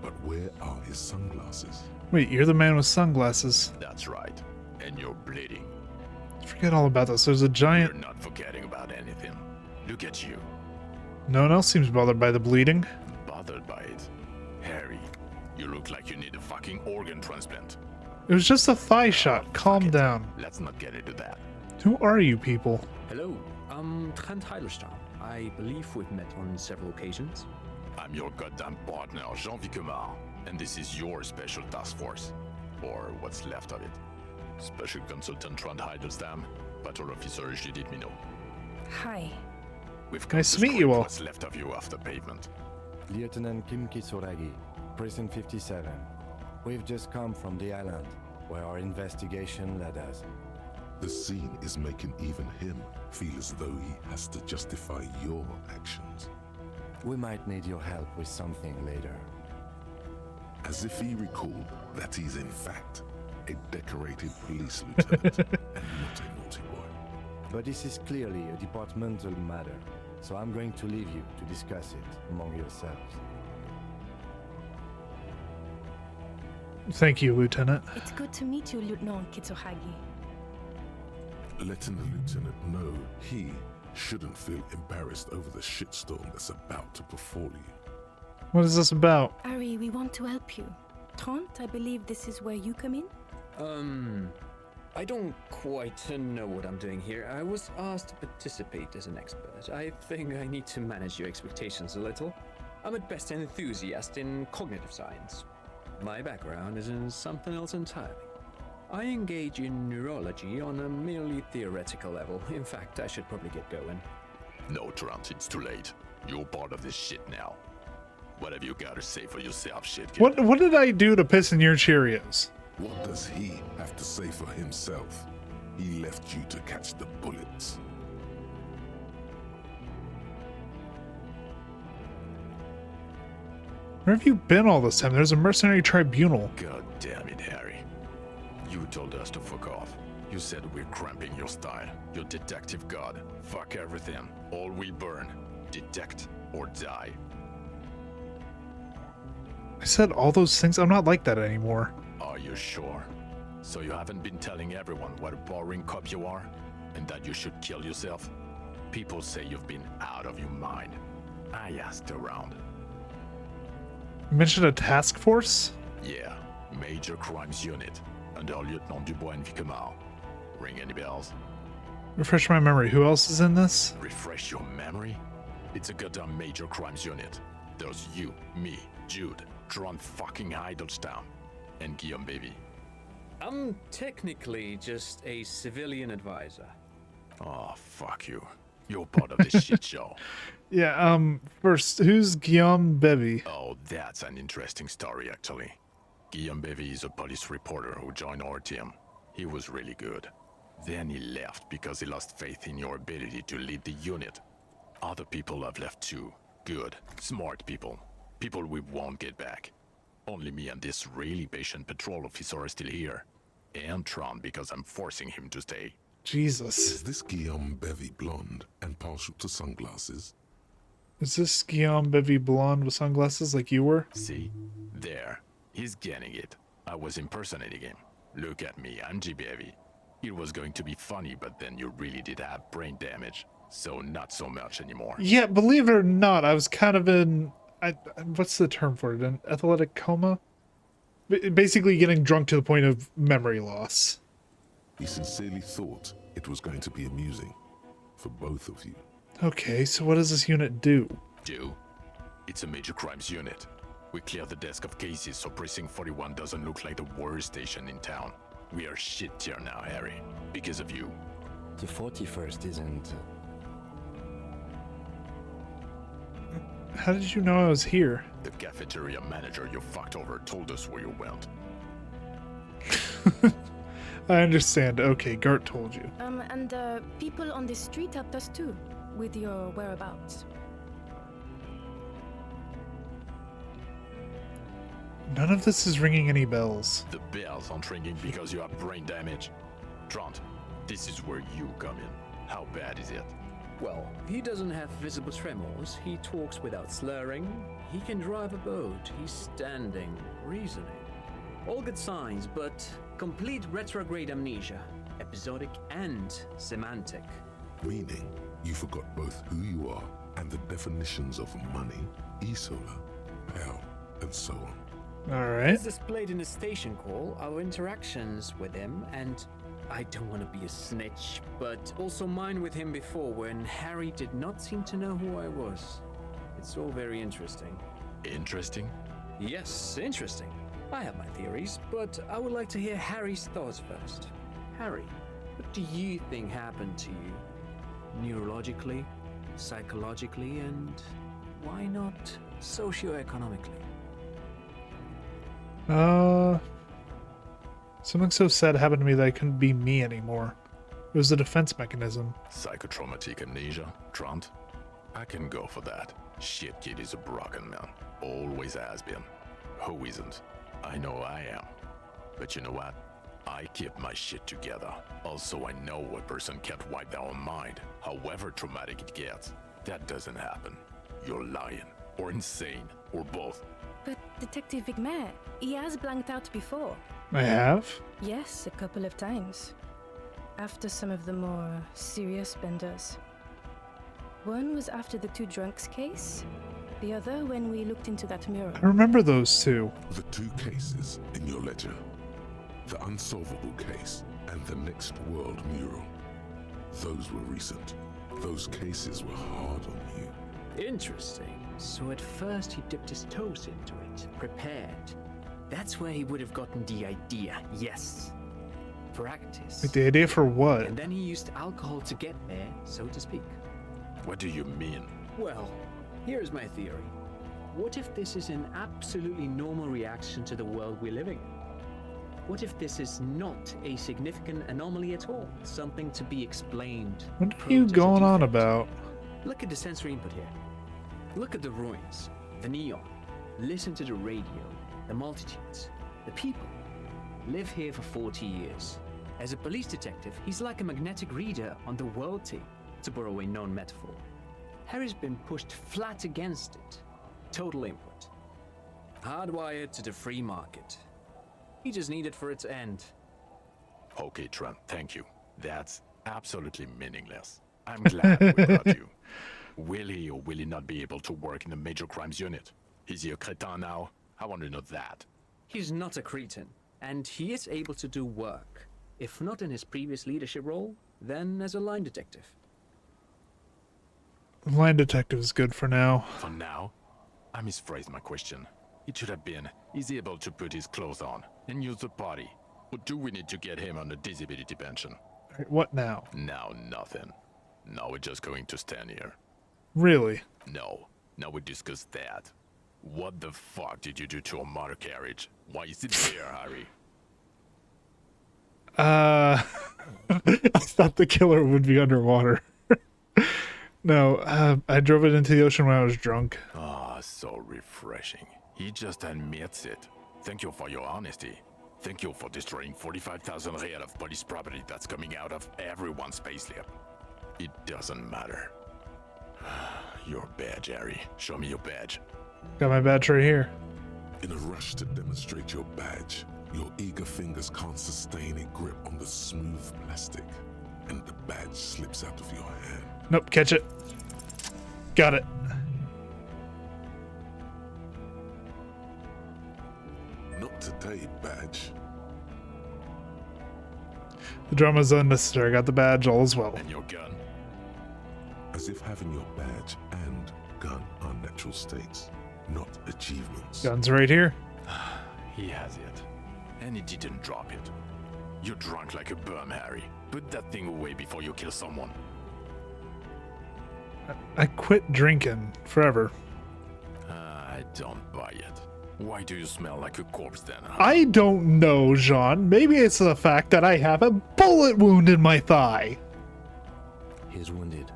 But where are his sunglasses? Wait, you're the man with sunglasses. That's right. And you're bleeding. Forget all about this. There's a You're giant... not forgetting about anything. Look at you. No one else seems bothered by the bleeding. Bothered by it. Harry, you look like you need a fucking organ transplant. It was just a thigh shot. Calm down. Let's not get into that. Who are you people? Hello, I'm Trent Heilerstein. I believe we've met on several occasions. I'm your goddamn partner, Jean Vicomar, and this is your special task force. Or what's left of it. Special Consultant Trond Heidelstam, Patrol Officer Judith Minot. Hi. We've come Nice to meet you all. what's left of you after pavement. Lieutenant Kim Kisuragi, Prison 57. We've just come from the island, where our investigation led us. The scene is making even him feel as though he has to justify your actions. We might need your help with something later. As if he recalled that he's in fact a decorated police lieutenant and not a naughty boy. But this is clearly a departmental matter, so I'm going to leave you to discuss it among yourselves. Thank you, Lieutenant. It's good to meet you, Lieutenant Kitsuhagi. Letting the lieutenant know he shouldn't feel embarrassed over the shitstorm that's about to befall you. What is this about? Ari, we want to help you. Trent, I believe this is where you come in? I don't quite know what I'm doing here. I was asked to participate as an expert. I think I need to manage your expectations a little. I'm at best an enthusiast in cognitive science. My background is in something else entirely. I engage in neurology on a merely theoretical level. In fact, I should probably get going. No, Trent, it's too late. You're part of this shit now. What have you got to say for yourself, shit kid? What did I do to piss in your Cheerios? What does he have to say for himself? He left you to catch the bullets. Where have you been all this time? There's a mercenary tribunal. God damn it, Harry. You told us to fuck off. You said we're cramping your style. Your detective god. Fuck everything. All we burn. Detect or die. I said all those things. I'm not like that anymore. Are you sure? So you haven't been telling everyone what a boring cop you are, and that you should kill yourself? People say you've been out of your mind. I asked around. You mentioned a task force? Yeah, Major Crimes Unit, under Lieutenant Dubois and Vicomar. Ring any bells? Refresh my memory. Who else is in this? Refresh your memory? It's a goddamn Major Crimes Unit. There's you, me, Jude, Tron fucking Idlestam, and Guillaume Baby. I'm technically just a civilian advisor. Oh, fuck you. You're part of this shit show. Yeah, first, who's Guillaume Bevy? Oh, that's an interesting story, actually. Guillaume Bevy is a police reporter who joined our team. He was really good. Then he left because he lost faith in your ability to lead the unit. Other people have left too. Good, smart people. People we won't get back. Only me and this really patient patrol officer are still here. And Tron because I'm forcing him to stay. Jesus. Is this Guillaume Bevy blonde and partial to sunglasses? Is this Guillaume Bevy blonde with sunglasses like you were? See? There. He's getting it. I was impersonating him. Look at me, I'm G. Bevy. It was going to be funny, but then you really did have brain damage. So not so much anymore. Yeah, believe it or not, I was kind of in... what's the term for it? An athletic coma? Basically getting drunk to the point of memory loss. He sincerely thought it was going to be amusing for both of you. Okay, so what does this unit do? It's a major crimes unit. We clear the desk of cases so Precinct 41 doesn't look like the worst station in town. We are shit tier now, Harry, because of you. The 41st isn't... How did you know I was here? The cafeteria manager you fucked over told us where you went. I understand. Okay, Gart told you. And people on the street helped us too, with your whereabouts. None of this is ringing any bells. The bells aren't ringing because you have brain damage. Trant, this is where you come in. How bad is it? Well, he doesn't have visible tremors, he talks without slurring, he can drive a boat, he's standing, reasoning. All good signs, but complete retrograde amnesia, episodic and semantic. Meaning, you forgot both who you are and the definitions of money, e-solar, pal, and so on. Alright. As displayed in the station call, our interactions with him, and I don't want to be a snitch, but also mine with him before when Harry did not seem to know who I was. It's all very interesting. Interesting? Yes, interesting. I have my theories, but I would like to hear Harry's thoughts first. Harry, what do you think happened to you? Neurologically, psychologically, and why not socioeconomically? Something so sad happened to me that I couldn't be me anymore. It was a defense mechanism. Psychotraumatic amnesia, Trant? I can go for that. Shit kid is a broken man. Always has been. Who isn't? I know I am. But you know what? I keep my shit together. Also, I know a person can't wipe their own mind, however traumatic it gets. That doesn't happen. You're lying, or insane, or both. But Detective Vigmer, he has blanked out before. I have? Yes, a couple of times. After some of the more serious benders. One was after the two drunks case. The other when we looked into that mural. I remember those two. The two cases in your ledger. The unsolvable case and the next world mural. Those were recent. Those cases were hard on you. Interesting. So at first he dipped his toes into it, prepared. That's where he would have gotten the idea, yes. Practice. Like the idea for what? And then he used alcohol to get there, so to speak. What do you mean? Well, here's my theory. What if this is an absolutely normal reaction to the world we're living in? What if this is not a significant anomaly at all? Something to be explained. What are you going on about? Look at the sensory input here. Look at the ruins, the neon. Listen to the radio, the multitudes, the people. Live here for 40 years. As a police detective, he's like a magnetic reader on the world team, to borrow a known metaphor. Harry's been pushed flat against it. Total input. Hardwired to the free market. He just needed for it to end. Okay, Trent, thank you. That's absolutely meaningless. I'm glad we got you. Will he or will he not be able to work in the major crimes unit? Is he a cretin now? I want to know that. He's not a cretin, and he is able to do work. If not in his previous leadership role, then as a line detective. Line detective is good for now. For now, I misphrased my question. It should have been, is he able to put his clothes on and use the body? Or do we need to get him on a disability pension? Alright, what now? Now nothing. Now we're just going to stand here. Really? No. Now we discuss that. What the fuck did you do to a motor carriage? Why is it there, Harry? I thought the killer would be underwater. No, I drove it into the ocean when I was drunk. Ah, so refreshing. He just admits it. Thank you for your honesty. Thank you for destroying 45,000 real of police property that's coming out of everyone's payslip. It doesn't matter. Your badge, Harry. Show me your badge. Got my badge right here. In a rush to demonstrate your badge, your eager fingers can't sustain a grip on the smooth plastic, and the badge slips out of your hand. Nope, catch it. Got it. Not today, badge. The drama's unnecessary. Got the badge, all is well. And your gun? As if having your badge and gun are natural states, not achievements. Gun's right here. He has it. And he didn't drop it. You're drunk like a bum, Harry. Put that thing away before you kill someone. I quit drinking forever. I don't buy it. Why do you smell like a corpse then? Huh? I don't know, Jean. Maybe it's the fact that I have a bullet wound in my thigh. He's wounded.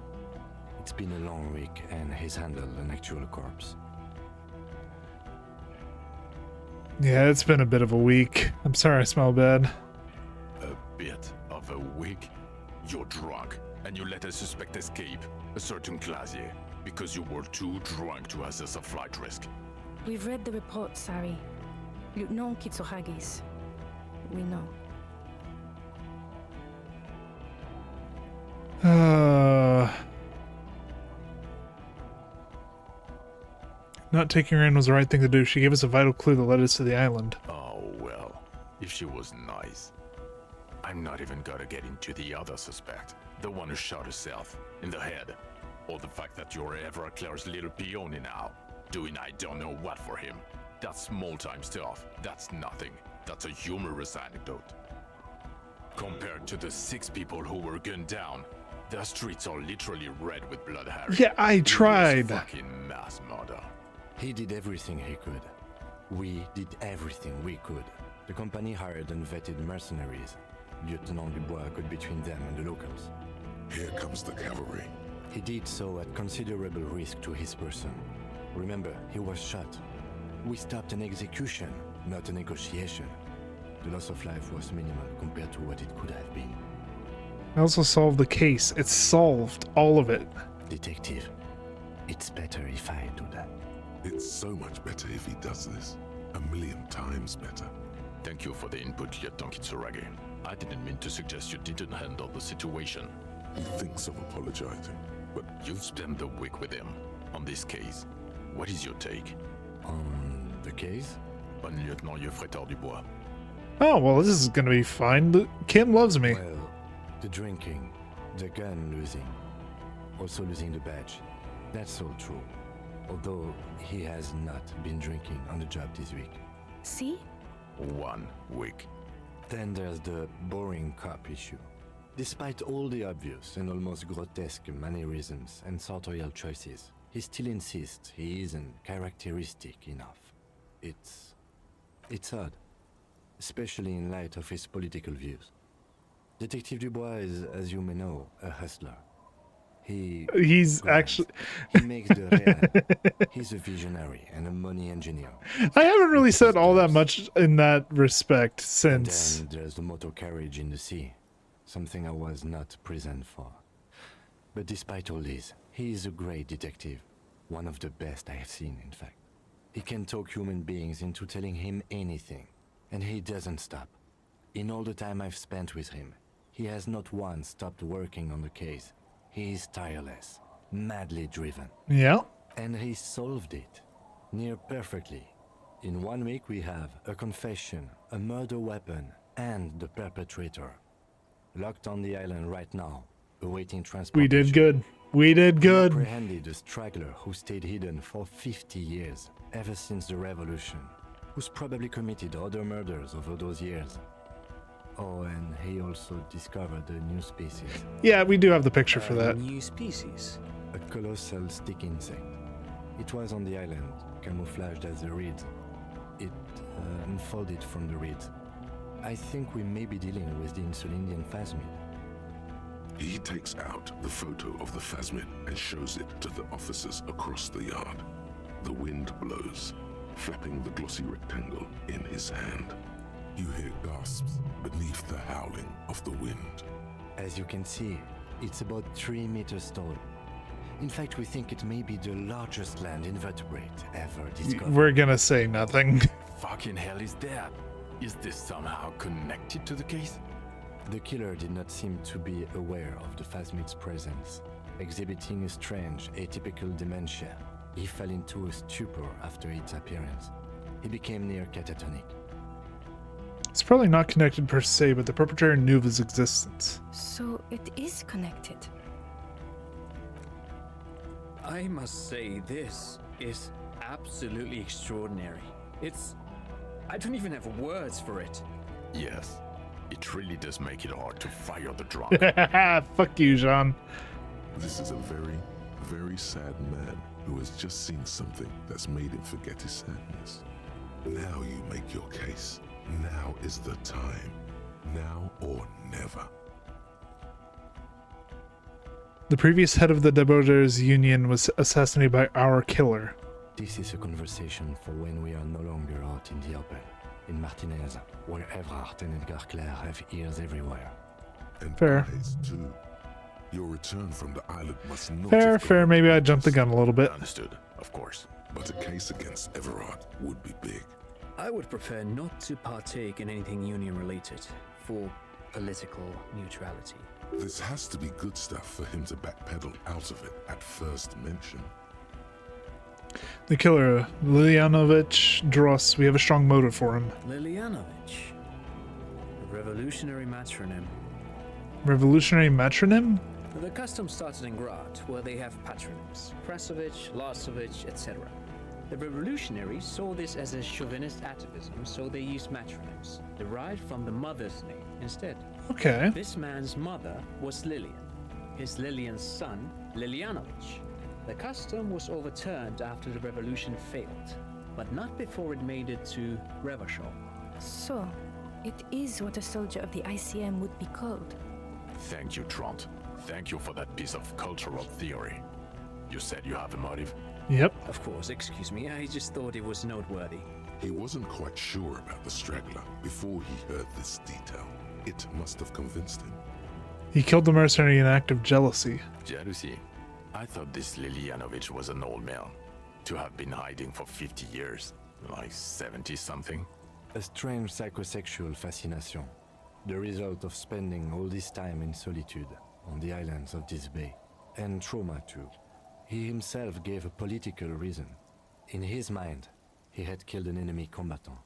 It's been a long week, and he's handled an actual corpse. Yeah, it's been a bit of a week. I'm sorry I smell bad. A bit of a week? You're drunk, and you let a suspect escape, a certain Clasier, because you were too drunk to assess a flight risk. We've read the report, Sari. Lieutenant Kitsuragis. We know. Not taking her in was the right thing to do. She gave us a vital clue that led us to the island. Oh, well, if she was nice. I'm not even gonna get into the other suspect, the one who shot herself in the head, or the fact that you're ever Claire's little peony now, doing I don't know what for him. That's small-time stuff. That's nothing. That's a humorous anecdote. Compared to the 6 people who were gunned down, the streets are literally red with blood, Harry. Yeah, I It was tried. fucking mass murder. He did everything he could. We did everything we could. The company hired and vetted mercenaries. Lieutenant Dubois got between them and the locals. Here comes the cavalry. He did so at considerable risk to his person. Remember, he was shot. We stopped an execution, not a negotiation. The loss of life was minimal compared to what it could have been. I also solved the case. It's solved. All of it. Detective, it's better if I do that. It's so much better if he does this. 1,000,000 times better. Thank you for the input, Lieutenant Kitsuragi. I didn't mean to suggest you didn't handle the situation. He thinks of apologizing, but You've spent the week with him on this case. What is your take? On the case? On Lieutenant Yefretor Dubois. Oh, well, this is gonna be fine. Kim loves me. Well, the drinking, the gun losing, also losing the badge. That's all true. Although he has not been drinking on the job this week. See? 1 week. Then there's the boring cop issue. Despite all the obvious and almost grotesque mannerisms and sartorial choices, he still insists he isn't characteristic enough. It's odd, especially in light of his political views. Detective Dubois is, as you may know, a hustler. He's actually... He makes the real. He's a visionary and a money engineer. I haven't really said all that much in that respect since... And then there's the motor carriage in the sea, something I was not present for. But despite all this, he is a great detective, one of the best I have seen, in fact. He can talk human beings into telling him anything, and he doesn't stop. In all the time I've spent with him, he has not once stopped working on the case. He is tireless, madly driven. Yeah. And he solved it, near perfectly. In 1 week we have a confession, a murder weapon, and the perpetrator. Locked on the island right now, awaiting transportation. We did good. We did We good. apprehended a straggler who stayed hidden for 50 years, ever since the revolution, who's probably committed other murders over those years. Oh, and he also discovered a new species. Yeah, we do have the picture for that. New species. A colossal stick insect. It was on the island, camouflaged as a reed. It unfolded from the reeds. I think we may be dealing with the Insulindian phasmid. He takes out the photo of the phasmid and shows it to the officers across the yard. The wind blows, flapping the glossy rectangle in his hand. You hear gasps beneath the howling of the wind. As you can see, it's about 3 meters tall. In fact, we think it may be the largest land invertebrate ever discovered. We're gonna say nothing. Fucking hell is that? Is this somehow connected to the case? The killer did not seem to be aware of the phasmid's presence, exhibiting a strange, atypical dementia. He fell into a stupor after its appearance. He became near catatonic. It's probably not connected per se, but the perpetrator knew of his existence. So it is connected. I must say, this is absolutely extraordinary. I don't even have words for it. Yes. It really does make it hard to fire the drunk. Fuck you, Jean. This is a very, very sad man who has just seen something that's made him forget his sadness. Now you make your case. Now is the time. Now or never. The previous head of the Deborders Union was assassinated by our killer. This is a conversation for when we are no longer out in the open. In Martinez, where Evrard and Edgar Clare have ears everywhere. And Fair. eyes too. Your return from the island must not Fair, have fair. gone Maybe I jumped the gun a little bit. Understood, of course. But a case against Everard would be big. I would prefer not to partake in anything union related, for political neutrality. This has to be good stuff for him to backpedal out of it at first mention. The killer, Lilianovich Dross. We have a strong motive for him. Lilianovich. A revolutionary matronym. Revolutionary metronym? The custom started in Grad, where they have patronyms. Prasovich, Lasovich, etc. The revolutionaries saw this as a chauvinist atavism, so they used matronyms, derived from the mother's name instead. Okay. This man's mother was Lilian. His Lilian's son, Lilianovich. The custom was overturned after the revolution failed, but not before it made it to Revachol. So, it is what a soldier of the ICM would be called. Thank you, Trant. Thank you for that piece of cultural theory. You said you have a motive? Yep. Of course, excuse me, I just thought it was noteworthy. He wasn't quite sure about the straggler before he heard this detail. It must have convinced him. He killed the mercenary in an act of jealousy. Jealousy? I thought this Lilianovich was an old man. To have been hiding for 50 years. Like 70-something. A strange psychosexual fascination. The result of spending all this time in solitude on the islands of this bay. And trauma too. He himself gave a political reason. In his mind, he had killed an enemy combatant.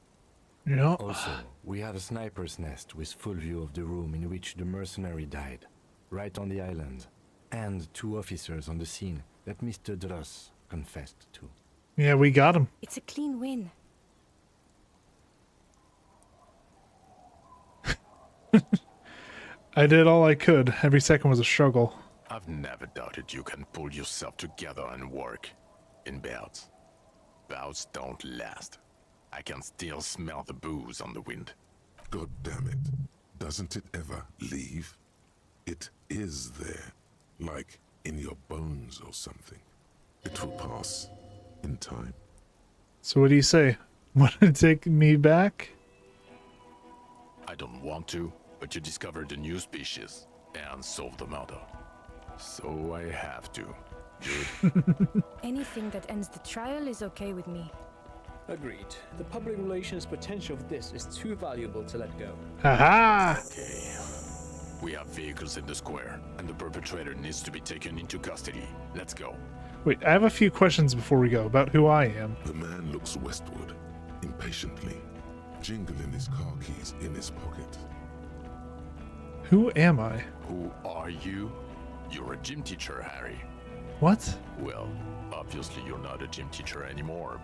Yeah. Also, we have a sniper's nest with full view of the room in which the mercenary died. Right on the island. And 2 officers on the scene that Mr. Dross confessed to. Yeah, we got him. It's a clean win. I did all I could. Every second was a struggle. I've never doubted you can pull yourself together and work. In bouts. Bouts don't last. I can still smell the booze on the wind. God damn it. Doesn't it ever leave? It is there. Like in your bones or something. It will pass in time. So what do you say? Want to take me back? I don't want to, but you discovered a new species and solved the murder. So I have to. Good. Anything that ends the trial is okay with me. Agreed. The public relations potential of this is too valuable to let go. Haha! Okay. We have vehicles in the square, and the perpetrator needs to be taken into custody. Let's go. Wait, I have a few questions before we go about who I am. The man looks westward, impatiently, jingling his car keys in his pocket. Who am I? Who are you? You're a gym teacher, Harry. What? Well, obviously you're not a gym teacher anymore,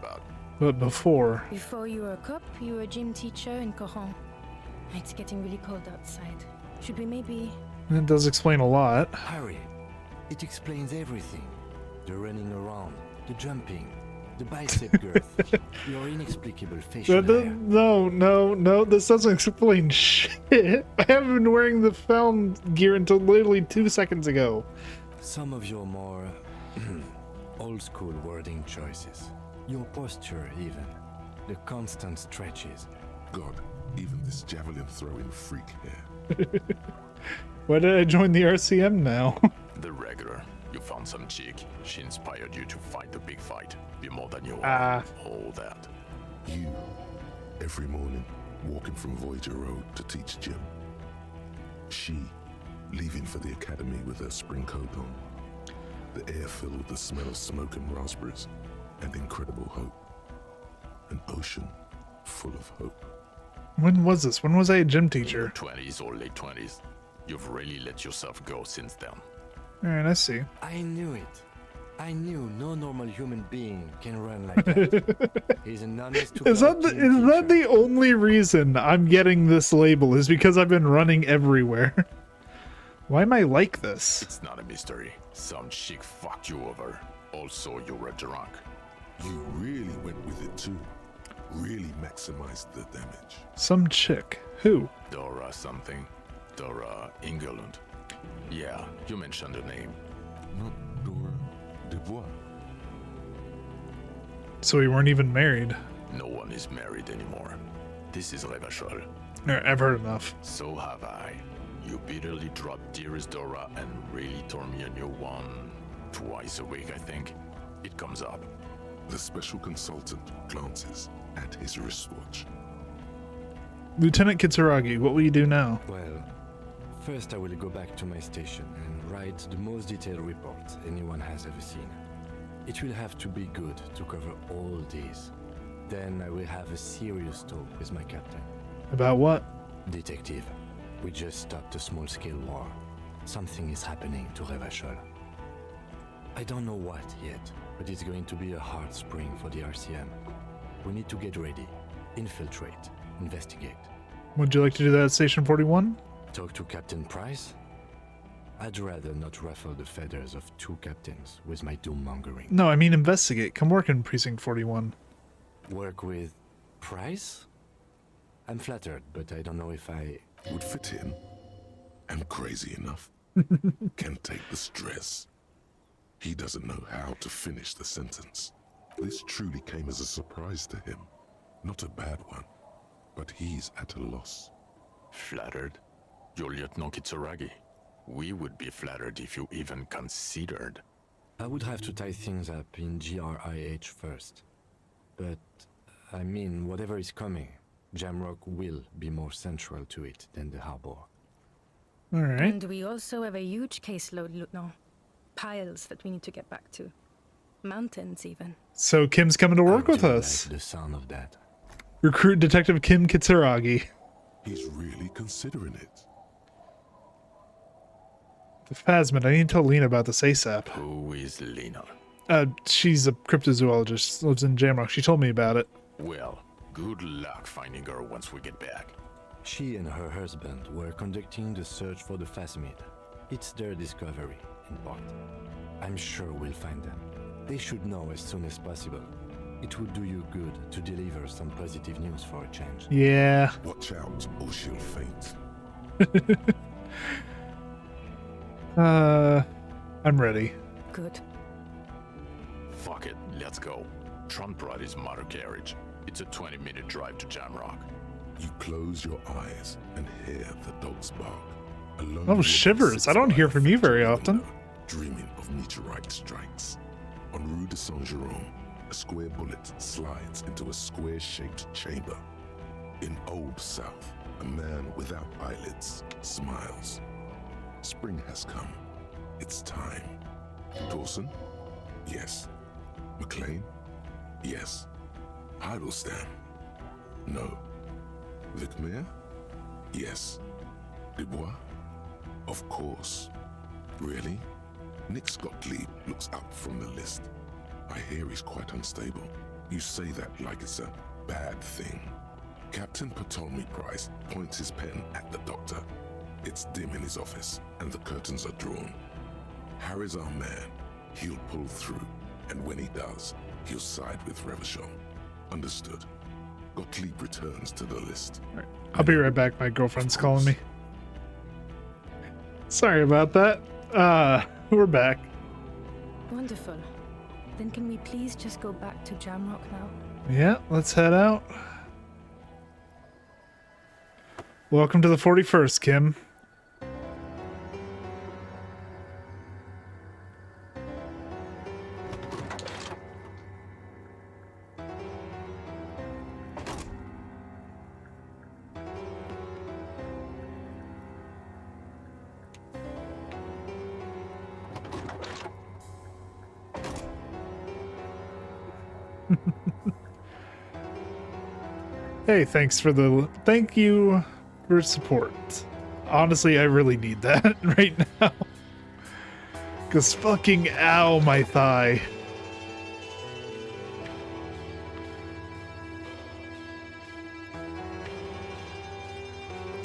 But before. Before you were a cop, you were a gym teacher in Coron. It's getting really cold outside. Should we maybe... That does explain a lot. Harry, it explains everything. The running around, the jumping, the bicep girth, your inexplicable facial hair. No, this doesn't explain shit. I haven't been wearing the found gear until literally 2 seconds ago. Some of your more old-school wording choices. Your posture, even. The constant stretches. God, even this javelin throwing freak here. Why did I join the RCM now? the regular. You found some chick. She inspired you to fight the big fight. Be more than you are. All that. You, every morning, walking from Voyager Road to teach gym. She, leaving for the academy with her spring coat on. The air filled with the smell of smoke and raspberries, and incredible hope. An ocean full of hope. When was this? When was I a gym teacher? 20s or late 20s. You've really let yourself go since then. Alright, I see. I knew it. I knew no normal human being can run like that. He's an honest to Is that the only reason I'm getting this label? Is because I've been running everywhere? Why am I like this? It's not a mystery. Some chick fucked you over. Also, you were drunk. You really went with it too. Really maximized the damage. Some chick. Who? Dora something. Dora Ingerlund. Yeah, you mentioned her name. Not Dora Dubois. So we weren't even married. No one is married anymore. This is Revachol. I've heard enough. So have I. You bitterly dropped Dearest Dora and really tore me a new one. Twice a week, I think. It comes up. The special consultant glances at his wristwatch. Lieutenant Kitsuragi, what will you do now? Well, first I will go back to my station and write the most detailed report anyone has ever seen. It will have to be good to cover all these. Then I will have a serious talk with my captain. About what? Detective, we just stopped a small-scale war. Something is happening to Revachol. I don't know what yet, but it's going to be a hard spring for the RCM. We need to get ready, infiltrate, investigate. Would you like to do that at Station 41? Talk to Captain Price? I'd rather not ruffle the feathers of two captains with my doom-mongering. No, I mean investigate. Come work in Precinct 41. Work with Price? I'm flattered, but I don't know if I... Would fit in. Am crazy enough. Can take the stress. He doesn't know how to finish the sentence. This truly came as a surprise to him. Not a bad one, but he's at a loss. Flattered? You're Lieutenant Kitsuragi. We would be flattered if you even considered. I would have to tie things up in GRIH first. But, I mean, whatever is coming, Jamrock will be more central to it than the harbor. Alright. And we also have a huge caseload, Lieutenant. Piles that we need to get back to. Mountains, even. So Kim's coming to work with I do us. like the sound of that. Recruit Detective Kim Kitsuragi. He's really considering it. The Phasmid, I need to tell Lena about this ASAP. Who is Lena? She's a cryptozoologist, lives in Jamrock. She told me about it. Well, good luck finding her once we get back. She and her husband were conducting the search for the Phasmid. It's their discovery, in part. I'm sure we'll find them. They should know as soon as possible. It would do you good to deliver some positive news for a change. Yeah. Watch out, or she'll faint. I'm ready. Good. Fuck it, let's go. Trump brought his motor carriage. It's a 20-minute drive to Jamrock. You close your eyes and hear the dogs bark. Alone Oh, shivers. I don't hear from you very often. Dreaming of meteorite strikes. On Rue de Saint-Jérôme, A square bullet slides into a square-shaped chamber. In Old South, a man without eyelids smiles. Spring has come. It's time. Dawson? Yes. McLean? Yes. Heidelstein? No. Vicmere? Yes. Dubois? Of course. Really? Nick Gottlieb looks up from the list. I hear he's quite unstable. You say that like it's a bad thing. Captain Ptolemy Price points his pen at the doctor. It's dim in his office, and the curtains are drawn. Harry's our man. He'll pull through, and when he does, he'll side with Revachol. Understood. Gottlieb returns to the list. All right. I'll be right back. My girlfriend's calling me. Sorry about that. We're back. Wonderful. Then can we please just go back to Jamrock now? Yeah, let's head out. Welcome to the 41st, Kim. Hey, thank you for support. Honestly, I really need that right now. Cause fucking ow, my thigh.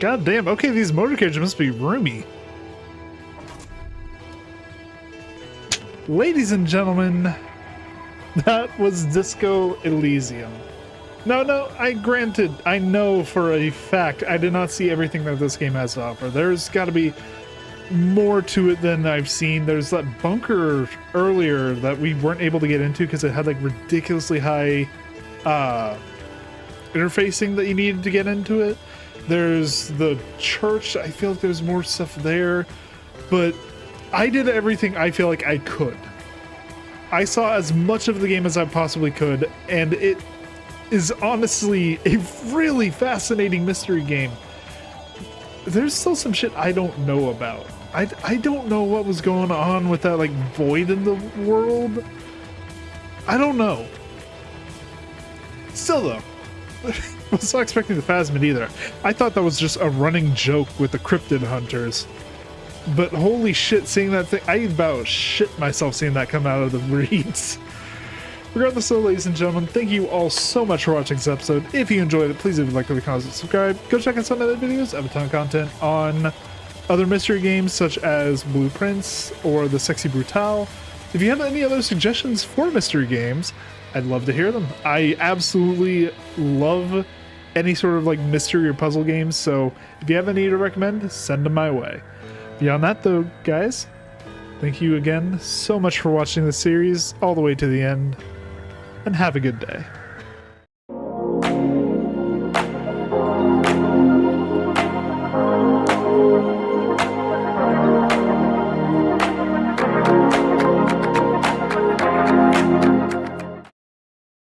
God damn, okay, these motorcades must be roomy. Ladies and gentlemen, that was Disco Elysium. No, I know for a fact I did not see everything that this game has to offer. There's got to be more to it than I've seen. There's that bunker earlier that we weren't able to get into because it had like ridiculously high interfacing that you needed to get into it. There's the church. I feel like there's more stuff there, but I did everything I feel like I could. I saw as much of the game as I possibly could, and it is honestly a really fascinating mystery game. There's still some shit I don't know about. I don't know what was going on with that like void in the world. I don't know. Still though, I was not expecting the Phasmid either. I thought that was just a running joke with the Cryptid hunters. But holy shit, seeing that thing, I about shit myself seeing that come out of the reeds. Regardless though, ladies and gentlemen, thank you all so much for watching this episode. If you enjoyed it, please leave a like, leave a comment, subscribe. Go check out some other videos. I have a ton of content on other mystery games such as Blueprints or the Sexy Brutale. If you have any other suggestions for mystery games, I'd love to hear them. I absolutely love any sort of like mystery or puzzle games, so if you have any to recommend, send them my way. Beyond that though, guys, thank you again so much for watching the series all the way to the end, and have a good day.